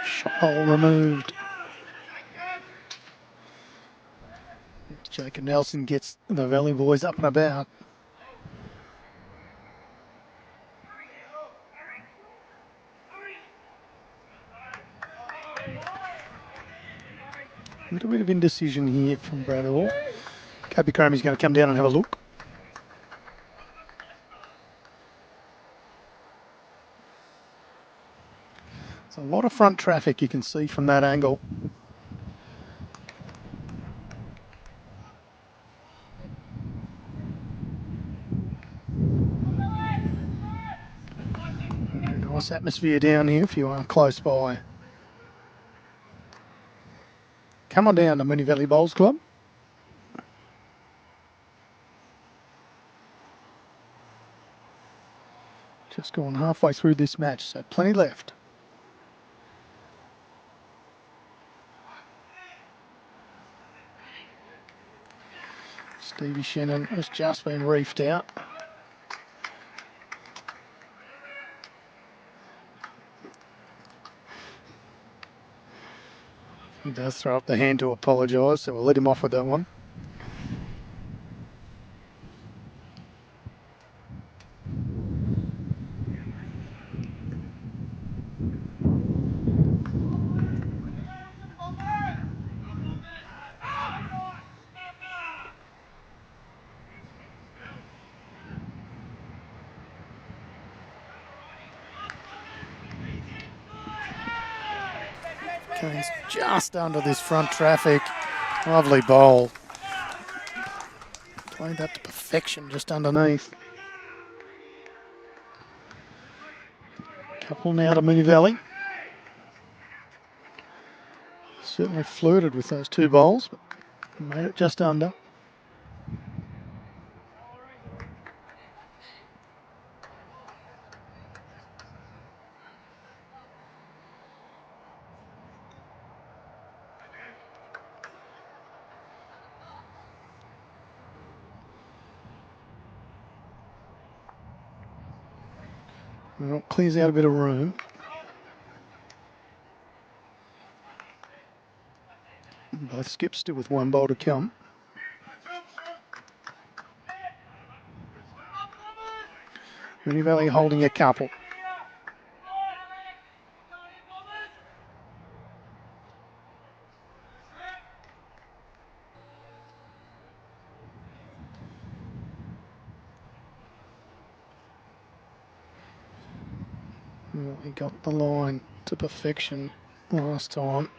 Shot hole removed. Jacob Nelson gets the Valley boys up and about. A little bit of indecision here from Brad Hall. Kobe Cramey's going to come down and have a look. There's a lot of front traffic you can see from that angle. Nice atmosphere down here if you are close by. Come on down to Mooney Valley Bowls Club. Just gone halfway through this match, so plenty left. Stevie Shannon has just been reefed out. He does throw up the hand to apologise, so we'll let him off with that one. Kane's just under this front traffic. Lovely bowl. Played that to perfection just underneath. Couple now to Mooney Valley. Certainly flirted with those two bowls, but Made it just under. Well, clears out a bit of room. Both skips still with one bowl to come. Mooney Valley holding a couple. Well, he got the line to perfection last time.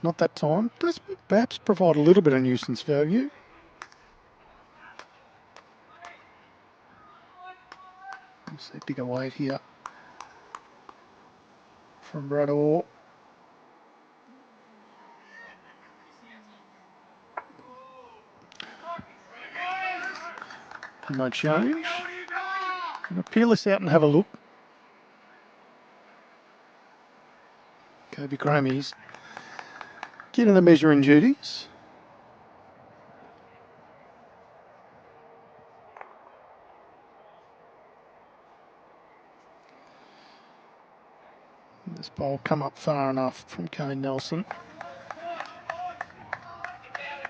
Not that time. Does perhaps provide a little bit of nuisance value. Let's see, bigger weight here from Brad Orr. No change. Gonna peel this out and have a look. Kobe Grammys getting the measuring duties. This ball come up far enough from Kane Nelson.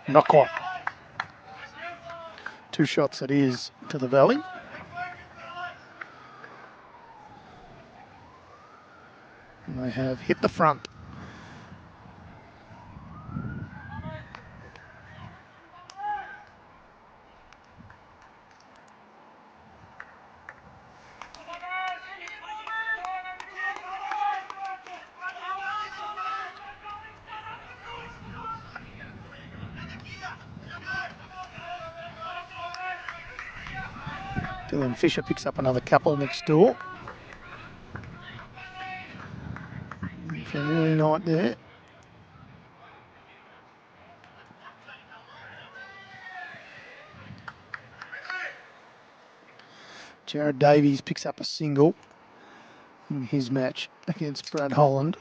Not quite. 2 shots it is to the Valley. And they have hit the front. Dylan Fisher picks up another couple next door. For an early night there. Jared Davies picks up a single in his match against Brad Holland.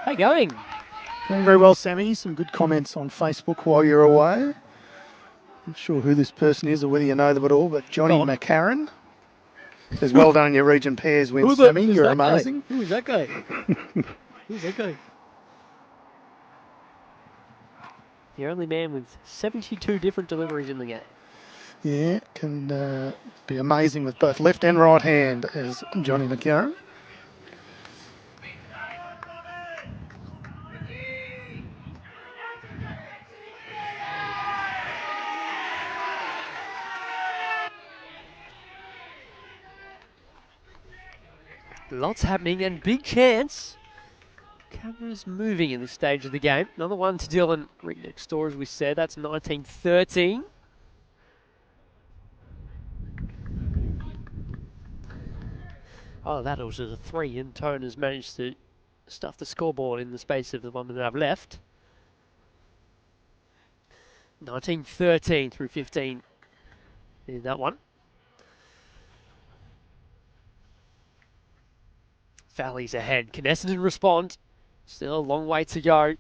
How you going? Doing very well, Sammy. Some good comments on Facebook while you're away. Not sure who this person is or whether you know them at all, but Johnny McCarran says, well done on your region pairs win, Sammy. You're amazing. Who is that guy? Who's that guy? The only man with 72 different deliveries in the game. Yeah, can be amazing with both left and right hand as Johnny McCarran. Lots happening and big chance. Cameras moving in this stage of the game. Another one to Dylan Rink next door, as we said. That's 19-13. Oh, that was a 3, and Tone has managed to stuff the scoreboard in the space of the 1 minute I've left. 19-13 through 15 in that one. Valley's ahead. Can Essendon respond? Still a long way to go.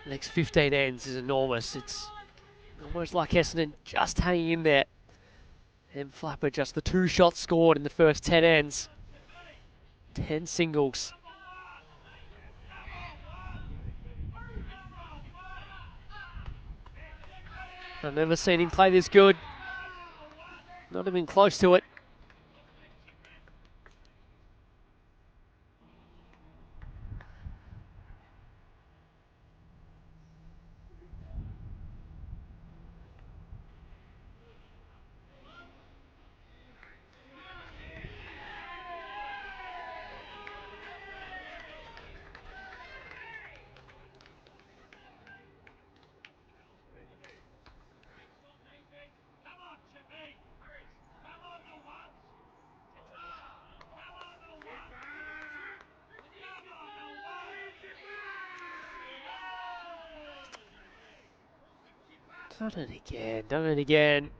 Next 15 ends is enormous. It's almost like Essendon just hanging in there. And Flapper just the 2 shots scored in the first 10 ends. 10 singles. I've never seen him play this good. Not even close to it. Done it again, done it again.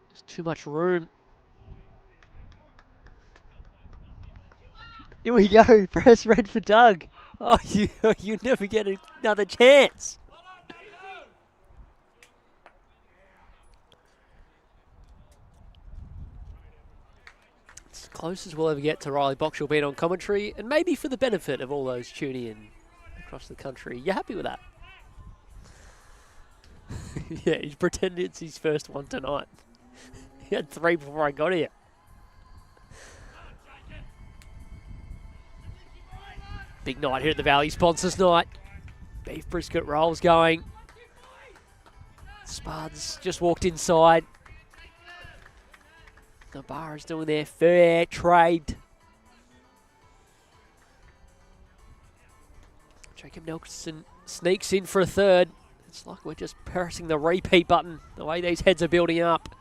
There's too much room. Here we go, press red for Doug. Oh, you never get another chance. It's as close as we'll ever get to Riley Boxall being on commentary, and maybe for the benefit of all those tuning in across the country. You happy with that? Yeah, he's pretending it's his first one tonight. He had 3 before I got here. Big night here at the Valley, sponsors night. Beef brisket rolls going. Spuds just walked inside. The bar is doing their fair trade. Jacob Nelson sneaks in for a third. It's like we're just pressing the repeat button, the way these heads are building up.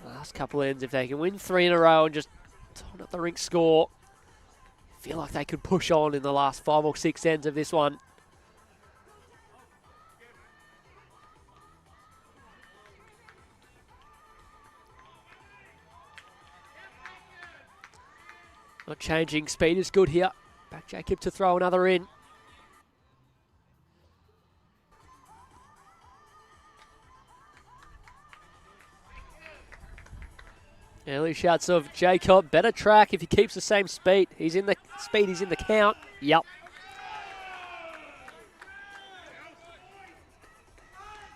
Last couple ends, if they can win 3 in a row and just turn up the Rink score, feel like they could push on in the last 5 or 6 ends of this one. Not changing, speed is good here. Back Jacob to throw another in. Early shots of Jacob. Better track if he keeps the same speed. He's in the count. Yep.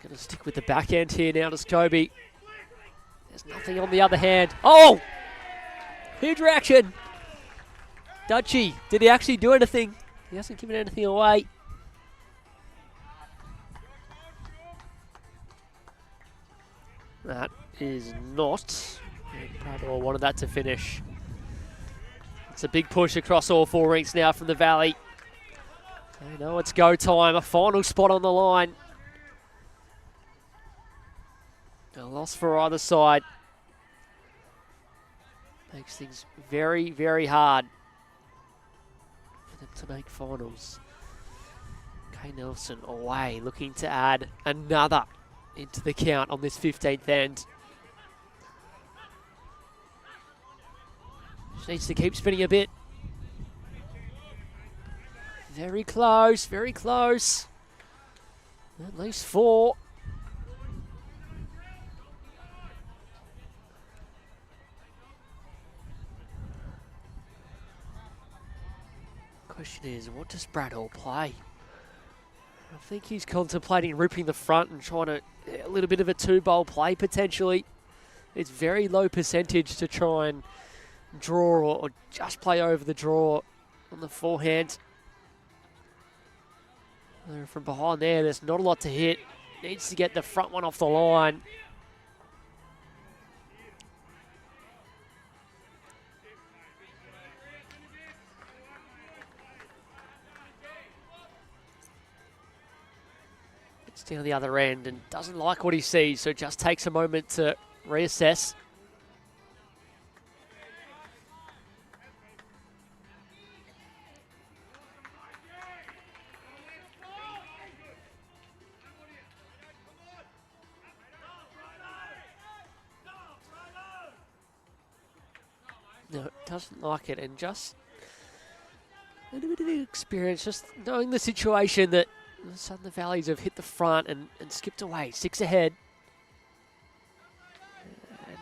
Gonna stick with the back end here now to Scobie. There's nothing on the other hand. Oh! Huge reaction. Dutchie, did he actually do anything? He hasn't given anything away. That is not. Bradwell wanted that to finish. It's a big push across all 4 rinks now from the Valley. They know it's go time. A final spot on the line. A loss for either side. Makes things very, very hard for them to make finals. Kay Nelson away, looking to add another into the count on this 15th end. Just needs to keep spinning a bit. Very close, very close. At least 4. Question is, what does Bradwell play? I think he's contemplating ripping the front and trying to, a little bit of a 2-bowl play potentially. It's very low percentage to try and draw or just play over the draw on the forehand. From behind there's not a lot to hit. Needs to get the front one off the line. It's down the other end and doesn't like what he sees, so just takes a moment to reassess. No, doesn't like it, and just a little bit of experience, just knowing the situation that suddenly the Valleys have hit the front and skipped away. 6 ahead.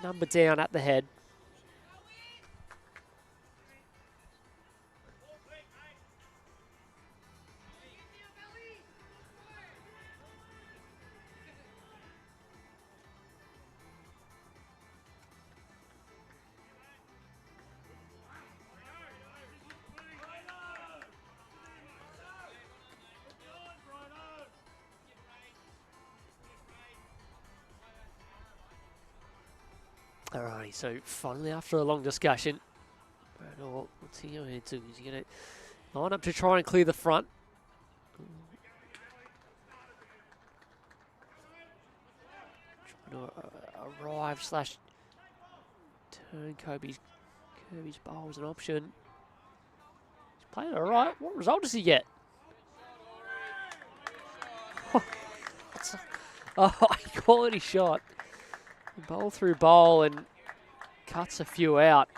Number down at the head. Alrighty, so finally after a long discussion, what's he going to do? Is he going to line up to try and clear the front? Trying to arrive / turn Kirby's bowl as an option. Playing all right. What result does he get? That's a high quality shot. Bowl through bowl and cuts a few out.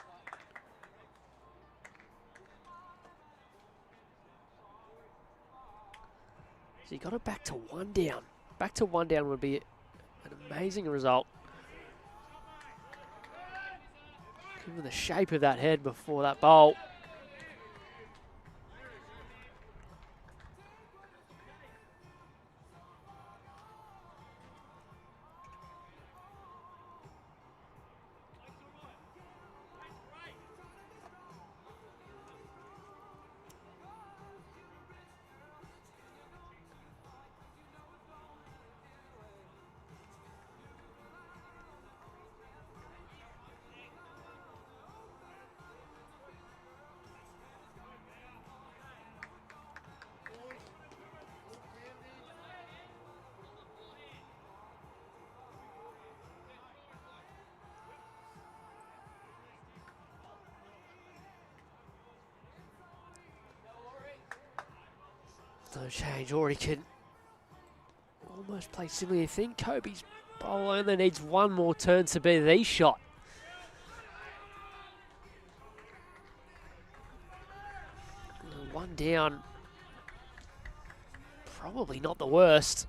So he got it back to 1 down. Back to 1 down would be an amazing result. Given the shape of that head before that bowl. No change, or he can almost play similarly. I think Kobe's bowl only needs one more turn to be the shot. One down, probably not the worst.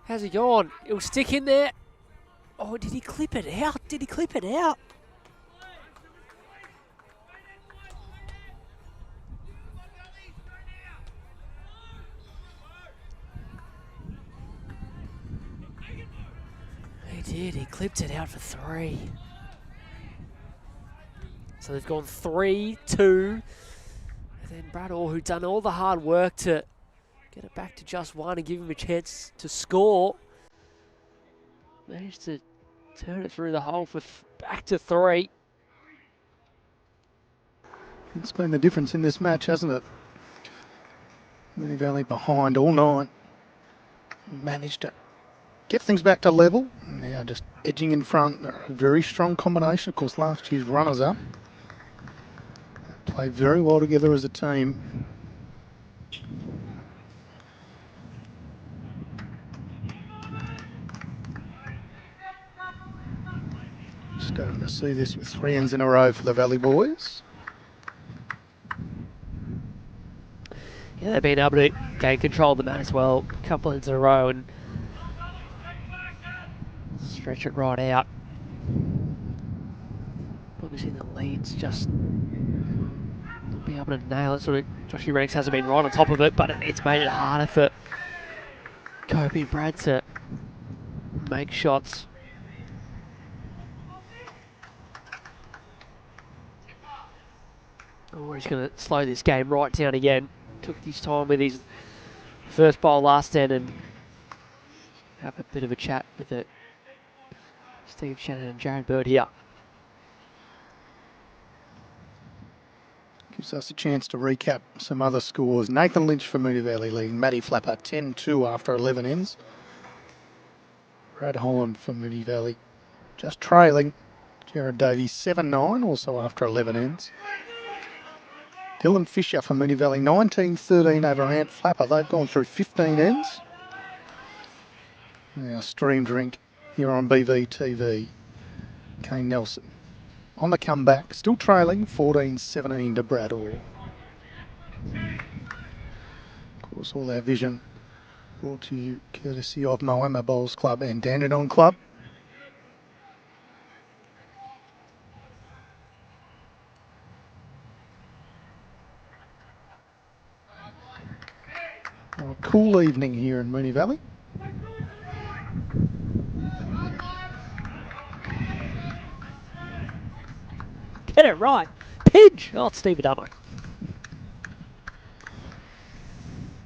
How's he gone? It'll stick in there. Oh, did he clip it out? Did he clip it out? He did. He clipped it out for 3. So they've gone 3-2. And then Brad Orr, who'd done all the hard work to get it back to just 1 and give him a chance to score, managed to turn it through the hole for back to 3. It's been the difference in this match, hasn't it? Mooney Valley behind all night. Managed to get things back to level. Now just edging in front. A very strong combination. Of course, last year's runners-up. Played very well together as a team. Starting to see this with 3 ends in a row for the Valley boys. Yeah, they've been able to gain control of the mat as well. A couple ends in a row and stretch it right out. Obviously the leads just be able to nail it. Sort of Joshy Ranks hasn't been right on top of it, but it's made it harder for Kobe and Brad to make shots. Oh, he's going to slow this game right down again. Took his time with his first bowl last end and have a bit of a chat with it. Steve Shannon and Jared Bird here. Gives us a chance to recap some other scores. Nathan Lynch for Mooney Valley leading Matty Flapper 10-2 after 11 ends. Brad Holland for Mooney Valley just trailing. Jared Davies 7-9 also after 11 ends. Dylan Fisher for Mooney Valley 19-13 over Ant Flapper. They've gone through 15 ends. Now streamed Rink here on BVTV. Kane Nelson on the comeback, still trailing 14-17 to Brad Orr. Of course, all our vision brought to you courtesy of Moama Bowls Club and Dandenong Club. A cool evening here in Mooney Valley. Get it right. Pidge. Oh, it's Steve Adamo.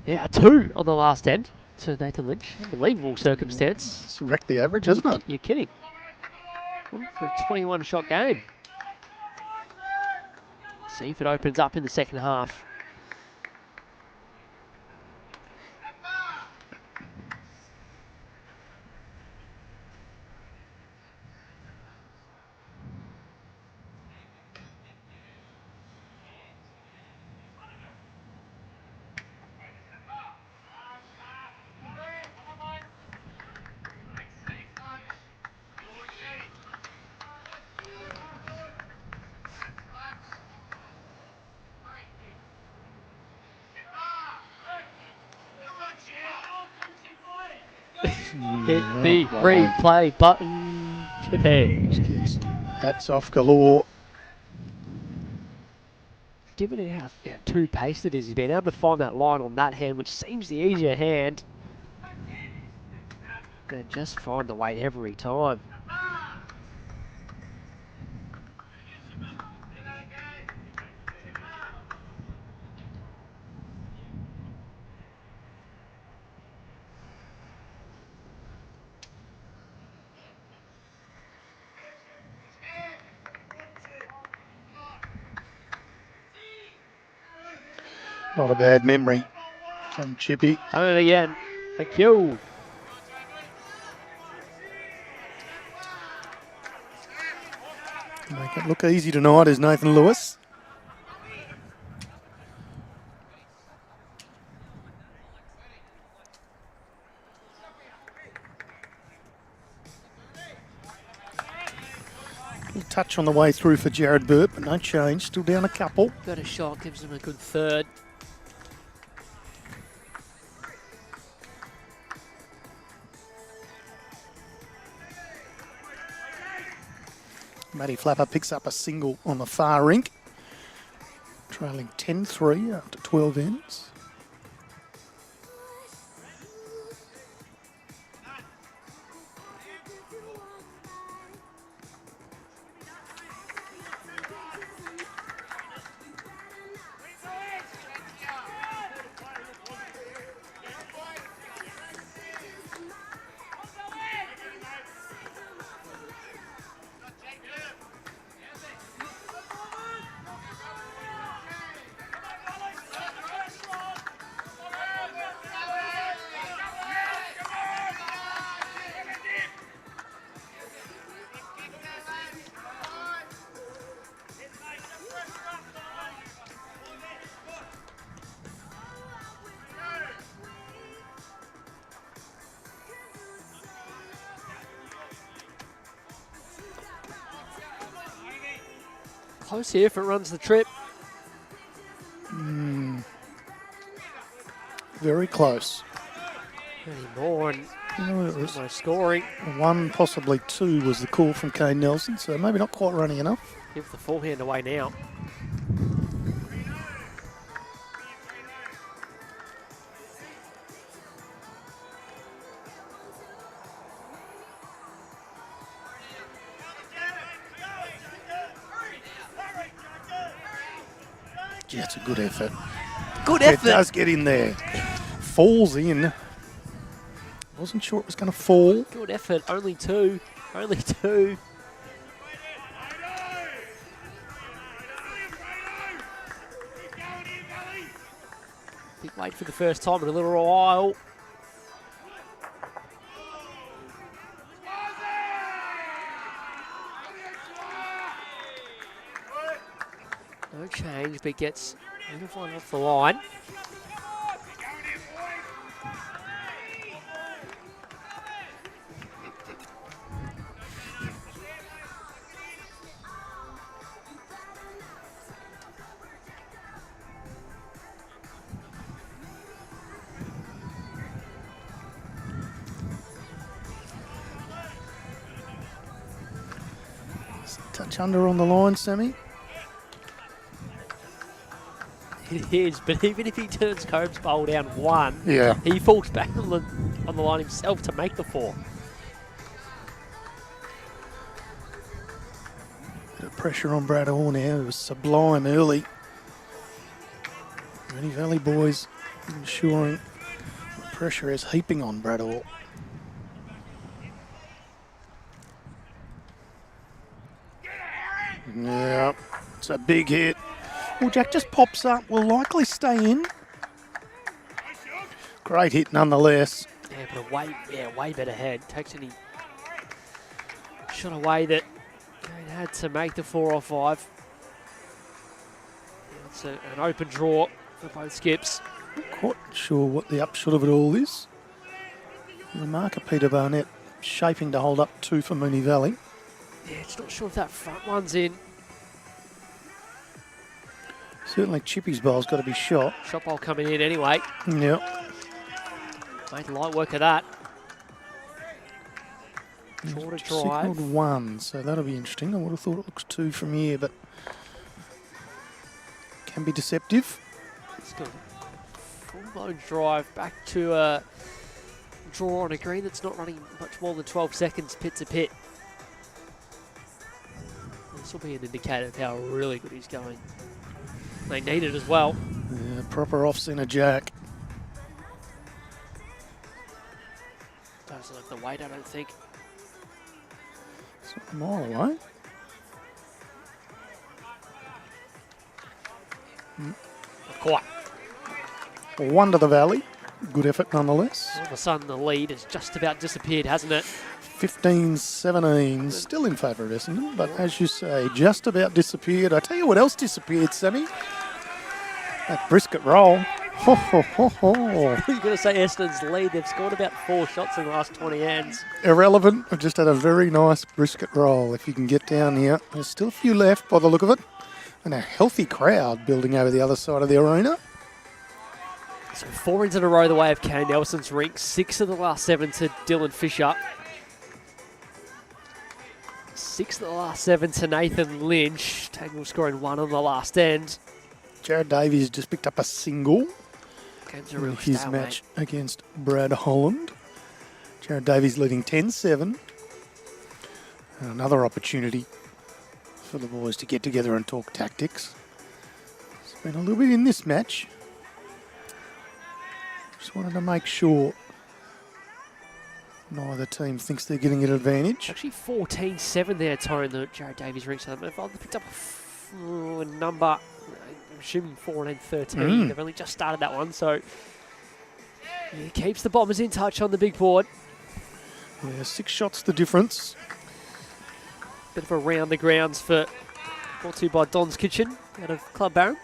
Yeah, 2 on the last end to Nathan Lynch. Unbelievable circumstance. It's wrecked the average, isn't it? You're kidding. Well, for a 21-shot game. See if it opens up in the second half. Hit the replay button. Chippy. Hats off galore. Given it how two-paced it is, he's been able to find that line on that hand, which seems the easier hand. And just find the weight every time. Not a bad memory from Chippy. Done it again. Thank you. Make it look easy tonight is Nathan Lewis. Little touch on the way through for Jared Burt, but no change. Still down a couple. Got a shot, gives him a good third. Matty Flapper picks up a single on the far rink. Trailing 10-3 after 12 ends. Close here if it runs the trip. Very close. Any more and It was no scoring. one, possibly two was the call from Kane Nelson, so maybe not quite running enough. Give the forehand away now. Yeah, it's a good effort. Good It effort. does get in there. Falls in. Wasn't sure it was going to fall. Good effort. Only two. Only two. Big wait for the first time in a little while. No change, but gets one off the line. Touch under on the line, Sammy. It is, but even if he turns Combs bowl down one, Yeah. he falls back on the line himself to make the four. Bit of pressure on Brad Orr now. It was sublime early. Mooney Valley boys ensuring the pressure is heaping on Brad Orr. Yeah, it's a big hit. Well, Jack just pops up, will likely stay in. Great hit nonetheless. Yeah, but way better head. Takes any shot away that Kane had to make the 4 off 5. It's an open draw for both skips. Not quite sure what the upshot of it all is. The marker Peter Barnett shaping to hold up 2 for Mooney Valley. Yeah, just not sure if that front one's in. Certainly Chippy's bowl's got to be shot. Shot ball coming in anyway. Yep. Made light work of that. Shorter Signalled drive. 1, so that'll be interesting. I would have thought it looks 2 from here, but can be deceptive. It's got a full-blown drive back to a draw on a green that's not running much more than 12 seconds pit to pit. This will be an indicator of how really good he's going. They need it as well. Yeah, proper off-centre jack. Doesn't have the weight, I don't think. It's not a mile away. Not quite. 1 to the Valley. Good effort nonetheless. All of a sudden the lead has just about disappeared, hasn't it? 15-17, still in favour of Essendon, but as you say, just about disappeared. I tell you what else disappeared, Sammy. That brisket roll. Ho, ho, ho, ho. You're going to say Essendon's lead. They've scored about 4 shots in the last 20 hands. Irrelevant. I've just had a very nice brisket roll. If you can get down here, there's still a few left by the look of it. And a healthy crowd building over the other side of the arena. So 4 wins in a row the way of Kane Nelson's Rink. 6 of the last 7 to Dylan Fisher. 6 of the last 7 to Nathan Lynch. Tangle scoring 1 on the last end. Jared Davies just picked up a single Game's a real in his stalemate. match against Brad Holland. Jared Davies leading 10-7. And another opportunity for the boys to get together and talk tactics. It's been a little bit in this match. Just wanted to make sure neither team thinks they're getting an advantage. Actually 14-7 there, Tone, the Jared Davies Rink. So if I picked up a number, I'm assuming 14-13. They've only just started that one, so he keeps the Bombers in touch on the big board. Yeah, 6 shots the difference. Bit of a round the grounds for brought to you by Don's Kitchen out of Club Barron.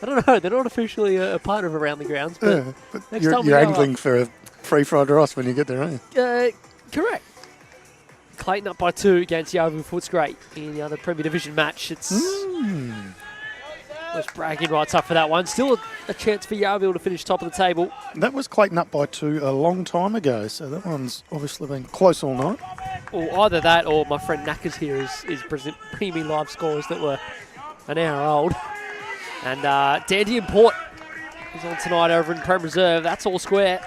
I don't know, they're not officially a part of Around the Grounds, but, but you're angling for a free fried rice when you get there, aren't you? Correct. Clayton up by 2 against Yeovil Footscray in the other Premier Division match. It's was bragging rights up for that one. Still a chance for Yeovil to finish top of the table. That was Clayton up by 2 a long time ago, so that one's obviously been close all night. Or either that or my friend Knackers here is bringing me live scores that were an hour old. And Dandy and Port is on tonight over in Prem Reserve. That's all square.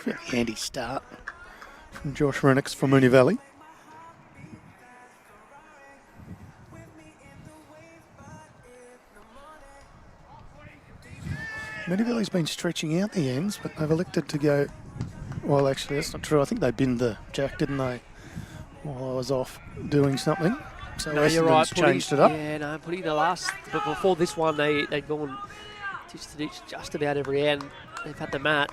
Very handy start from Josh Renix from Mooney Valley. Mooney Valley's been stretching out the ends, but they've elected to go. Well, actually, that's not true. I think they binned the jack, didn't they? While I was off doing something. So No, you're right. Changed it up. Yeah, no, putting the last. But before this one, they'd gone ditch to ditch just about every end. They've had the mat.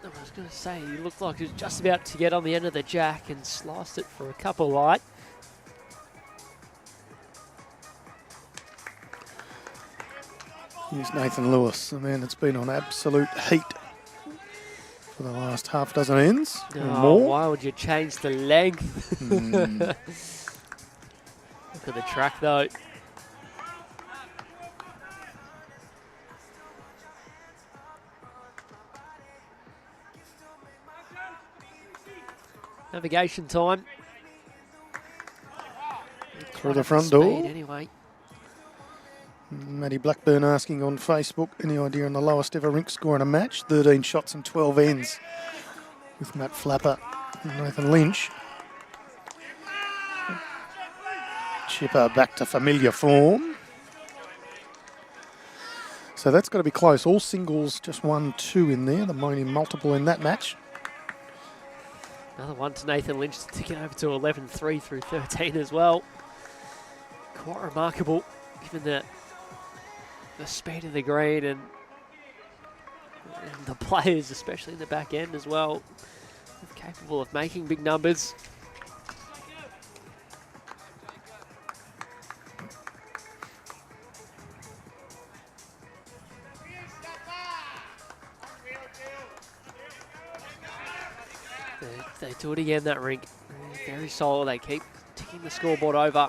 I was going to say, he looked like he was just about to get on the end of the jack and sliced it for a couple light. Here's Nathan Lewis, the man that's been on absolute heat for the last half dozen ends or more. Why would you change the length? Look at the track though. Navigation time. Through the front Speed door. Anyway. Matty Blackburn asking on Facebook, any idea on the lowest ever Rink score in a match? 13 shots and 12 ends with Matt Flapper and Nathan Lynch. Chipper back to familiar form. So that's got to be close. All singles, just 1-2 in there. The Mooney multiple in that match. Another one to Nathan Lynch to take it over to 11-3 through 13 as well. Quite remarkable given the speed of the green and the players, especially in the back end as well, of capable of making big numbers. They do it again, that Rink. Very solid. They keep ticking the scoreboard over.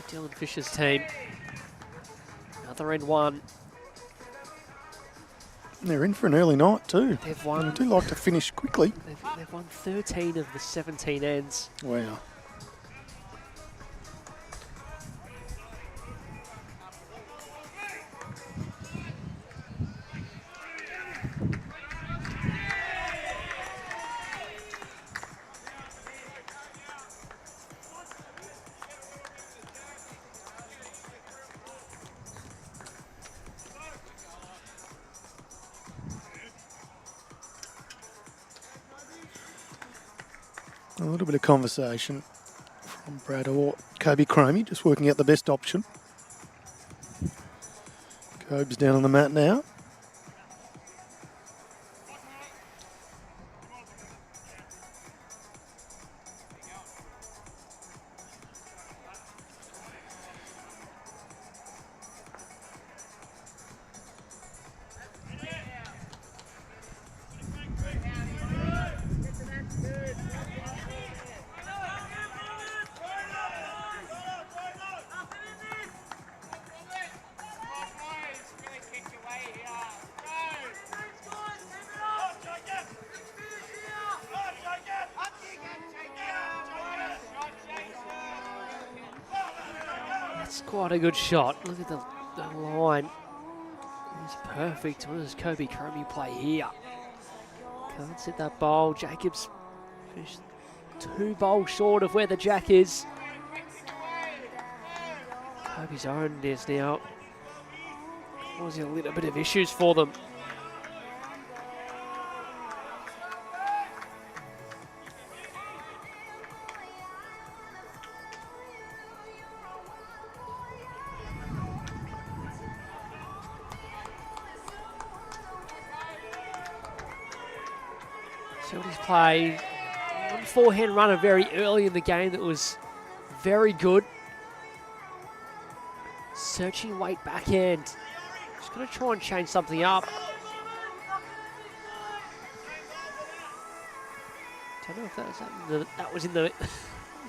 Dylan Fisher's team. Another end one. They're in for an early night too. They've won. They do like to finish quickly. They've won 13 of the 17 ends. Wow. A little bit of conversation from Brad or Kobe Cromie, just working out the best option. Kobe's down on the mat now. That's quite a good shot. Look at the line. It's perfect. What does Kobe Cromie play here? Can't sit that bowl. Jacobs finished 2 bowls short of where the jack is. Kobe's own this now. Causing a little bit of issues for them. Sildy's played one forehand runner very early in the game that was very good. Searching weight backhand. Just going to try and change something up. Don't know if that was something that was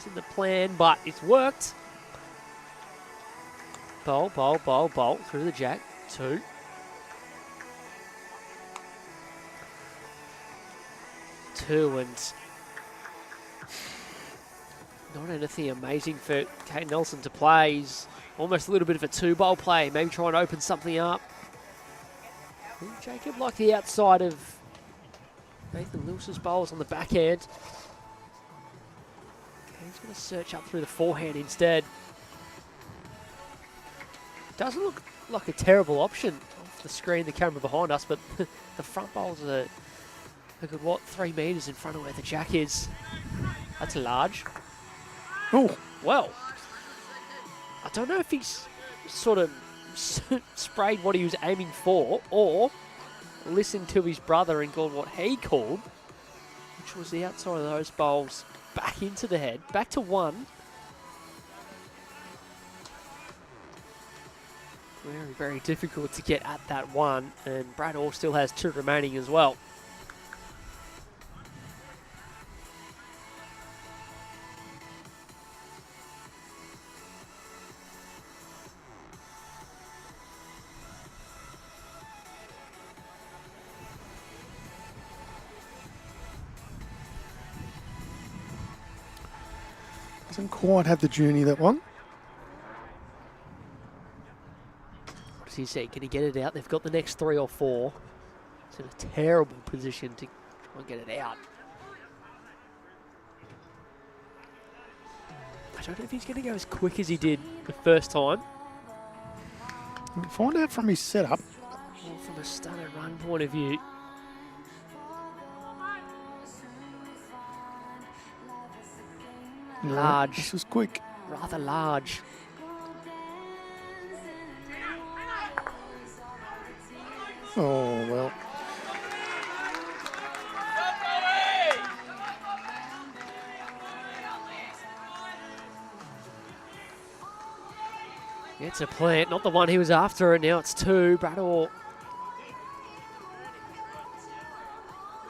in the plan, but it's worked. Bowl through the jack. 2. And not anything amazing for Kate Nelson to play. He's almost a little bit of a 2-bowl play, maybe try and open something up. Jacob like the outside of Nathan Lewis's bowls on the backhand. Okay, he's going to search up through the forehand instead. Doesn't look like a terrible option off the screen, the camera behind us, but the front bowls are a good, 3 metres in front of where the jack is. That's large. Oh, well, I don't know if he's sort of sprayed what he was aiming for or listened to his brother and called what he called, which was the outside of those bowls back into the head, back to 1. Very, very difficult to get at that 1, and Brad Orr still has 2 remaining as well. Doesn't quite have the journey, that one. What does he say? Can he get it out? They've got the next 3 or 4. It's in a terrible position to try and get it out. I don't know if he's going to go as quick as he did the first time. We'll find out from his setup. Or from a stun and run point of view. Large. This was quick. Rather large. Oh, well. Gets a plant, not the one he was after, and now it's 2. Brador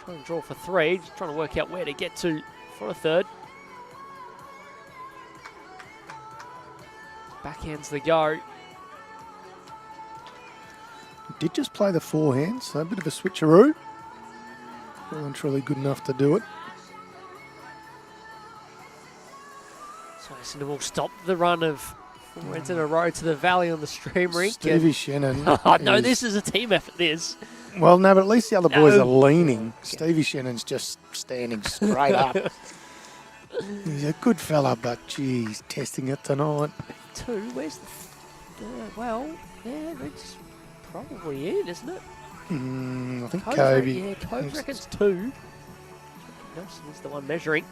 trying to draw for 3, just trying to work out where to get to for a third. Backhands the go. Did just play the forehand, so a bit of a switcheroo. Wasn't really good enough to do it. So Essendon will stop the run of 4 wins in a row to the Valley on the stream rink. Stevie Shannon. No, this is a team effort, this. Well, no, but at least the other boys are leaning. Stevie Shannon's just standing straight up. He's a good fella, but geez, testing it tonight. 2, where's the well, yeah, it's probably in, isn't it? I think Coves Kobe. Yeah, Coves reckons 2. Nelson is the one measuring.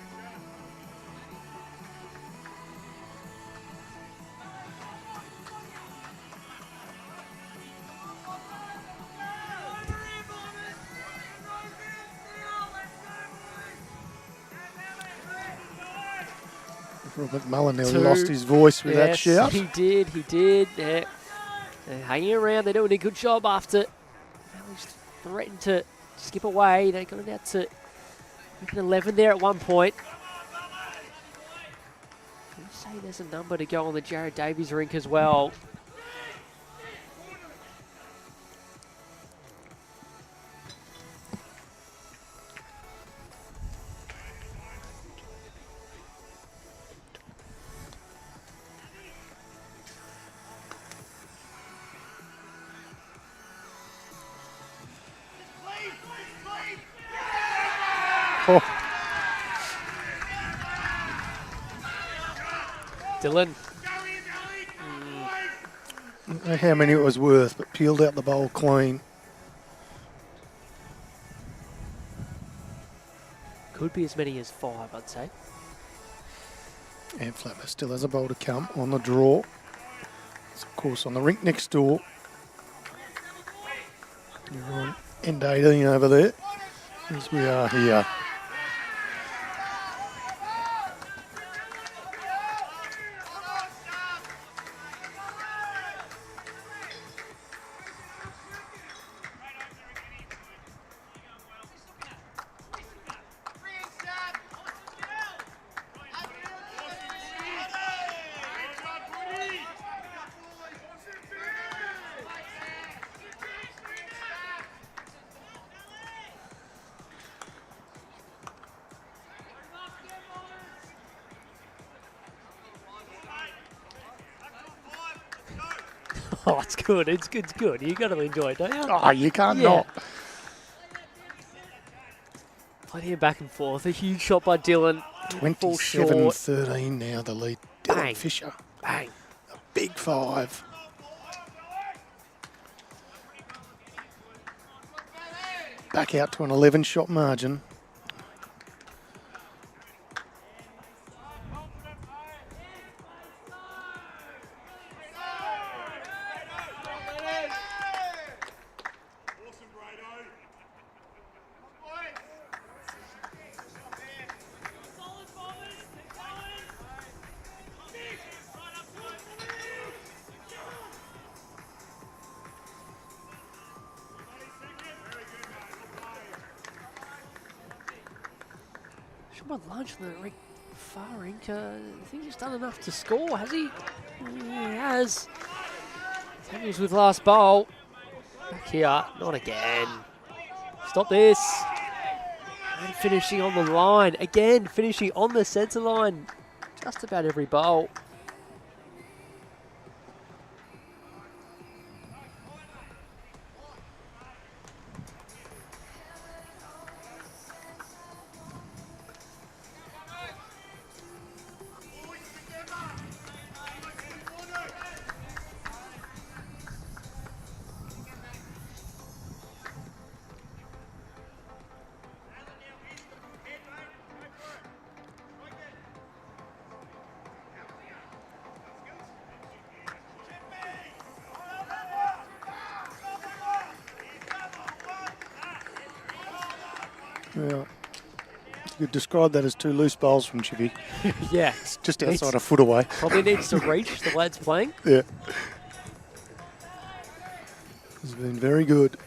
Robert Mullen nearly lost his voice with that shout. He did. Yeah. They're hanging around. They're doing a good job after. Valley's threatened to skip away. They got it out to 11 there at one point. Let's say there's a number to go on the Jared Davies rink as well. Oh. Dylan. I don't know how many it was worth, but peeled out the bowl clean. Could be as many as 5, I'd say. And Flapper still has a bowl to come on the draw. It's of course on the rink next door. You're on end 18 over there, as we are here. Oh, it's good. It's good. You got to enjoy it, don't you? Oh, you can't not. Plenty of back and forth. A huge shot by Dylan. 27-13 now, the lead. Dylan Bang. Fisher. Bang. A big 5. Back out to an 11-shot margin. Lunch on the rink, far rink. I think he's done enough to score, has he? He has. Samuels with last bowl. Back here, not again. Stop this. And finishing on the line. Again, finishing on the centre line. Just about every bowl. You could describe that as 2 loose bowls from Chippy. Yeah. It's just outside a foot away. Probably needs to reach the lad's playing. Yeah. He's been very good.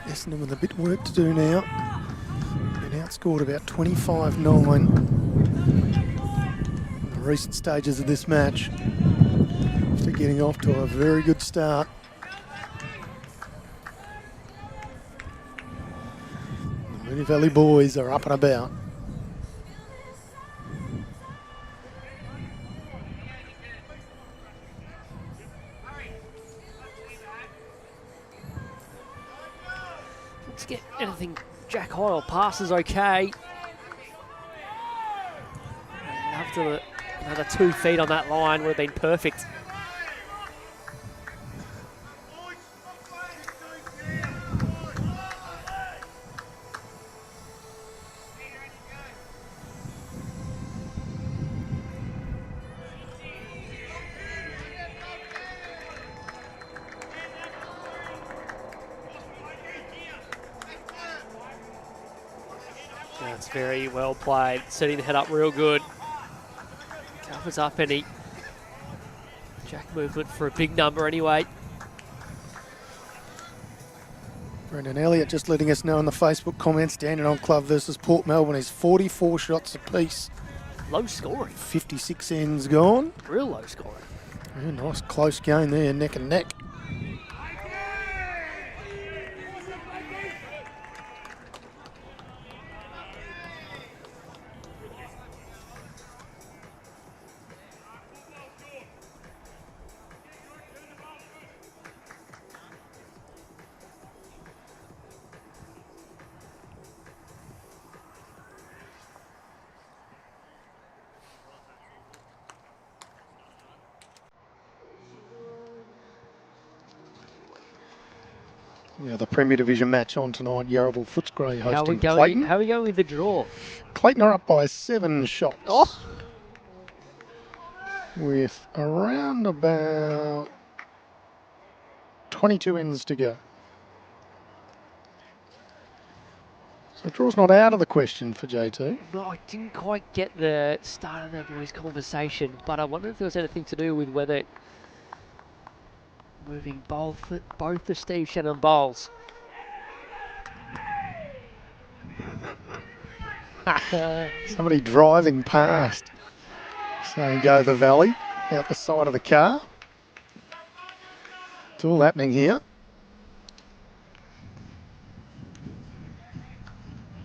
Essendon with a bit of work to do now. Been outscored about 25-9 in the recent stages of this match. After getting off to a very good start. The Mooney Valley boys are up and about. Let's get anything Jack Hoyle passes okay. After another 2 feet on that line would have been perfect. That's very well played. Setting the head up real good. Covers up any Jack movement for a big number anyway. Brendan Elliott just letting us know in the Facebook comments, Dandenong Club versus Port Melbourne is 44 shots apiece. Low scoring. 56 ends gone. Real low scoring. Yeah, nice close game there, neck and neck. Yeah, the Premier Division match on tonight. Yarraville Footscray hosting Clayton. How are we going with the draw? Clayton are up by 7 shots. Oh. With around about 22 ends to go. So the draw's not out of the question for JT. No, I didn't quite get the start of the boys' conversation, but I wonder if there was anything to do with whether moving both the Steve Shannon bowls. Somebody driving past. Saying go the valley, out the side of the car. It's all happening here.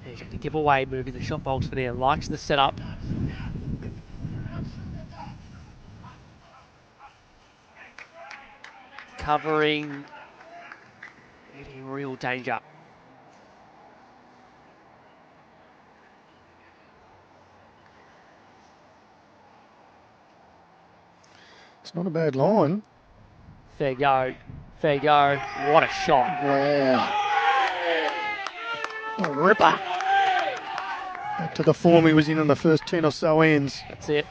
He's going to give away moving the shot bowls for now. Likes the setup. Covering. In real danger. It's not a bad line. Fair go. Fair go. What a shot. Wow. A ripper. Back to the form he was in the first 10 or so ends. That's it.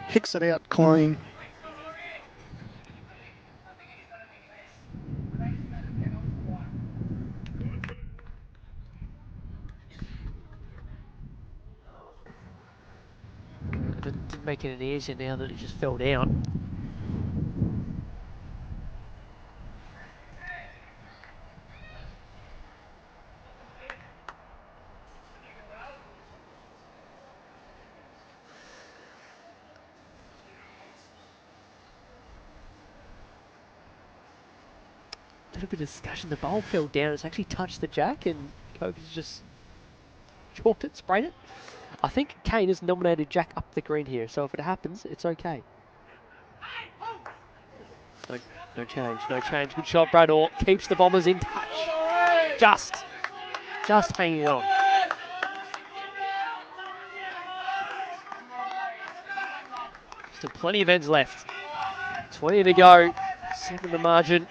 Hicks it out clean. Didn't make it any easier now that it just fell down. A little bit of discussion. The bowl fell down. It's actually touched the jack, and Coke has just chalked it, sprayed it. I think Kane has nominated Jack up the green here, so if it happens, it's okay. No change, no change. Good shot, Brad Orr keeps the Bombers in touch. just hanging on. Still plenty of ends left. 20 to go. 7 the margin.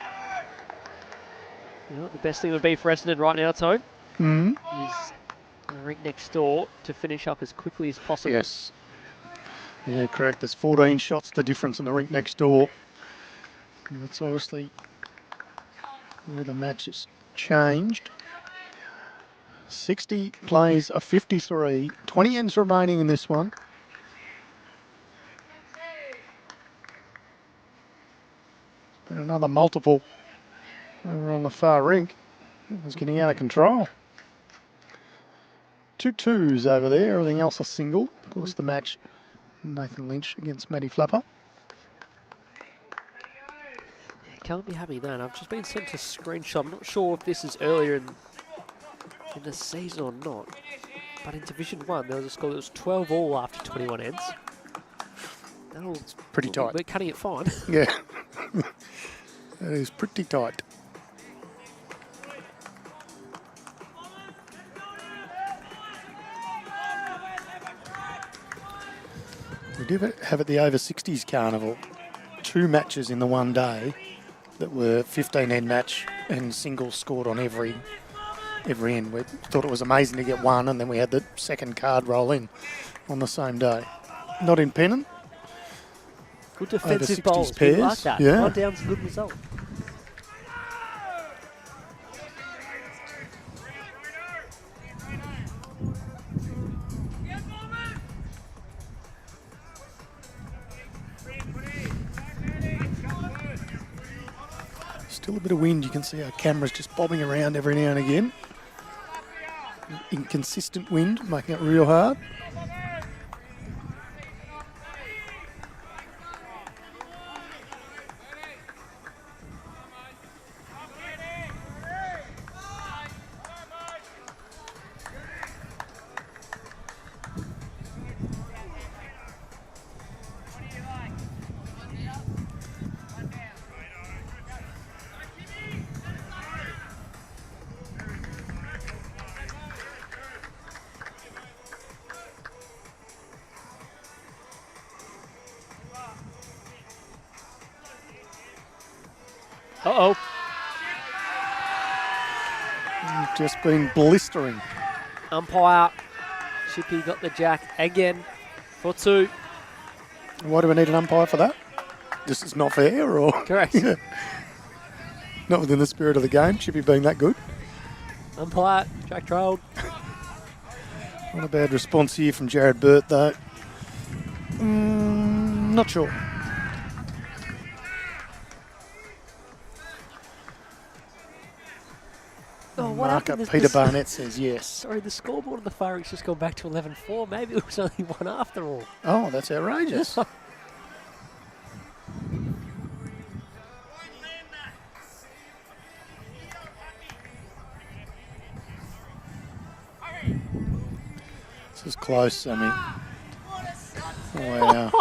You know what the best thing would be for Essendon right now, Tone? Is the Rink next door to finish up as quickly as possible. Yes. Yeah, correct. There's 14 shots, the difference in the Rink next door. And that's obviously where the match has changed. 60 plays a 53. 20 ends remaining in this one. And another multiple over on the far Rink. It's getting out of control. 2 twos over there. Everything else a single. Of course, the match, Nathan Lynch against Matty Flapper. Can't be happy then. I've just been sent a screenshot. I'm not sure if this is earlier in the season or not. But in Division 1, there was a score that was 12 all after 21 ends. That was pretty tight. We're cutting it fine. Yeah. That is pretty tight. We did have at the over 60s carnival 2 matches in the one day that were 15 end match and singles scored on every end. We thought it was amazing to get one, and then we had the second card roll in on the same day. Not in Pennant. Good defensive over 60s bowls. pairs. We like that. Yeah. 1 down's a good result. Still a bit of wind. You can see our cameras just bobbing around every now and again. Inconsistent wind, making it real hard. Uh-oh. You've just been blistering. Umpire. Chippy got the jack again for 2. Why do we need an umpire for that? Just it's not fair, or? Correct. Yeah. Not within the spirit of the game, Chippy being that good. Umpire. Jack trailed. Not a bad response here from Jared Burt, though. Not sure. Oh, what Marker happened? Peter Barnett says yes. Sorry, the scoreboard on the far Rink's just gone back to 11-4. Maybe it was only 1 after all. Oh, that's outrageous. This is close, Sammy. Wow.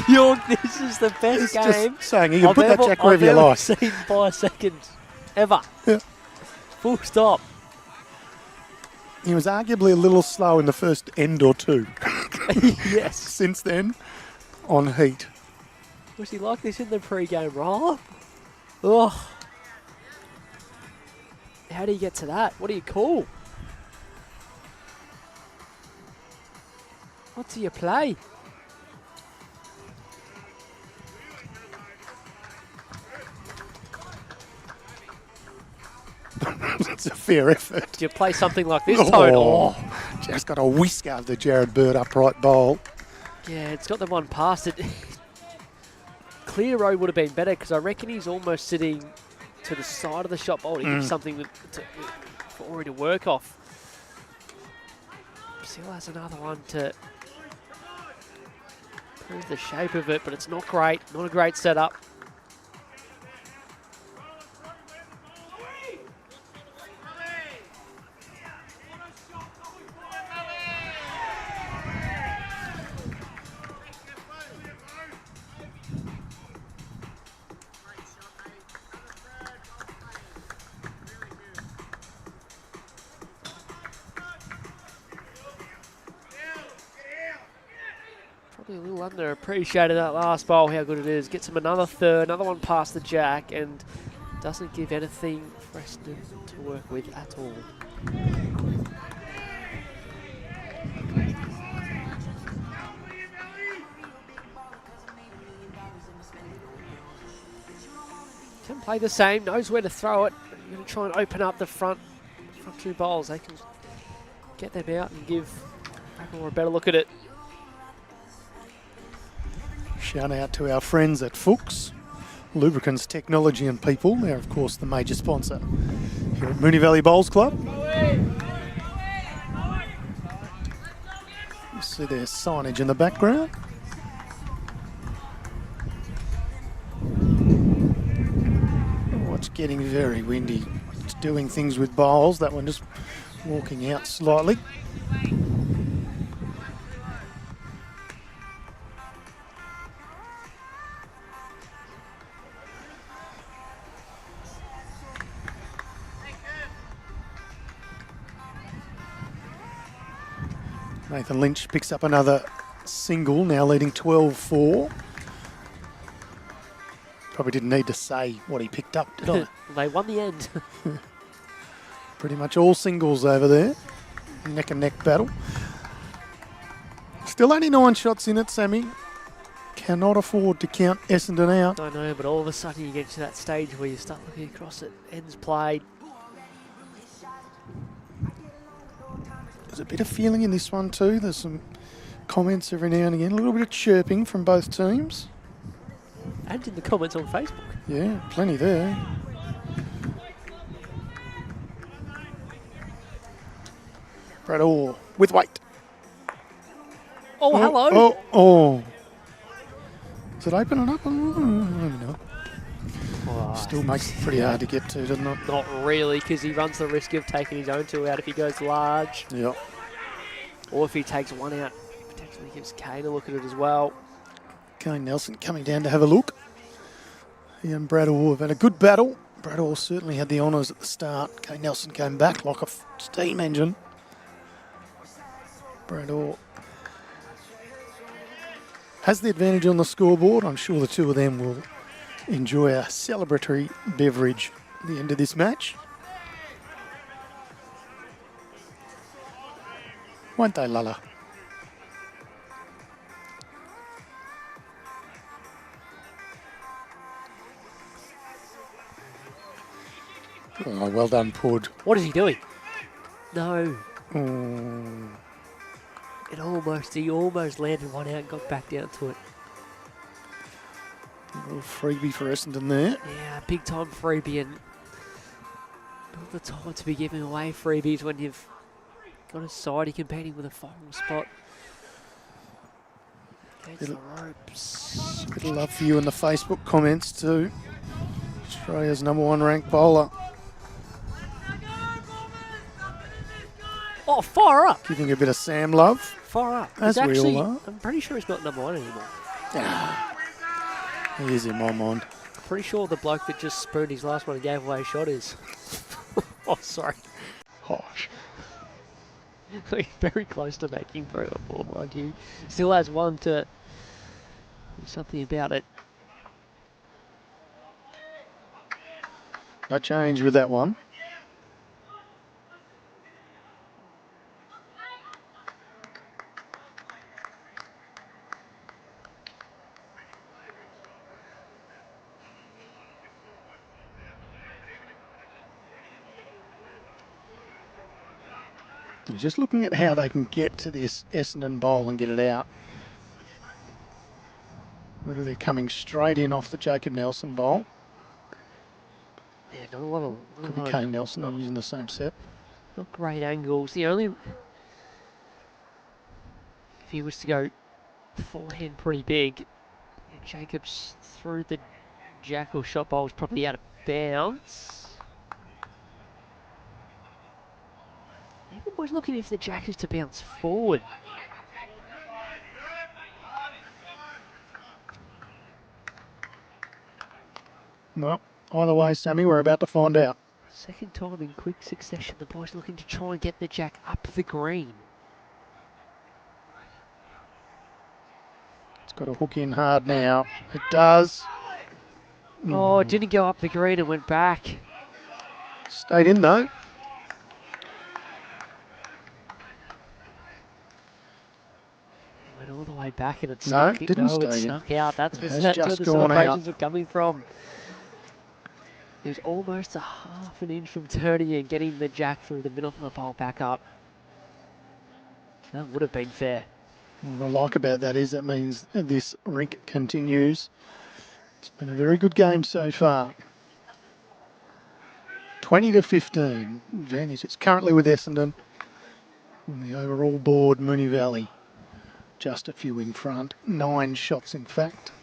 York, this is the best It's game just saying, you can put that jack wherever you like. I've ever seen by a second. Ever. Yeah. Full stop. He was arguably a little slow in the first end or 2. Yes. Since then, on heat. Was he like this in the pre-game roll-up? Oh. How do you get to that? What do you call? What do you play? It's a fair effort. Do you play something like this, Tone? Oh. Just got a whisker of the Jared Bird upright bowl. Yeah, it's got the one past it. Clear road would have been better because I reckon he's almost sitting to the side of the shot bowl to give something for Ori to work off. Still has another one to prove the shape of it, but it's not great. Not a great setup. Probably a little underappreciated that last bowl, how good it is. Gets him another third, another one past the jack, and doesn't give anything for Essendon to work with at all. Can play the same, knows where to throw it. You're going to try and open up the front two bowls. They can get them out and give Brackmore a better look at it. Shout out to our friends at Fuchs, Lubricants, Technology and People. They're, of course, the major sponsor here at Mooney Valley Bowls Club. You see their signage in the background. Oh, it's getting very windy. It's doing things with bowls. That one just walking out slightly. Nathan Lynch picks up another single, now leading 12-4. Probably didn't need to say what he picked up, did I? They won the end. Pretty much all singles over there. Neck and neck battle. Still only 9 shots in it, Sammy. Cannot afford to count Essendon out. I know, but all of a sudden you get to that stage where you start looking across at ends played. There's a bit of feeling in this one too. There's some comments every now and again. A little bit of chirping from both teams. And in the comments on Facebook. Yeah, plenty there. Brad Orr with weight. Oh, hello. Oh. Is it opening up? No. Oh, Still makes it pretty hard to get to, doesn't it? Not really, because he runs the risk of taking his own two out if he goes large. Yep. Or if he takes one out, potentially gives Kane a look at it as well. Kane Nelson coming down to have a look. He and Brad Orr have had a good battle. Brad Orr certainly had the honours at the start. Kane Nelson came back like a steam engine. Brad Orr has the advantage on the scoreboard. I'm sure the two of them will enjoy a celebratory beverage at the end of this match. Won't they, Lala? Oh, well done, Pud. What is he doing? No. Oh. He almost landed one out and got back down to it. A little freebie for Essendon there. Yeah, big time freebie, and not the time to be giving away freebies when you've got a side you're competing with a final spot. Against the ropes. Bit of love for you in the Facebook comments too. Australia's #1 ranked bowler. Oh, fire up! Giving a bit of Sam love. Fire up. As we all are. I'm pretty sure he's not #1 anymore. He is in my mind. Pretty sure the bloke that just spooned his last one and gave away a shot is. Oh, sorry. Gosh. He's very close to making 3 or 4, mind you. Still has one to do something about it. No change with that one. Just looking at how they can get to this Essendon bowl and get it out. Whether they're coming straight in off the Jacob Nelson bowl. Yeah, not a lot of... Could be Kane Nelson, I'm using the same set. Not great angles. The only... If he was to go forehand pretty big, Jacobs through the jackal shot bowl is probably out of bounds. Everybody's looking if the jack is to bounce forward. Well, either way, Sammy, we're about to find out. Second time in quick succession, the boys looking to try and get the jack up the green. It's got to hook in hard now. It does. Oh, it didn't go up the green and went back. Stayed in though. Went all the way back and it No, snuck, didn't it stay in. snuck out. That's It where has just the gone celebrations out. were coming from. It was almost a half an inch from turning and getting the jack through the middle of the pole back up. That would have been fair. What I like about that is that means this rink continues. It's been a very good game so far. 20-15 advantage. It's currently with Essendon. On the overall board, Mooney Valley just a few in front. 9 shots in fact.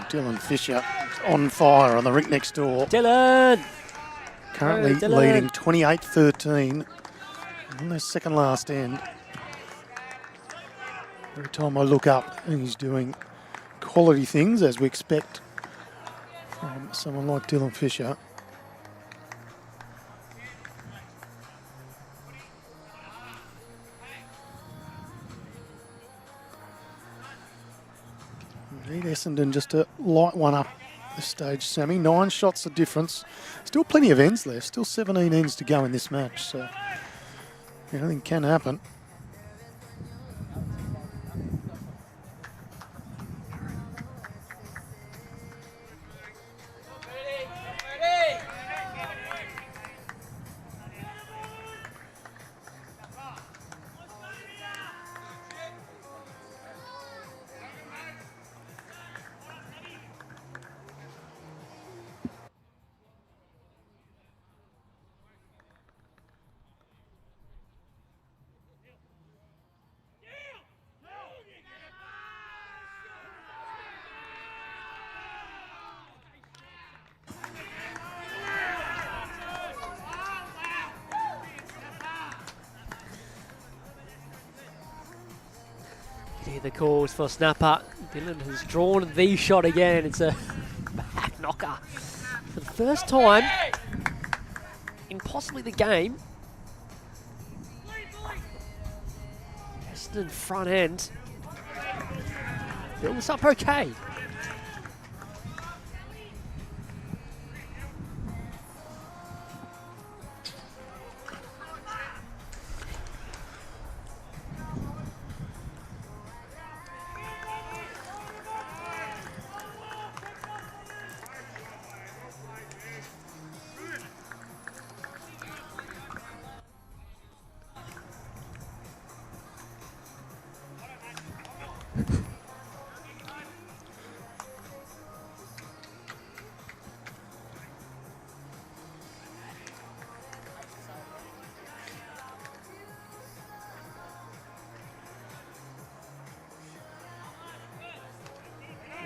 Dylan Fisher on fire on the rink next door. Dylan! Currently Go, Dylan. leading 28-13 on their second last end. Every time I look up, he's doing quality things as we expect from someone like Dylan Fisher. Need Essendon just to light one up at this stage, Sammy. 9 shots the difference. Still plenty of ends left. Still 17 ends to go in this match, so anything can happen. Hear the calls for snapper. Dylan has drawn the shot again. It's a back knocker. For the first time in possibly the game. Essendon front end. Builds up okay.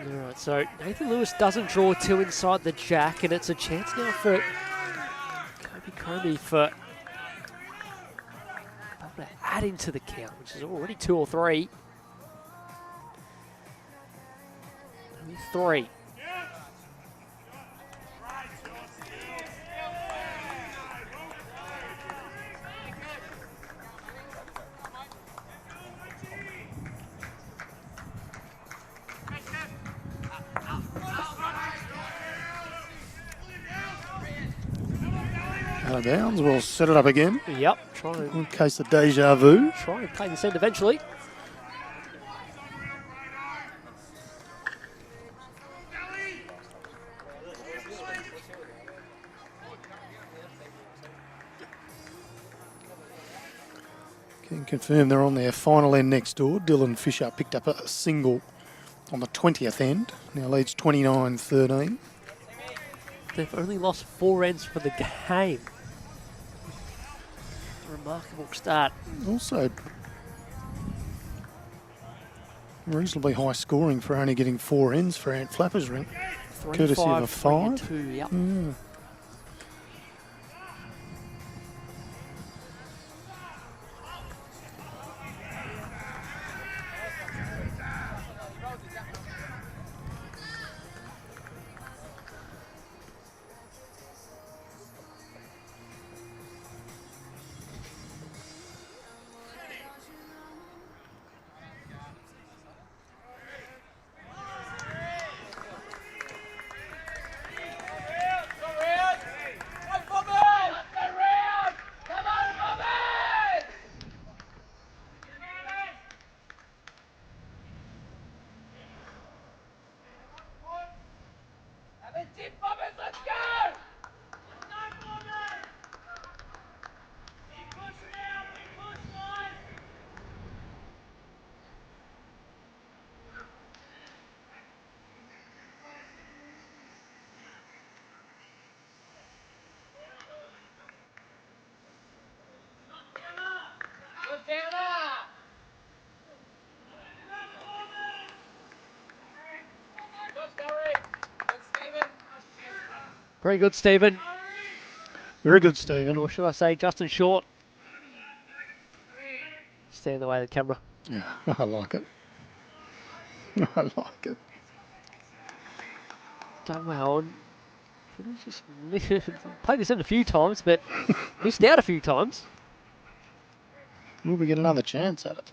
Alright, so Nathan Lewis doesn't draw 2 inside the jack, and it's a chance now for Kobe for to add into the count, which is already 2 or 3. Only 3. Out of bounds. We'll set it up again Yep, trying in case of deja vu. to play this end eventually. Can confirm they're on their final end next door. Dylan Fisher picked up a single on the 20th end. Now leads 29-13. They've only lost 4 ends for the game. Remarkable start. Also, reasonably high scoring for only getting 4 ends for Ant Flappers Rink. 3, Courtesy of 5, a 3 and 5. 2, yep. Yeah. Very good, Stephen. Very good, Stephen. Or should I say Justin Short? Stay in the way of the camera. Yeah, I like it. I like it. Done well. Just played this in a few times, but missed out a few times. Will we get another chance at it?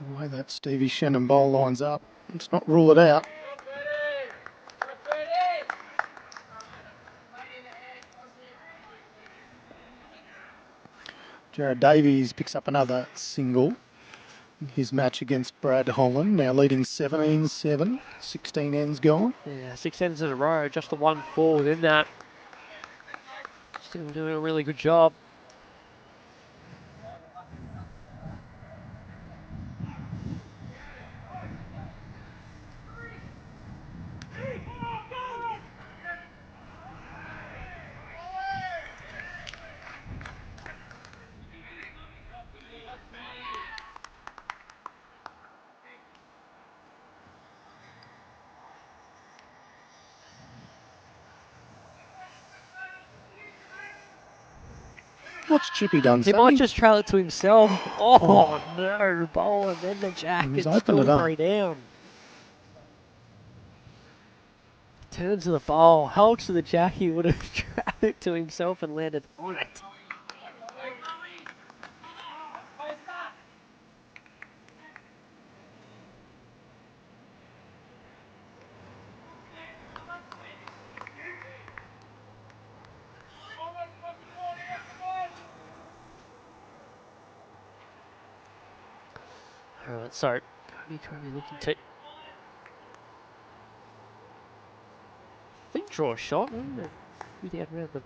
The way that Stevie Shannon bowl lines up, let's not rule it out. Jared Davies picks up another single in his match against Brad Holland, now leading 17-7, 16 ends gone. Yeah, 6 ends in a row, just the 1 4 within that. Still doing a really good job. What's Chippy done, He Sammy? might just trail it to himself. Oh, no, bowl, and then the jack. He's It's opened still it up. 3 down. Turns to the bowl, held to the jack. He would have trailed it to himself and landed on it. Alright, so Kobe looking to draw a shot. Maybe down around the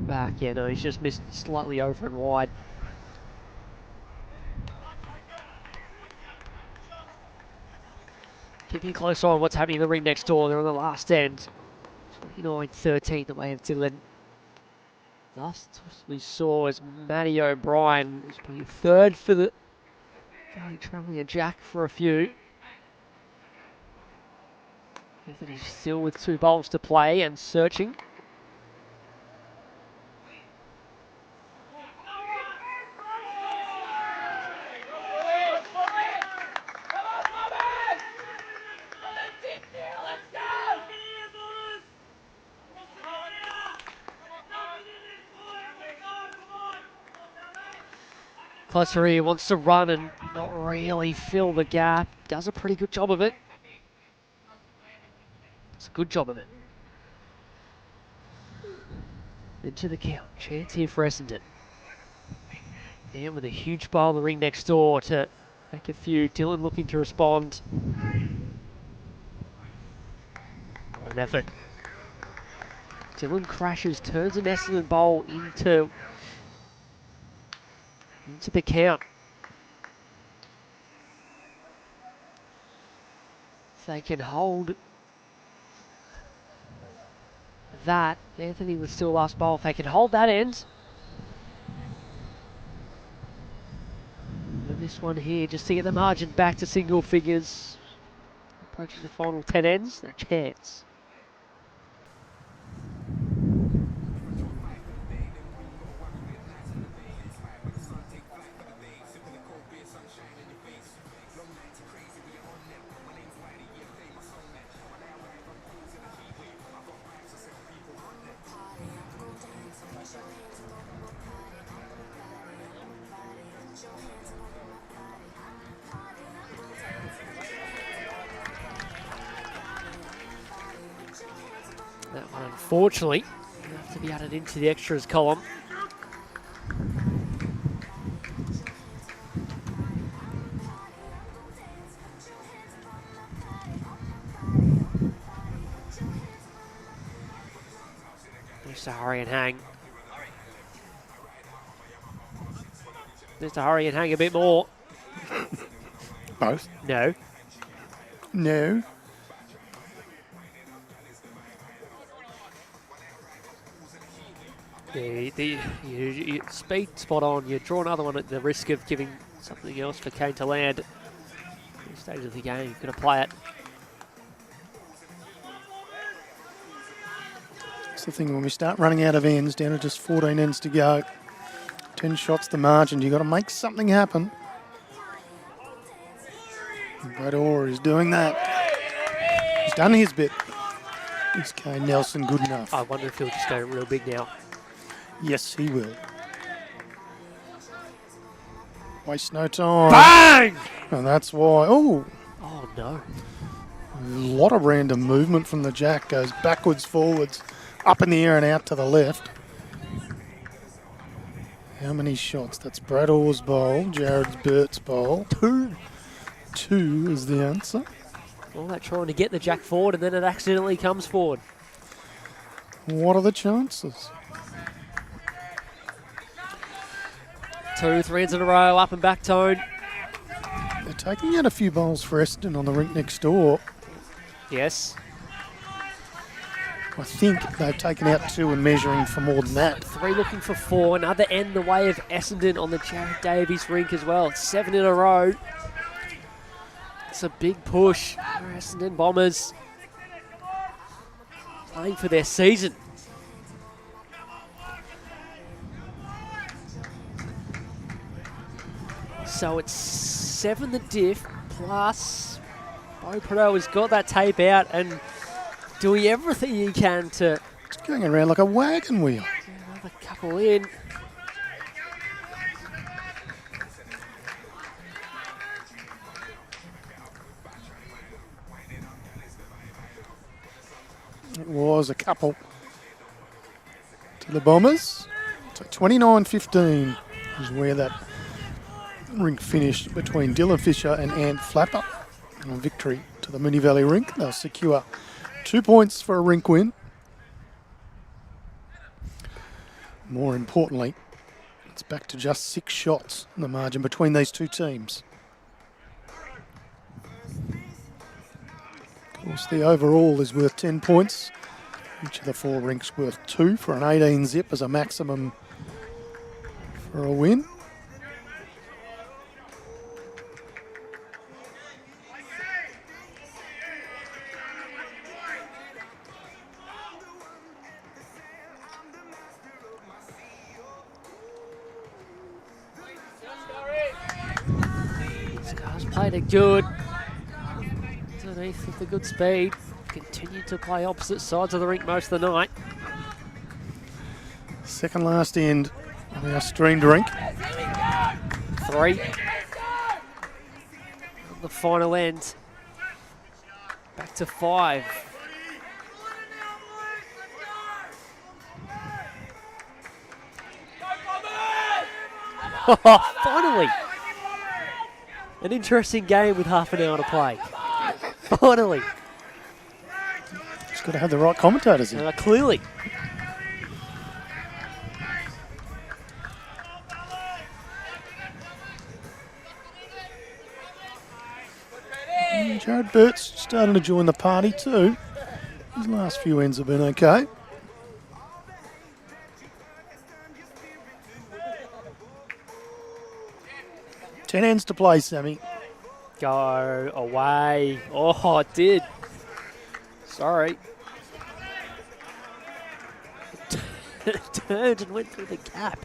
back. Yeah, no, he's just missed slightly over and wide. Keeping a close eye on what's happening in the ring next door. They're on the last end. 29-13 the way of Dylan. Last we saw was Matty O'Brien was playing third for the Valley, travelling a jack for a few. Anthony's still with 2 bowls to play and searching. Cluttery wants to run and not really fill the gap. Does a pretty good job of it. It's a good job of it. Into the count. Chance here for Essendon. And with a huge ball in the ring next door to make a few. Dylan looking to respond. What an effort. Dylan crashes, turns an Essendon bowl into the count. If they can hold that, Anthony was still last bowl. If they can hold that end. And this one here, just to get the margin back to single figures. Approaching the final 10 ends, a chance. That one, unfortunately, will have to be added into the extras column. There's to hurry and hang. There's to hurry and hang a bit more. Both? No. No. You speed spot on. You draw another one at the risk of giving something else for Kane to land. At this stage of the game, you've got to play it. That's the thing, when we start running out of ends, down to just 14 ends to go, 10 shots the margin, you've got to make something happen. Brad Orr is doing that. He's done his bit. Is Kane Nelson good enough? I wonder if he'll just go real big now. Yes, he will. Waste no time. Bang! And that's why. Oh, Oh no. a lot of random movement from the jack. Goes backwards, forwards, up in the air and out to the left. How many shots? That's Brad Orr's bowl, Jared Burt's bowl. Two is the answer. All that trying to get the jack forward and then it accidentally comes forward. What are the chances? 2 3 ends in a row, up and back tone. They're taking out a few bowls for Essendon on the rink next door. Yes. I think they've taken out 2 and measuring for more than that. 3 looking for 4. Another end the way of Essendon on the Jared Davies rink as well. It's 7 in a row. It's a big push for Essendon Bombers. Playing for their season. So it's 7 the diff, plus Bo Prado has got that tape out and doing everything he can to It's going around like a wagon wheel. get another couple in. It was a couple to the Bombers. So 29-15 is where that rink finished between Dylan Fisher and Ant Flapper. And a victory to the Mooney Valley rink. They'll secure 2 points for a rink win. More importantly, it's back to just 6 shots in the margin between these two teams. Of course, the overall is worth 10 points. Each of the 4 rinks worth 2 for an 18 zip as a maximum for a win. Played it good. Underneath with the good speed. Continued to play opposite sides of the rink most of the night. Second last end of our streamed rink. 3. On the final end. Back to 5. Finally! An interesting game with half an hour to play. Finally. Just got to have the right commentators in. Clearly. Jared Burt's starting to join the party too. His last few ends have been okay. Ten ends to play, Sammy. Go away. Oh, it did. Sorry. It turned and went through the gap.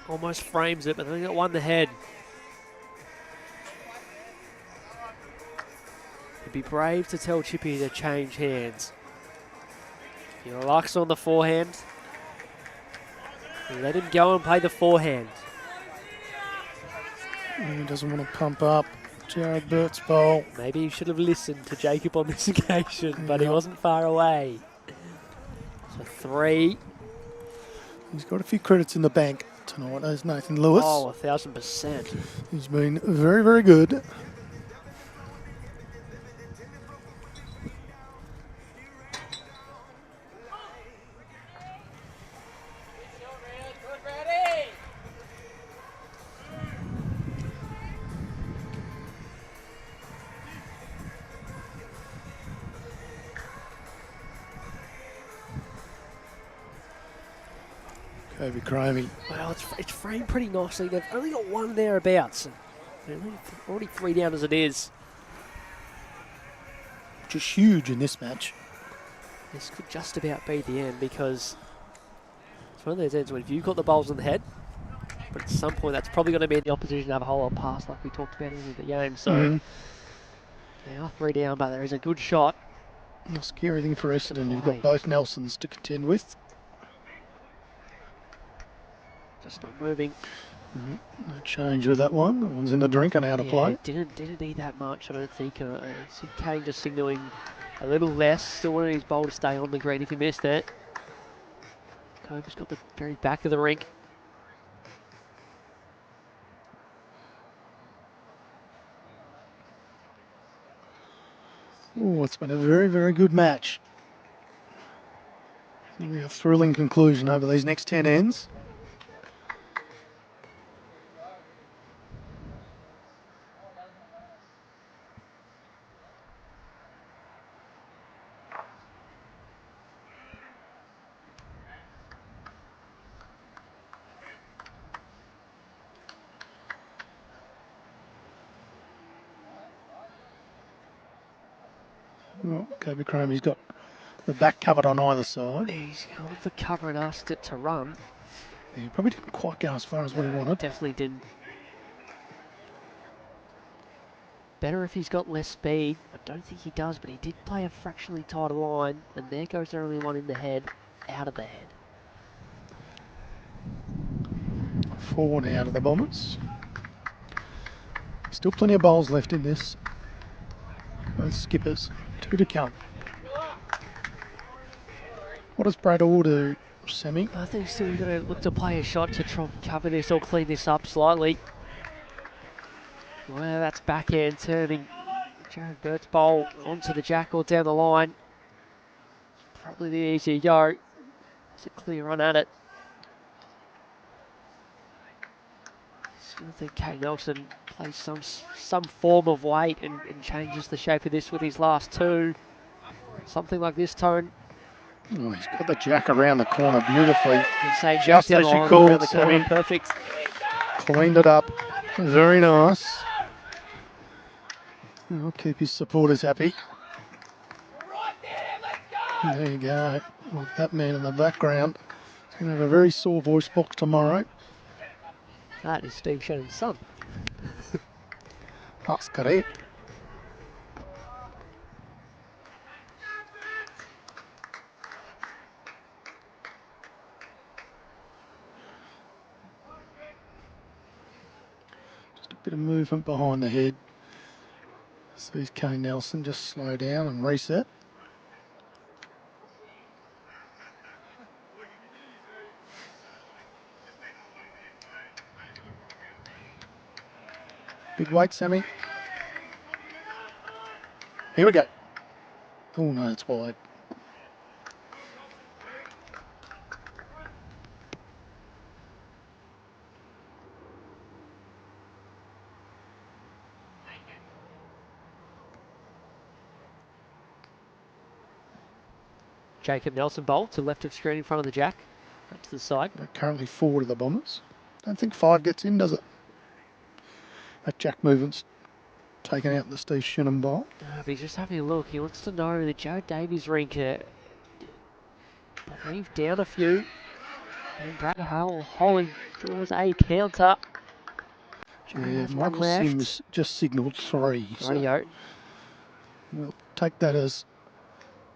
Almost frames it, but then got one in the head. He'd be brave to tell Chippy to change hands. He relax on the forehand. Let him go and play the forehand. He doesn't want to pump up Jared Burt's bowl. Maybe he should have listened to Jacob on this occasion, but he wasn't far away. So 3. He's got a few credits in the bank tonight. There's Nathan Lewis. Oh, 1,000%. He's been very, very good. Kobe Cramey. Well, it's framed pretty nicely. They've only got one thereabouts. They're already 3 down as it is. Which is huge in this match. This could just about be the end because it's one of those ends where if you've got the bowls in the head, but at some point that's probably going to be in the opposition have a whole lot of pass like we talked about in the game. So they are 3 down, but there is a good shot. The scary thing for Essendon, you've got both Nelsons to contend with. Just not moving. No change with that one. That one's in the drink and out of play. Didn't need that much, I don't think. Kane just signalling a little less. Still wanted his bowl to stay on the green if he missed it. Combs got the very back of the rink. Oh, it's been a very, very good match. A thrilling conclusion over these next 10 ends. Well, Kobe Cramey's got the back covered on either side. He's got the cover and asked it to run. He probably didn't quite go as far as what he wanted. Definitely didn't. Better if he's got less speed. I don't think he does, but he did play a fractionally tighter line, and there goes the only one in the head, out of the head. 4 now to the Bombers. Still plenty of bowls left in this. Both skippers. 2 to come. What does Brad Orr do, Sammy? I think still we're going to look to play a shot to try and cover this or clean this up slightly. Well, that's backhand turning Jared Burt's bowl onto the jack or down the line. Probably the easier go. It's a clear run at it. Still think Kate Nelson plays some form of weight and changes the shape of this with his last 2. Something like this, Tone. Oh, he's got the jack around the corner beautifully. Just as you called, Sammy. Perfect. Cleaned it up. Very nice. I'll keep his supporters happy. There you go. With that man in the background. He's going to have a very sore voice box tomorrow. That is Steve Shannon's son. That's correct. Bit of movement behind the head. Sees Kane Nelson just slow down and reset. Big weight, Sammy. Here we go. Oh no, it's wide. Jacob Nelson bowl to left of screen in front of the jack. Up to the side. They're currently 4 to the Bombers. Don't think 5 gets in, does it? That jack movement's taken out the Steve Shinham bowl. But he's just having a look. He wants to know that Joe Davies Rink, I believe, down a few. And Brad Holland draws a counter. Yeah, Michael Sims just signalled 3. Radio. We'll take that as,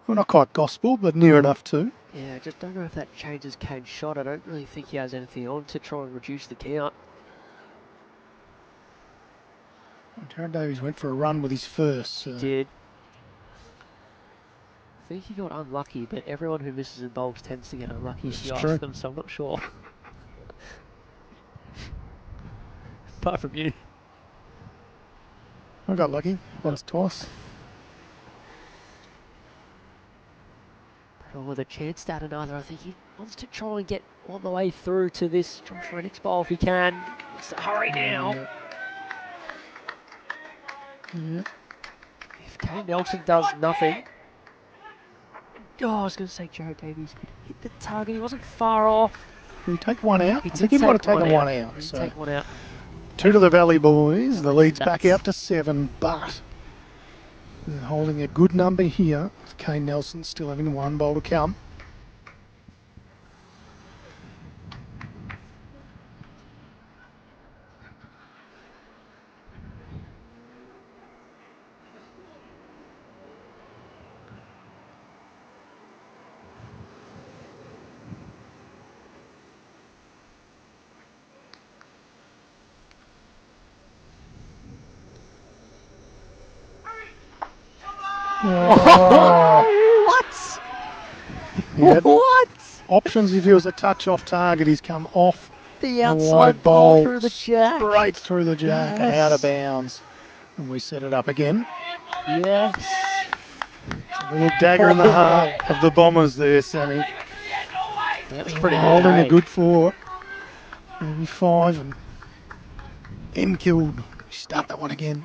well, not quite gospel, but near enough to. Yeah, I just don't know if that changes Kane's shot. I don't really think he has anything on to try and reduce the count. Jared Davies went for a run with his first. So. He did. I think he got unlucky, but everyone who misses in bowls tends to get unlucky if you ask them, so I'm not sure. Apart from you. I got lucky once, twice. But with a chance to add another, I think he wants to try and get all the way through to this Josh Rennick's bowl if he can. It's a hurry now. Yeah. If Kane Nelson does nothing. Oh, I was going to say Joe Davies hit the target. He wasn't far off. Did he take one out? He I think he might have taken one out. He did take one out. 2 to the Valley boys. The lead's back out to 7, but they're holding a good number here. Kane Nelson still having 1 bowl to come. Oh. What? What? Options if he was a touch off target. He's come off the outside ball through the jack. Straight through the jack and out of bounds. And we set it up again. Yes. A little dagger in the heart of the Bombers there, Sammy. That's pretty holding a good 4. Maybe 5 and end killed. Start that one again.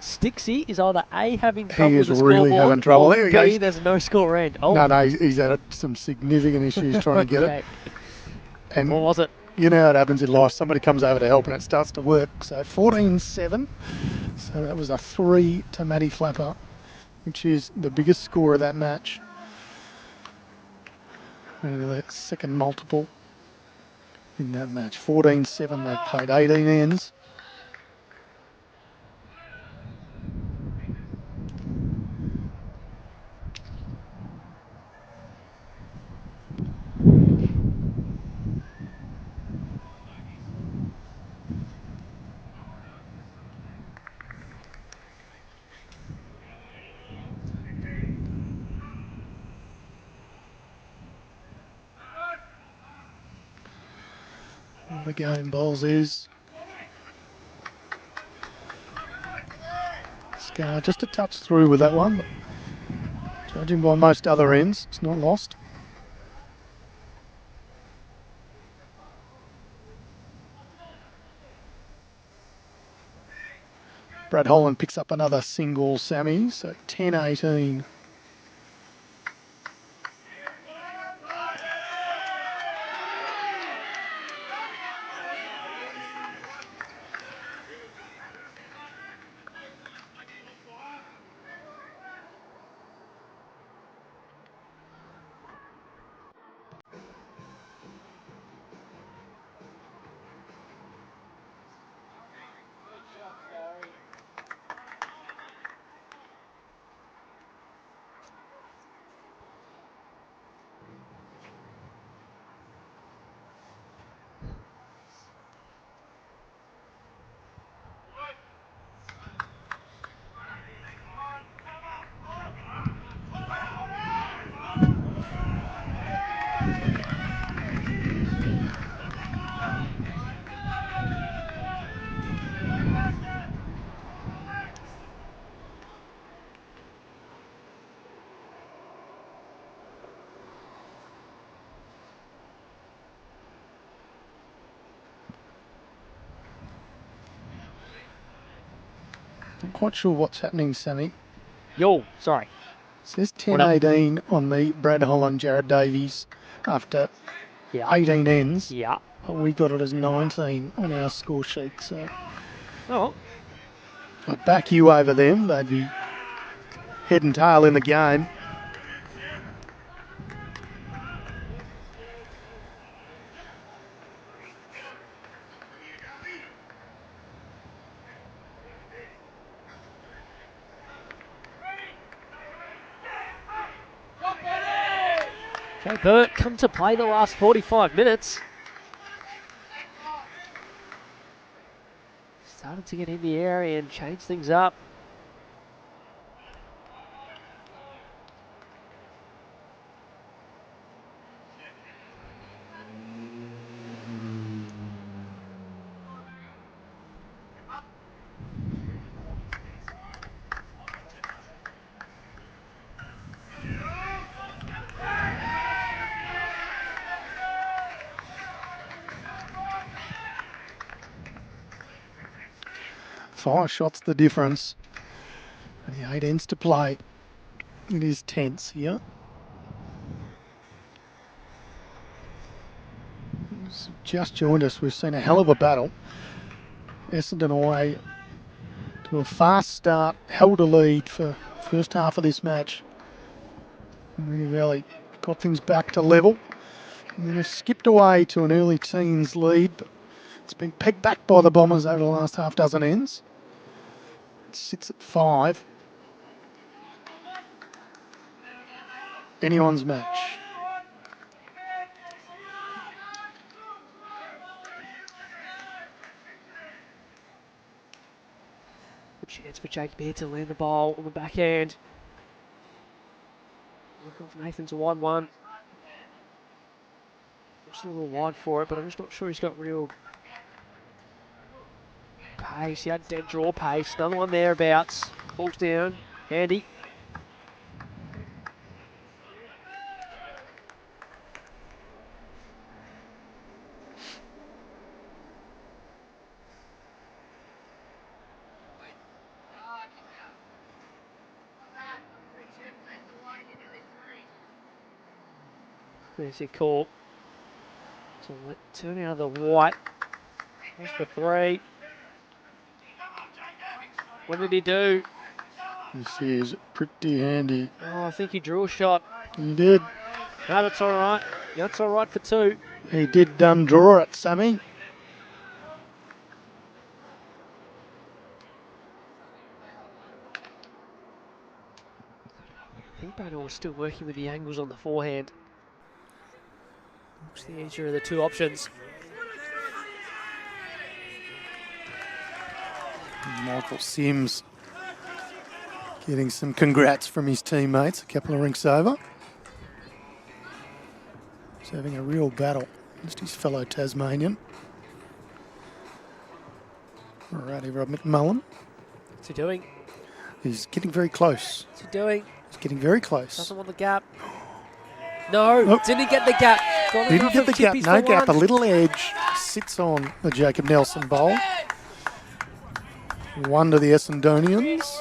Stixie is either A, having trouble with the really scoreboard, having trouble. or There he B, goes. there's no score end. Oh. No, he's had some significant issues trying to get it. And what was it? You know how it happens in life. Somebody comes over to help and it starts to work. So 14-7. So that was a 3 to Matty Flapper, which is the biggest score of that match. And the second multiple in that match. 14-7. They played 18 ends. The game bowls is Scar just a touch through with that one, but judging by most other ends, it's not lost. Brad Holland picks up another single, Sammy, so 10-18. Not quite sure what's happening, Sammy. Yo, sorry. It says 10-18 on the Brad Holland, Jared Davies after Yeah. 18 ends. Yeah. But we got it as 19 on our score sheet. So Oh. I back you over them. They'd be head and tail in the game. Okay, Burt come to play the last 45 minutes. Started to get in the area and change things up. Five shots the difference. And the 8 ends to play. It is tense here. Who's just joined us. We've seen a hell of a battle. Essendon away to a fast start, held a lead for the first half of this match. Mooney Valley got things back to level. And then have skipped away to an early teens lead. But it's been pegged back by the Bombers over the last half dozen ends. It sits at 5. Anyone's match. Good chance for Jacob here to land the ball on the backhand. Looking for Nathan to 1-1. Just a little wide for it, but I'm just not sure he's got real pace. He had dead draw pace. Another one thereabouts. Falls down. Handy. There's your call. So turn out of the white. That's for 3. What did he do? This is pretty handy. Oh, I think he drew a shot. He did. No, that's all right. That's all right for 2. He did draw it, Sammy. I think Bradwell was still working with the angles on the forehand. Which the easier of the 2 options. Michael Sims getting some congrats from his teammates a couple of rinks over. He's having a real battle against his fellow Tasmanian. Alrighty, Rob McMullen. What's he doing? He's getting very close. What's he doing? He's getting very close. Doesn't want the gap. No, Nope. Didn't get the gap. Got Didn't enough get of the gap, chippies no for gap, a 1. little edge. Sits on the Jacob Nelson bowl. 1 to the Essendonians.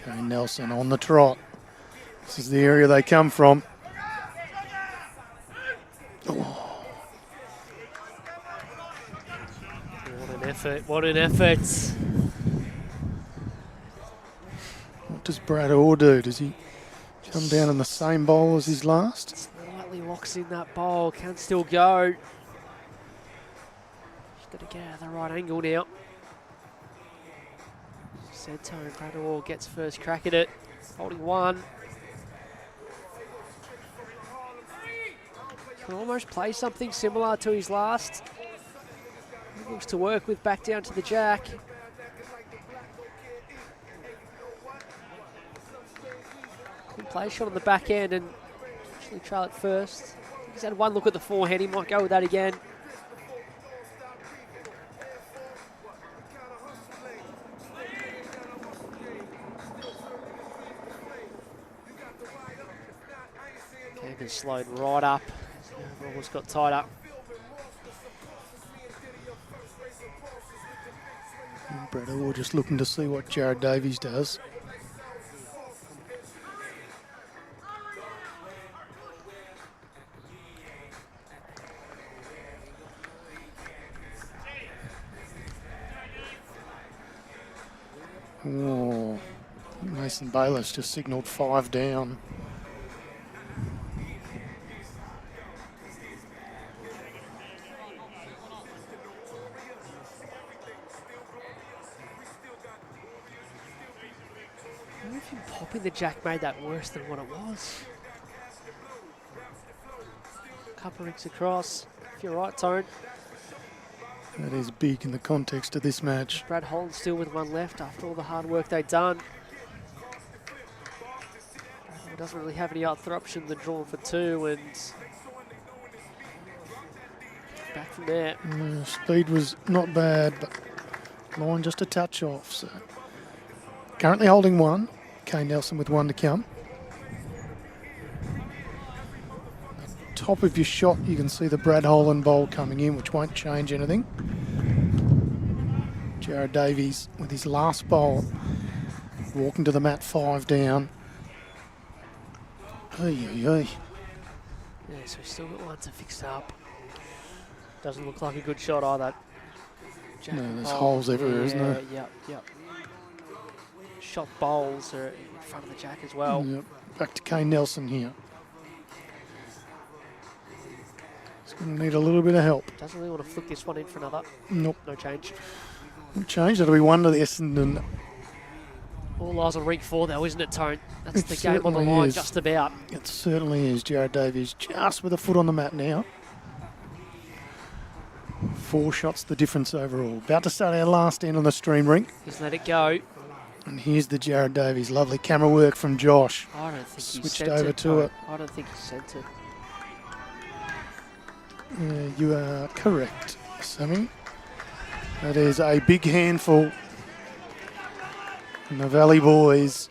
Okay, Nelson on the trot. This is the area they come from. What an effort, what an effort. What does Brad Orr do? Does he come down in the same bowl as his last? Slightly locks in that bowl, can still go. He's got to get out of the right angle now. Sento and Bradwell gets first crack at it. Holding 1. Can almost play something similar to his last. He looks to work with back down to the jack. Good play shot on the back end and actually trail it first. He's had 1 look at the forehand, he might go with that again. slowed right up. Almost got tied up. Brett Orr just looking to see what Jared Davies does. Oh, Mason Bayless just signalled 5 down. I wonder if popping the jack made that worse than what it was. Couple rings across. If you're right, Tone. That is big in the context of this match. Brad Holland still with one left after all the hard work they've done. He doesn't really have any other option than drawing for 2 and back from there. Speed was not bad, but line just a touch off. So currently holding 1. Kane Nelson with 1 to come. Top of your shot, you can see the Brad Holland bowl coming in, which won't change anything. Jared Davies with his last bowl, walking to the mat 5 down. Yeah, so he's still got one to fix up. Doesn't look like a good shot either. No, there's holes everywhere, isn't there? Yep. Shot bowls are in front of the jack as well. Yep. Back to Kane Nelson here. He's going to need a little bit of help. Doesn't really want to flick this one in for another. Nope. No change. No change. That'll be 1 to the Essendon. All eyes on Rink 4 though, isn't it, Tone? That's It the game on the certainly line, is. just about. It certainly is. Jared Davies just with a foot on the mat now. 4 shots the difference overall. About to start our last end on the stream rink. He's let it go. And here's the Jared Davies. Lovely camera work from Josh. I don't think he Switched sent over it, to Tone. it. I don't think he sent it. Yeah, you are correct, Sammy. That is a big handful. And the Valley boys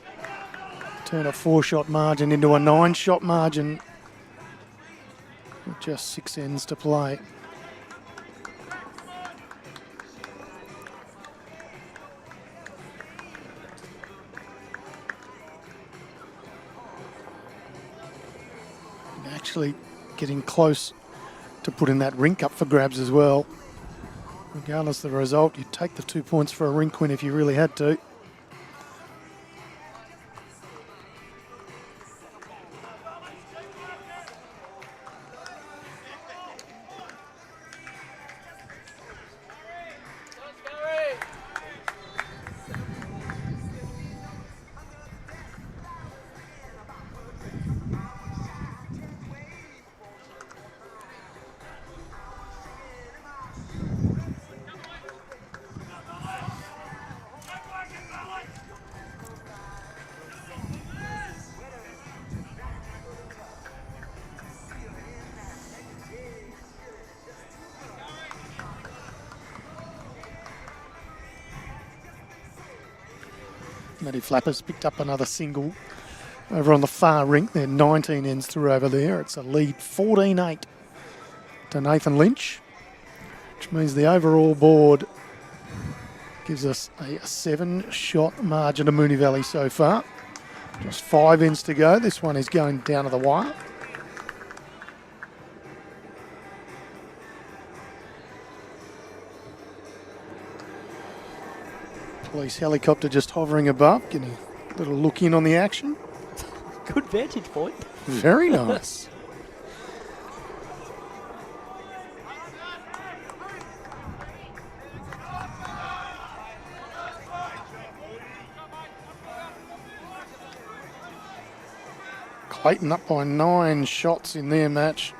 turn a 4-shot margin into a 9-shot margin. With just 6 ends to play. And actually getting close to putting that rink up for grabs as well. Regardless of the result, you'd take the 2 points for a rink win if you really had to. Matty Flappers picked up another single over on the far rink. They're 19 ends through over there. It's a lead 14-8 to Nathan Lynch, which means the overall board gives us a 7-shot margin to Mooney Valley so far. Just 5 ends to go. This one is going down to the wire. Police helicopter just hovering above, getting a little look in on the action. Good vantage point. Very nice. Clayton up by 9 shots in their match,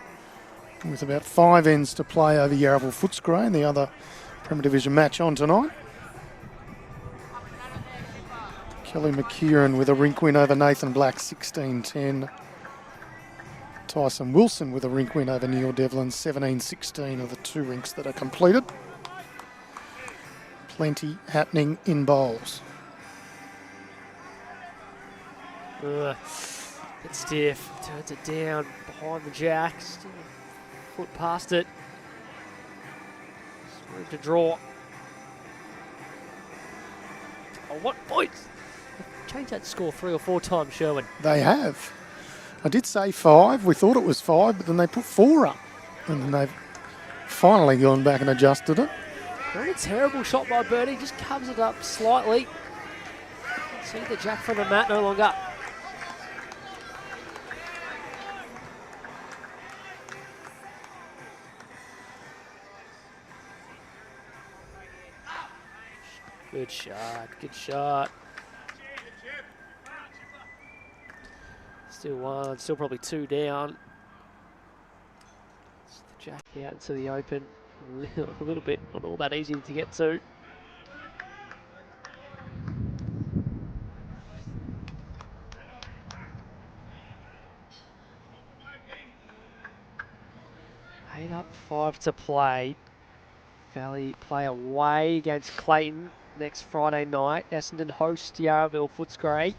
with about 5 ends to play over Yarraville Footscray and the other Premier Division match on tonight. Kelly McKieran with a rink win over Nathan Black, 16-10. Tyson Wilson with a rink win over Neil Devlin, 17-16 are the 2 rinks that are completed. Plenty happening in bowls. It's stiff, turns it down behind the jack, still a foot past it. Room to draw. Oh, what points? They've changed that score 3 or 4 times, Sherwin. They have. I did say 5. We thought it was 5, but then they put 4 up. And then they've finally gone back and adjusted it. Not a terrible shot by Bernie, just covers it up slightly. See the jack from the mat no longer. Good shot, good shot. Still 1, still probably 2 down. It's the jack out into the open. A little bit, not all that easy to get to. Eight up, 5 to play. Valley play away against Clayton next Friday night. Essendon host Yarraville Footscray.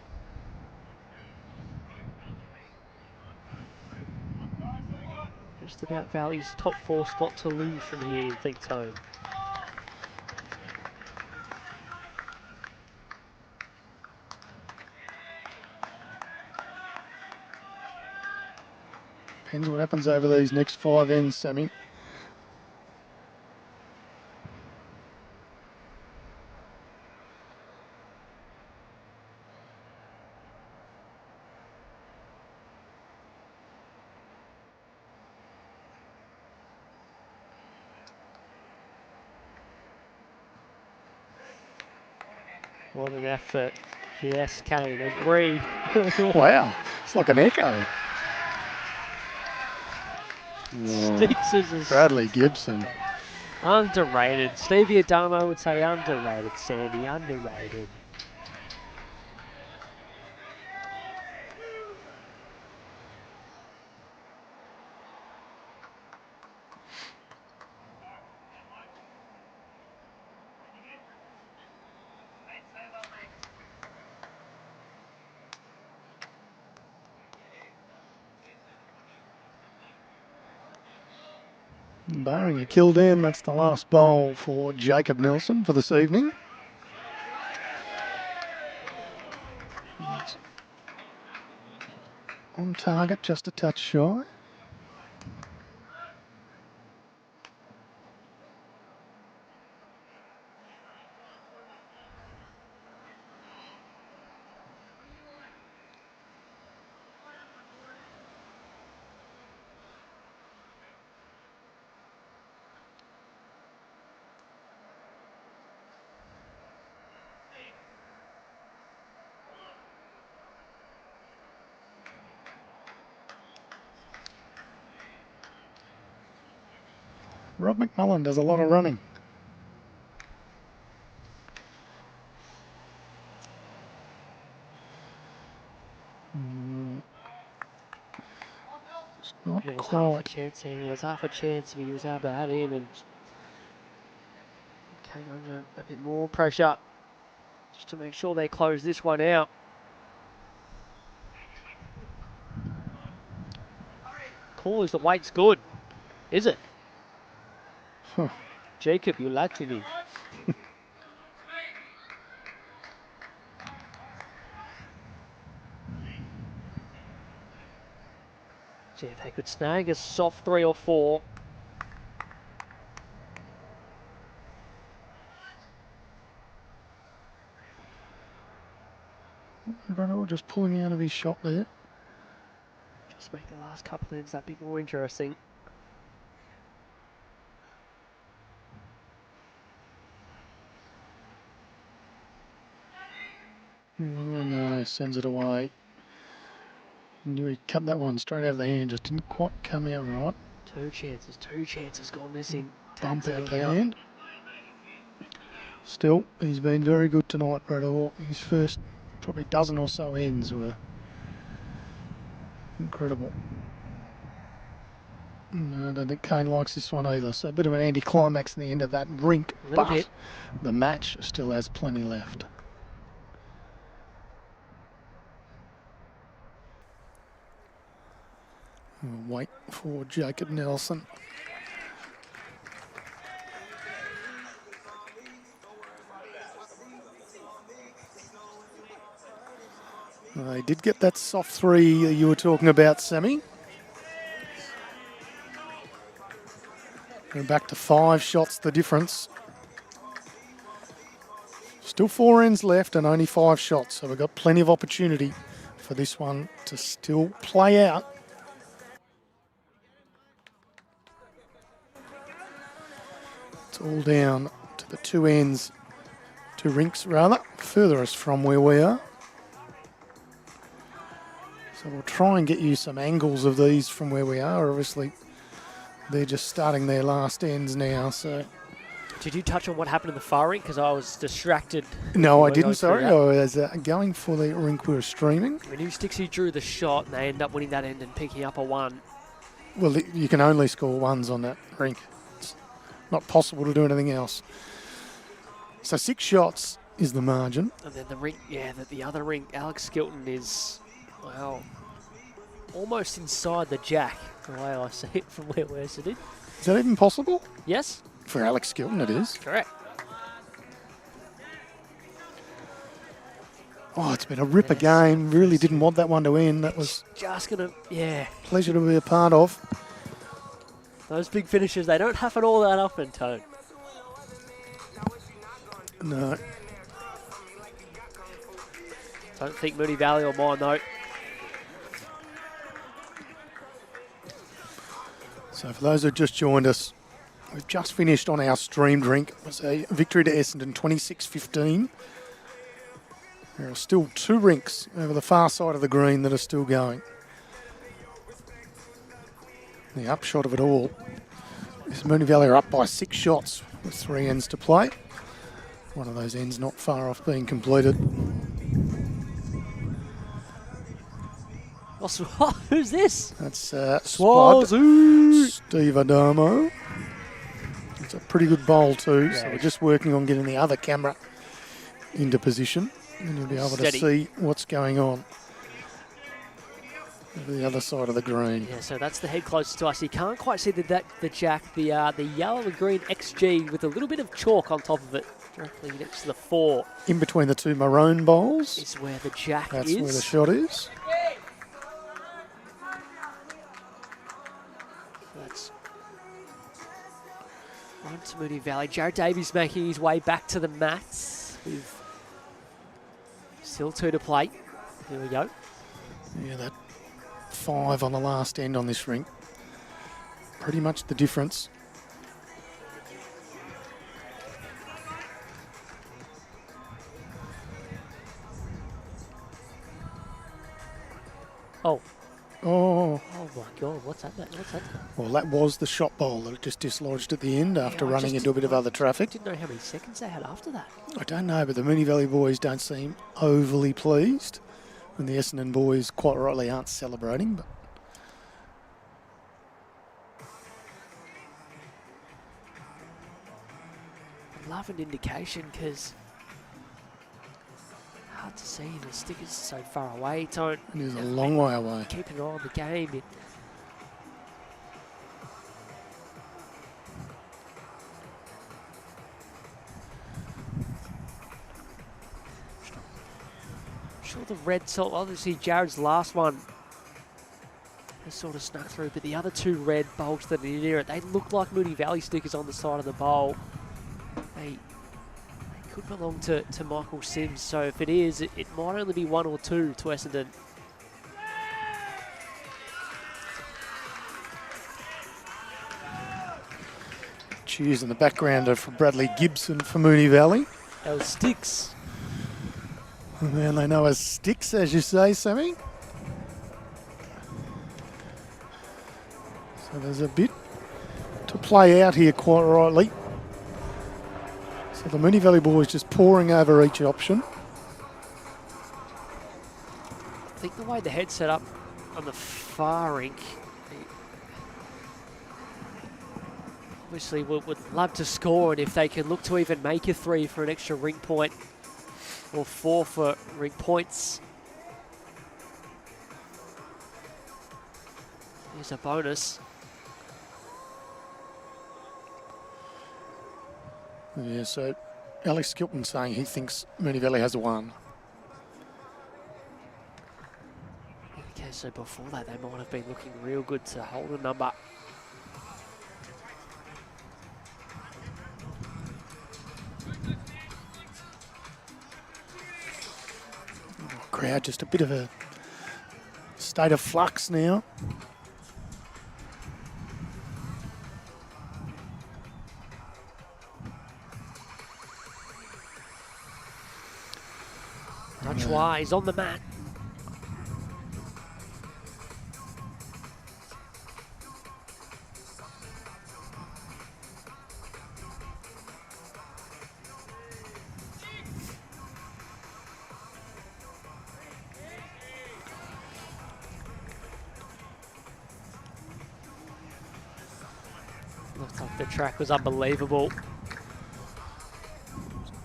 Just about Valley's top 4 spot to lose from here, you think, Tone? Depends what happens over these next 5 ends, Sammy. What an effort. Yes, Kane, agree. Wow, it's like an echo. Steve Scissors. Bradley Gibson. Underrated. Stevie Adamo would say underrated, Sandy, underrated. Barring a Kildare, that's the last bowl for Jacob Nelson for this evening. On target, just a touch shy. Rob McMullen does a lot of running. It's not It was quite. half a chance here. It was half a chance if he was able to add in and came under a bit more pressure just to make sure they close this one out. Call is the weight's good, is it? Huh. Jacob, you like to me. See if they could snag a soft 3 or 4. Brunel just pulling out of his shot there. Just make the last couple of ends that bit more interesting. No, sends it away. Knew he'd cut that one straight out of the hand, just didn't quite come out right. Two chances gone missing. Bump Takes out it the hand. Still, he's been very good tonight, Brad. His first probably dozen or so ends were incredible. No, I don't think Kane likes this one either, so a bit of an anticlimax in the end of that Rink, but bit. the match still has plenty left. We'll wait for Jacob Nelson. They did get that soft three you were talking about, Sammy. Going back to 5 shots, the difference. Still 4 ends left and only 5 shots, so we've got plenty of opportunity for this one to still play out. It's all down to the 2 ends, 2 rinks rather, furthest from where we are. So we'll try and get you some angles of these from where we are. Obviously, they're just starting their last ends now, so... Did you touch on what happened in the far rink? Because I was distracted. No, I didn't, sorry. I was going for the rink we were streaming. When you Stixie drew the shot and they end up winning that end and picking up a 1. Well, you can only score 1s on that rink. It's not possible to do anything else. So 6 shots is the margin. And then the rink, the other rink, Alex Skilton is, well, almost inside the jack, the way I see it from where we're sitting. Is that even possible? Yes. For Alex Skilton, it is. Correct. Oh, it's been a ripper game. Really didn't want that one to end. That was just going to, pleasure to be a part of. Those big finishes, they don't happen all that often, Tone. No. Don't think Mooney Valley or mine, though. So for those who just joined us, we've just finished on our streamed rink. It was a victory to Essendon, 26-15. There are still 2 rinks over the far side of the green that are still going. The upshot of it all is Mooney Valley are up by 6 shots with 3 ends to play. One of those ends not far off being completed. Who's this? That's Spud, Swazoo. Steve Adamo. It's a pretty good bowl too, so Yeah. we're just working on getting the other camera into position, and you'll be able to see what's going on over the other side of the green. Yeah, so that's the head closest to us. You can't quite see the jack, the yellow and green XG with a little bit of chalk on top of it, directly next to the 4. In between the 2 maroon bowls, Is where the jack that's is. where the shot is. That's on to Mooney Valley. Jared Davies making his way back to the mats with still 2 to play. Here we go. Yeah, that 5 on the last end on this rink. Pretty much the difference. Oh. Oh. Oh my God, what's that? What's that? Well, that was the shot bowl that it just dislodged at the end after running into a bit of other I traffic. didn't know how many seconds they had after that. I don't know, but the Mooney Valley boys don't seem overly pleased. And the Essendon boys, quite rightly, aren't celebrating. But Love an indication because hard to see. The stickers so far away. Don't. it is a long way away. Keep an eye on the game. Sure, the red salt. Obviously, Jared's last one has sort of snuck through, but the other 2 red bowls that are near it, they look like Mooney Valley stickers on the side of the bowl. They could belong to Michael Sims, so if it is, it might only be 1 or 2 to Essendon. Cheers in the background are for Bradley Gibson for Mooney Valley. That was Sticks. And they know as Sticks, as you say, Sammy. So there's a bit to play out here quite rightly. So the Mooney Valley boys just pouring over each option. I think the way the head's set up on the far rink, obviously would love to score, and if they can look to even make a 3 for an extra rink point, or 4 for rink points. There's a bonus. Yeah, so Alex Kilton saying he thinks Mooney Valley has a 1. Okay, so before that, they might have been looking real good to hold a number. Crowd just a bit of a state of flux now. Najwa is on the mat. Looked like the track was unbelievable.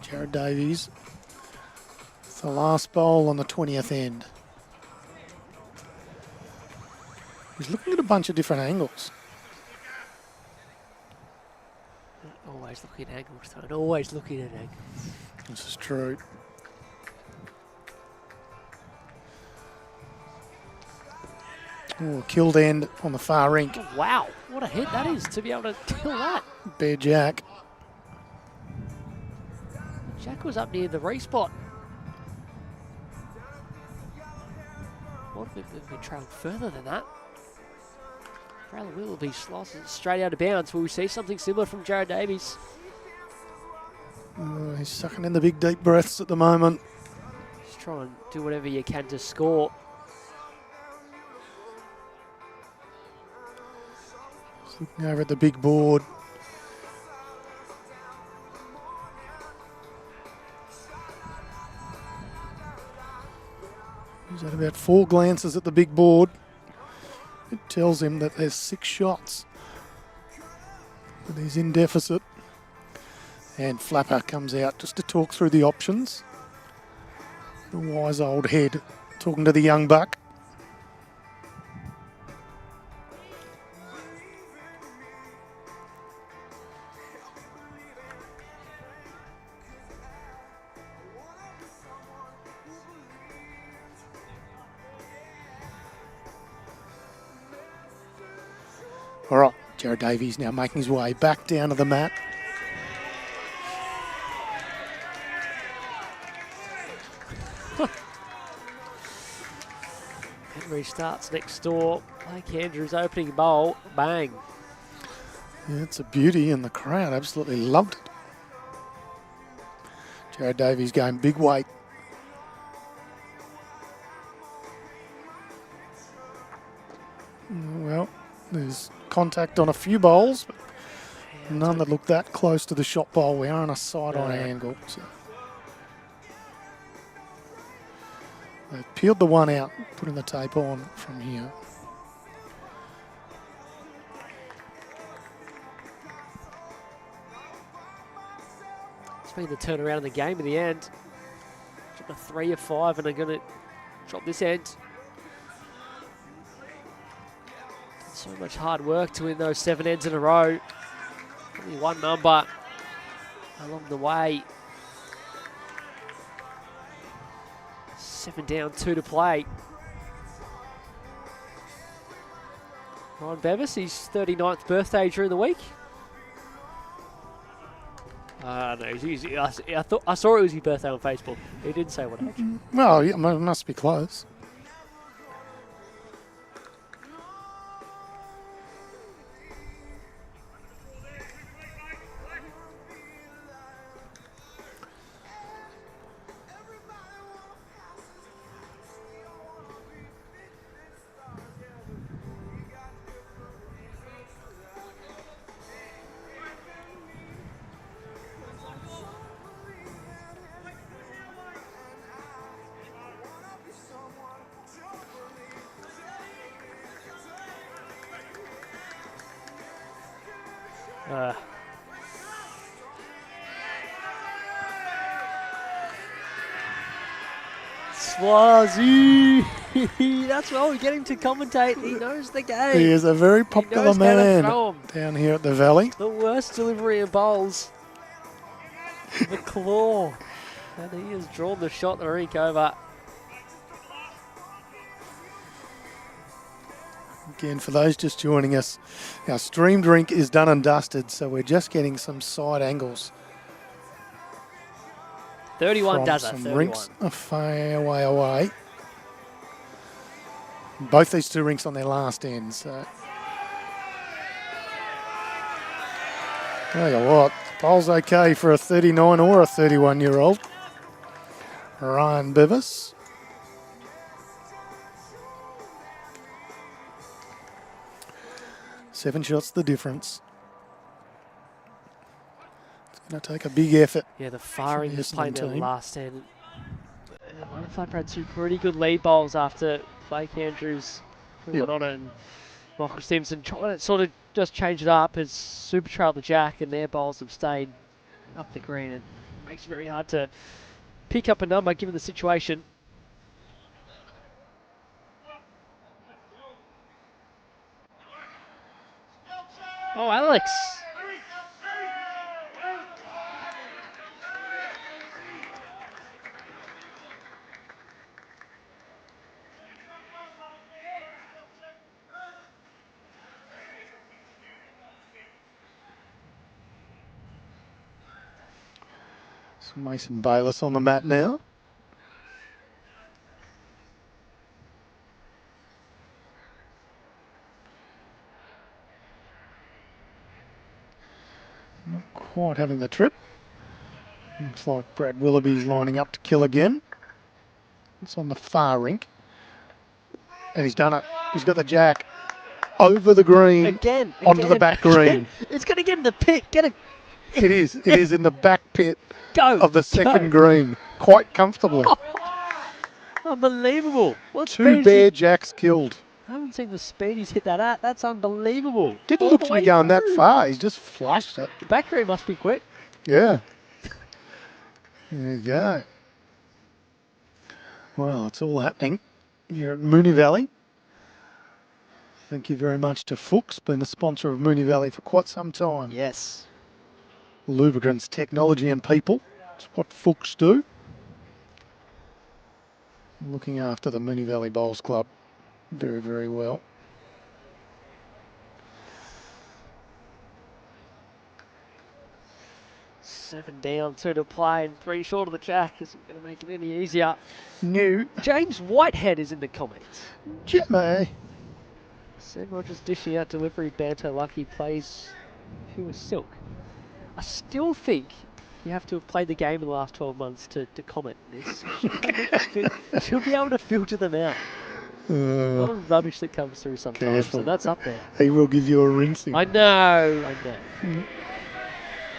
Jared Davies. It's the last bowl on the 20th end. He's looking at a bunch of different angles. Always looking at angles, son. Always looking at angles. This is true. Oh, killed end on the far rink. Oh, wow, what a hit that is to be able to kill that. Bear Jack. Jack was up near the respot. What if we travelled further than that? Rayla Willoughby slices it straight out of bounds. Will we see something similar from Jared Davies? Oh, he's sucking in the big deep breaths at the moment. Just try and do whatever you can to score. He's looking over at the big board. He's had about 4 glances at the big board. It tells him that there's 6 shots. But he's in deficit. And Flapper comes out just to talk through the options. The wise old head talking to the young buck. All right, Jared Davies now making his way back down to the mat. Henry starts next door. Blake Andrews opening bowl. Bang. Yeah, it's a beauty, and the crowd absolutely loved it. Jared Davies going big weight. Well, there's contact on a few bowls, but none that look that close to the shot bowl. We are on a side-on angle. So. They've peeled the one out, putting the tape on from here. It's been the turnaround of the game in the end. Dropped a 3 of 5 and they're going to drop this end. So much hard work to win those 7 ends in a row. Only one number along the way. 7 down, 2 to play. Ryan Bevis, his 39th birthday during the week. No, I saw it was his birthday on Facebook. He didn't say what age. Well, yeah, it must be close. Swazi! That's why we get him to commentate. He knows the game. He is a very popular knows how to man throw 'em. down here at the Valley. The worst delivery of bowls. The claw. And he has drawn the shot the Rink over. Again, for those just joining us, our streamed rink is done and dusted, so we're just getting some side angles 31 from does it. some 31. rinks a fair way away. Both these two rinks on their last end, so. Tell you what, bowl's okay for a 39 or a 31-year-old. Ryan Bevis. Seven shots the difference. It's going to take a big effort. Yeah, the firing the just played their Essendon team. last end. Flapper had two pretty good lead bowls after Blake Andrews went on it, and Michael Stevenson trying to sort of just change it up as Super trailed the jack, and their bowls have stayed up the green. And it makes it very hard to pick up a number given the situation. Oh, Alex! So Mason Bayliss on the mat now. Not quite having the trip. Looks like Brad Willoughby's lining up to kill again. It's on the far rink. And he's done it. He's got the jack over the green. Again. Onto the back green. It's going to get in the pit. Get it. It is. It is in the back pit Go. of the second green. Quite comfortably. Unbelievable. What Two speed bare jacks killed. I haven't seen the speed he's hit that at. That's unbelievable. Didn't All look the to be way going that through. far. He's just flushed it. The back green must be quick. Yeah. There you go. Well, it's all happening here at Mooney Valley. Thank you very much to Fuchs, been the sponsor of Mooney Valley for quite some time. Yes. Lubricants, technology and people. It's what Fuchs do. Looking after the Mooney Valley Bowls Club very, very well. Seven down, two to play, and three short of the jack isn't going to make it any easier. New James Whitehead is in the comments. Jimmy. Sam Rogers dishing out delivery banter like he plays pure silk. I still think you have to have played the game in the last 12 months to comment this. She'll be able to filter them out. A lot of rubbish that comes through sometimes, Careful. so that's up there. He will give you a rinsing. I know.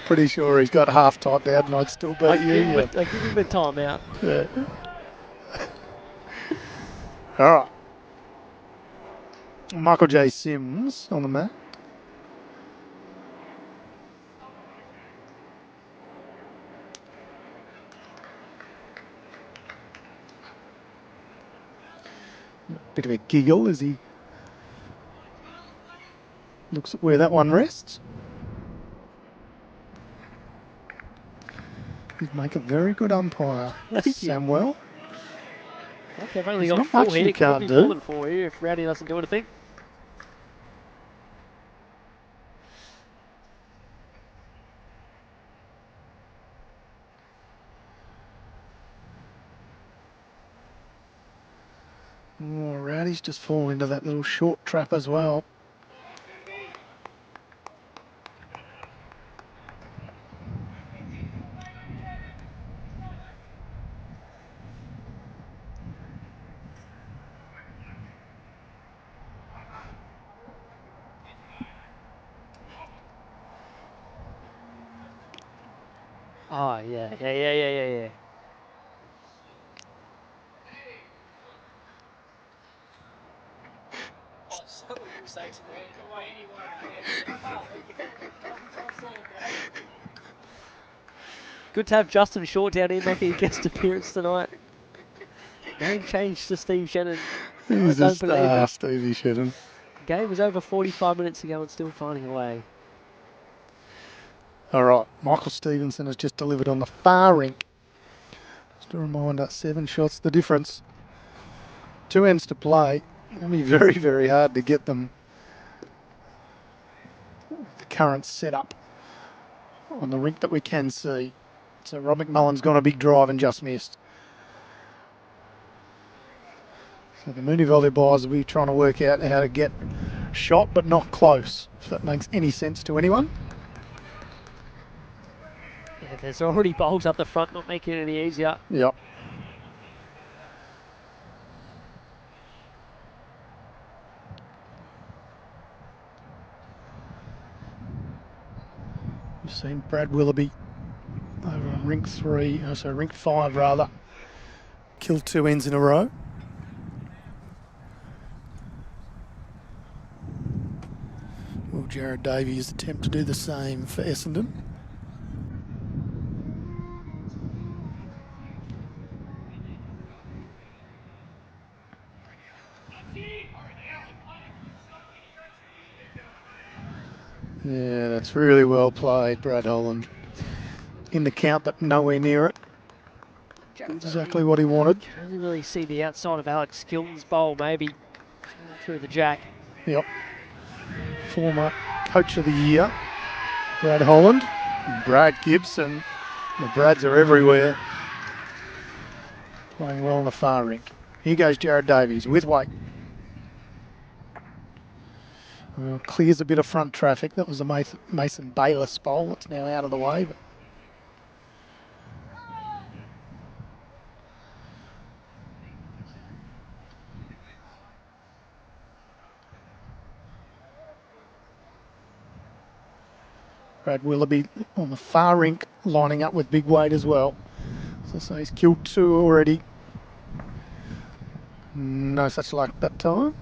Pretty sure he's got half typed out and I'd still beat you. I give him a timeout. Yeah. All right. Michael J. Sims on the mat. Bit of a giggle as he looks at where that one rests. He'd make a very good umpire, Thank you. Samuel. Okay, I've only There's got not four much here. you It could can't be do. more than four here if Rowdy doesn't do anything. Oh, Rowdy's just fallen into that little short trap as well. Oh, yeah. Good to have Justin Short down here making a guest appearance tonight. Name change to Steve Shannon. He's a Don't believe star, it. Stevie Shedden. Game was over 45 minutes ago and still finding a way. All right, Michael Stevenson has just delivered on the far rink. Just a reminder, 7 shots the difference. 2 ends to play. It'll be very, very hard to get them. The current setup on the rink that we can see. So Rob McMullen's gone a big drive and just missed. So the Mooney Valley buyers will be trying to work out how to get shot but not close, if that makes any sense to anyone. Yeah, there's already bowls up the front, not making it any easier. Yep. You've seen Brad Willoughby over on rink 5 rather. Killed 2 ends in a row. Will Jared Davies attempt to do the same for Essendon? Yeah, that's really well played, Brad Holland. In the count, but nowhere near it. Exactly what he wanted. Can only really see the outside of Alex Gilton's bowl, maybe through the jack. Yep. Former Coach of the Year, Brad Holland, and Brad Gibson. The Brads are everywhere. Playing well on the far rink. Here goes Jared Davies with weight. Well, clears a bit of front traffic. That was a Mason Bayless bowl. It's now out of the way. But Brad Willoughby on the far rink, lining up with big weight as well. So he's killed 2 already. No such luck that time.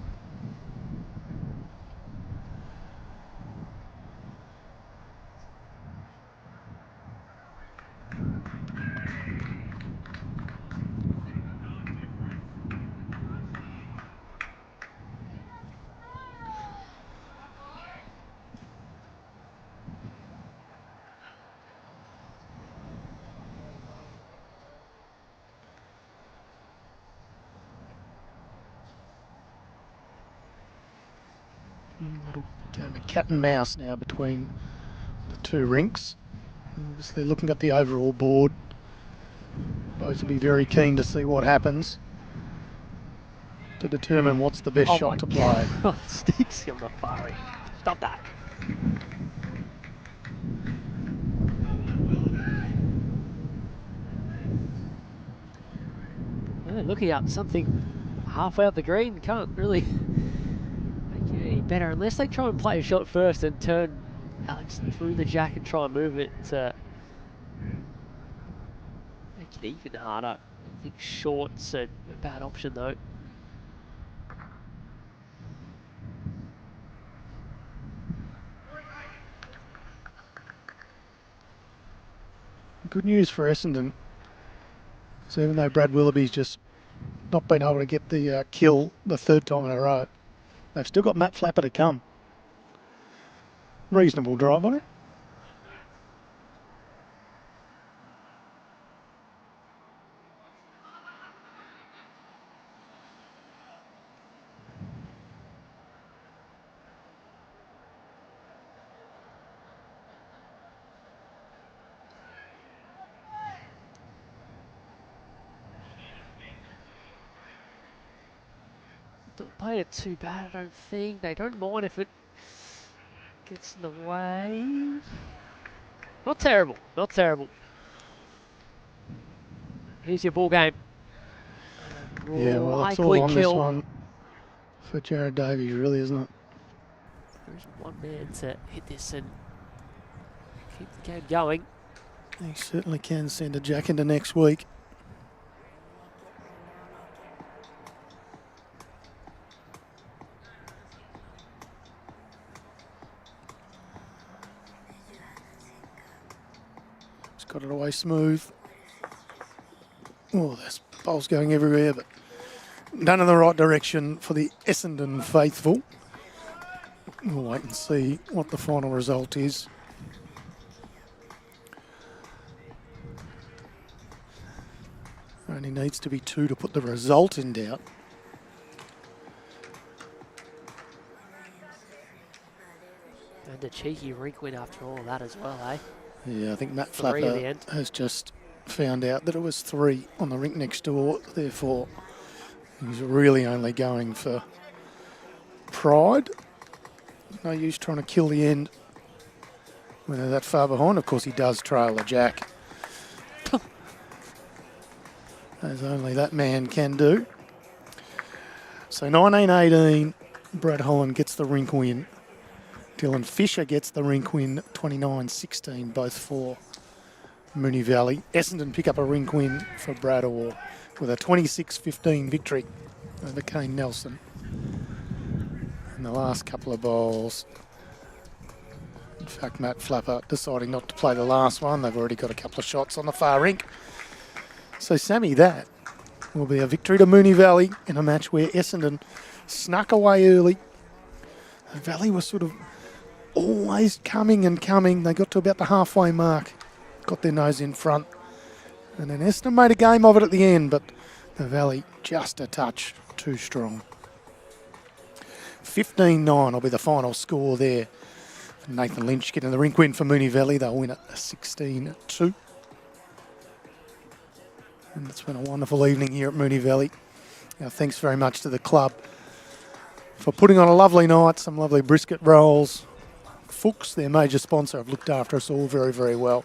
Little game of cat and mouse now between the 2 rinks. Obviously looking at the overall board. Both will be very keen to see what happens to determine what's the best shot to play. Sticks on the far end. Stop that. Yeah, looking up something halfway up the green, can't really make it any better unless they try and play a shot first and turn Alex through the jack and try and move it to make it even harder. I think short's a bad option though. Good news for Essendon. So even though Brad Willoughby's just not been able to get the kill the 3rd time in a row, they've still got Matt Flapper to come. Reasonable drive on it. Don't play it too bad, I don't think. They don't mind if it gets in the way. Not terrible, not terrible. Here's your ball game. Yeah, well, it's all on this one for Jared Davies, really, isn't it? There's one man to hit this and keep the game going. He certainly can send a jack into next week. He's got it away smooth. Oh, there's balls going everywhere, but done in the right direction for the Essendon faithful. We'll wait and see what the final result is. Only needs to be 2 to put the result in doubt. And a cheeky Rink win after all of that as well, eh? Yeah, I think Matt 3 in the Flapper end. has just found out that it was 3 on the rink next door. Therefore, he's really only going for pride. No use trying to kill the end when they're that far behind. Of course, he does trail a jack, as only that man can do. So 19-18, Brad Holland gets the rink win. Dylan Fisher gets the rink win, 29-16, both for Mooney Valley. Essendon pick up a rink win for Bradawar with a 26-15 victory over Kane Nelson. In the last couple of bowls, in fact, Matt Flapper deciding not to play the last one. They've already got a couple of shots on the far rink. So, Sammy, that will be a victory to Mooney Valley in a match where Essendon snuck away early. The Valley was sort of always coming and coming. They got to about the halfway mark, got their nose in front, and then Essendon made a game of it at the end, but the Valley just a touch too strong. 15-9 will be the final score there. Nathan Lynch getting the rink win for Mooney Valley. They'll win it 16-2. And it's been a wonderful evening here at Mooney Valley. Now, thanks very much to the club for putting on a lovely night, some lovely brisket rolls. Fuchs, their major sponsor, have looked after us all very, very well.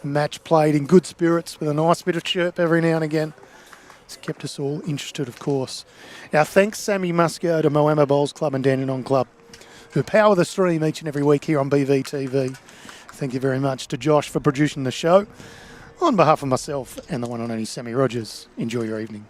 The match played in good spirits with a nice bit of chirp every now and again. It's kept us all interested, of course. Now, thanks, Sammy must go to Moama Bowls Club and Dandenong Club, who power the stream each and every week here on BVTV. Thank you very much to Josh for producing the show. On behalf of myself and the one and only Sammy Rogers, enjoy your evening.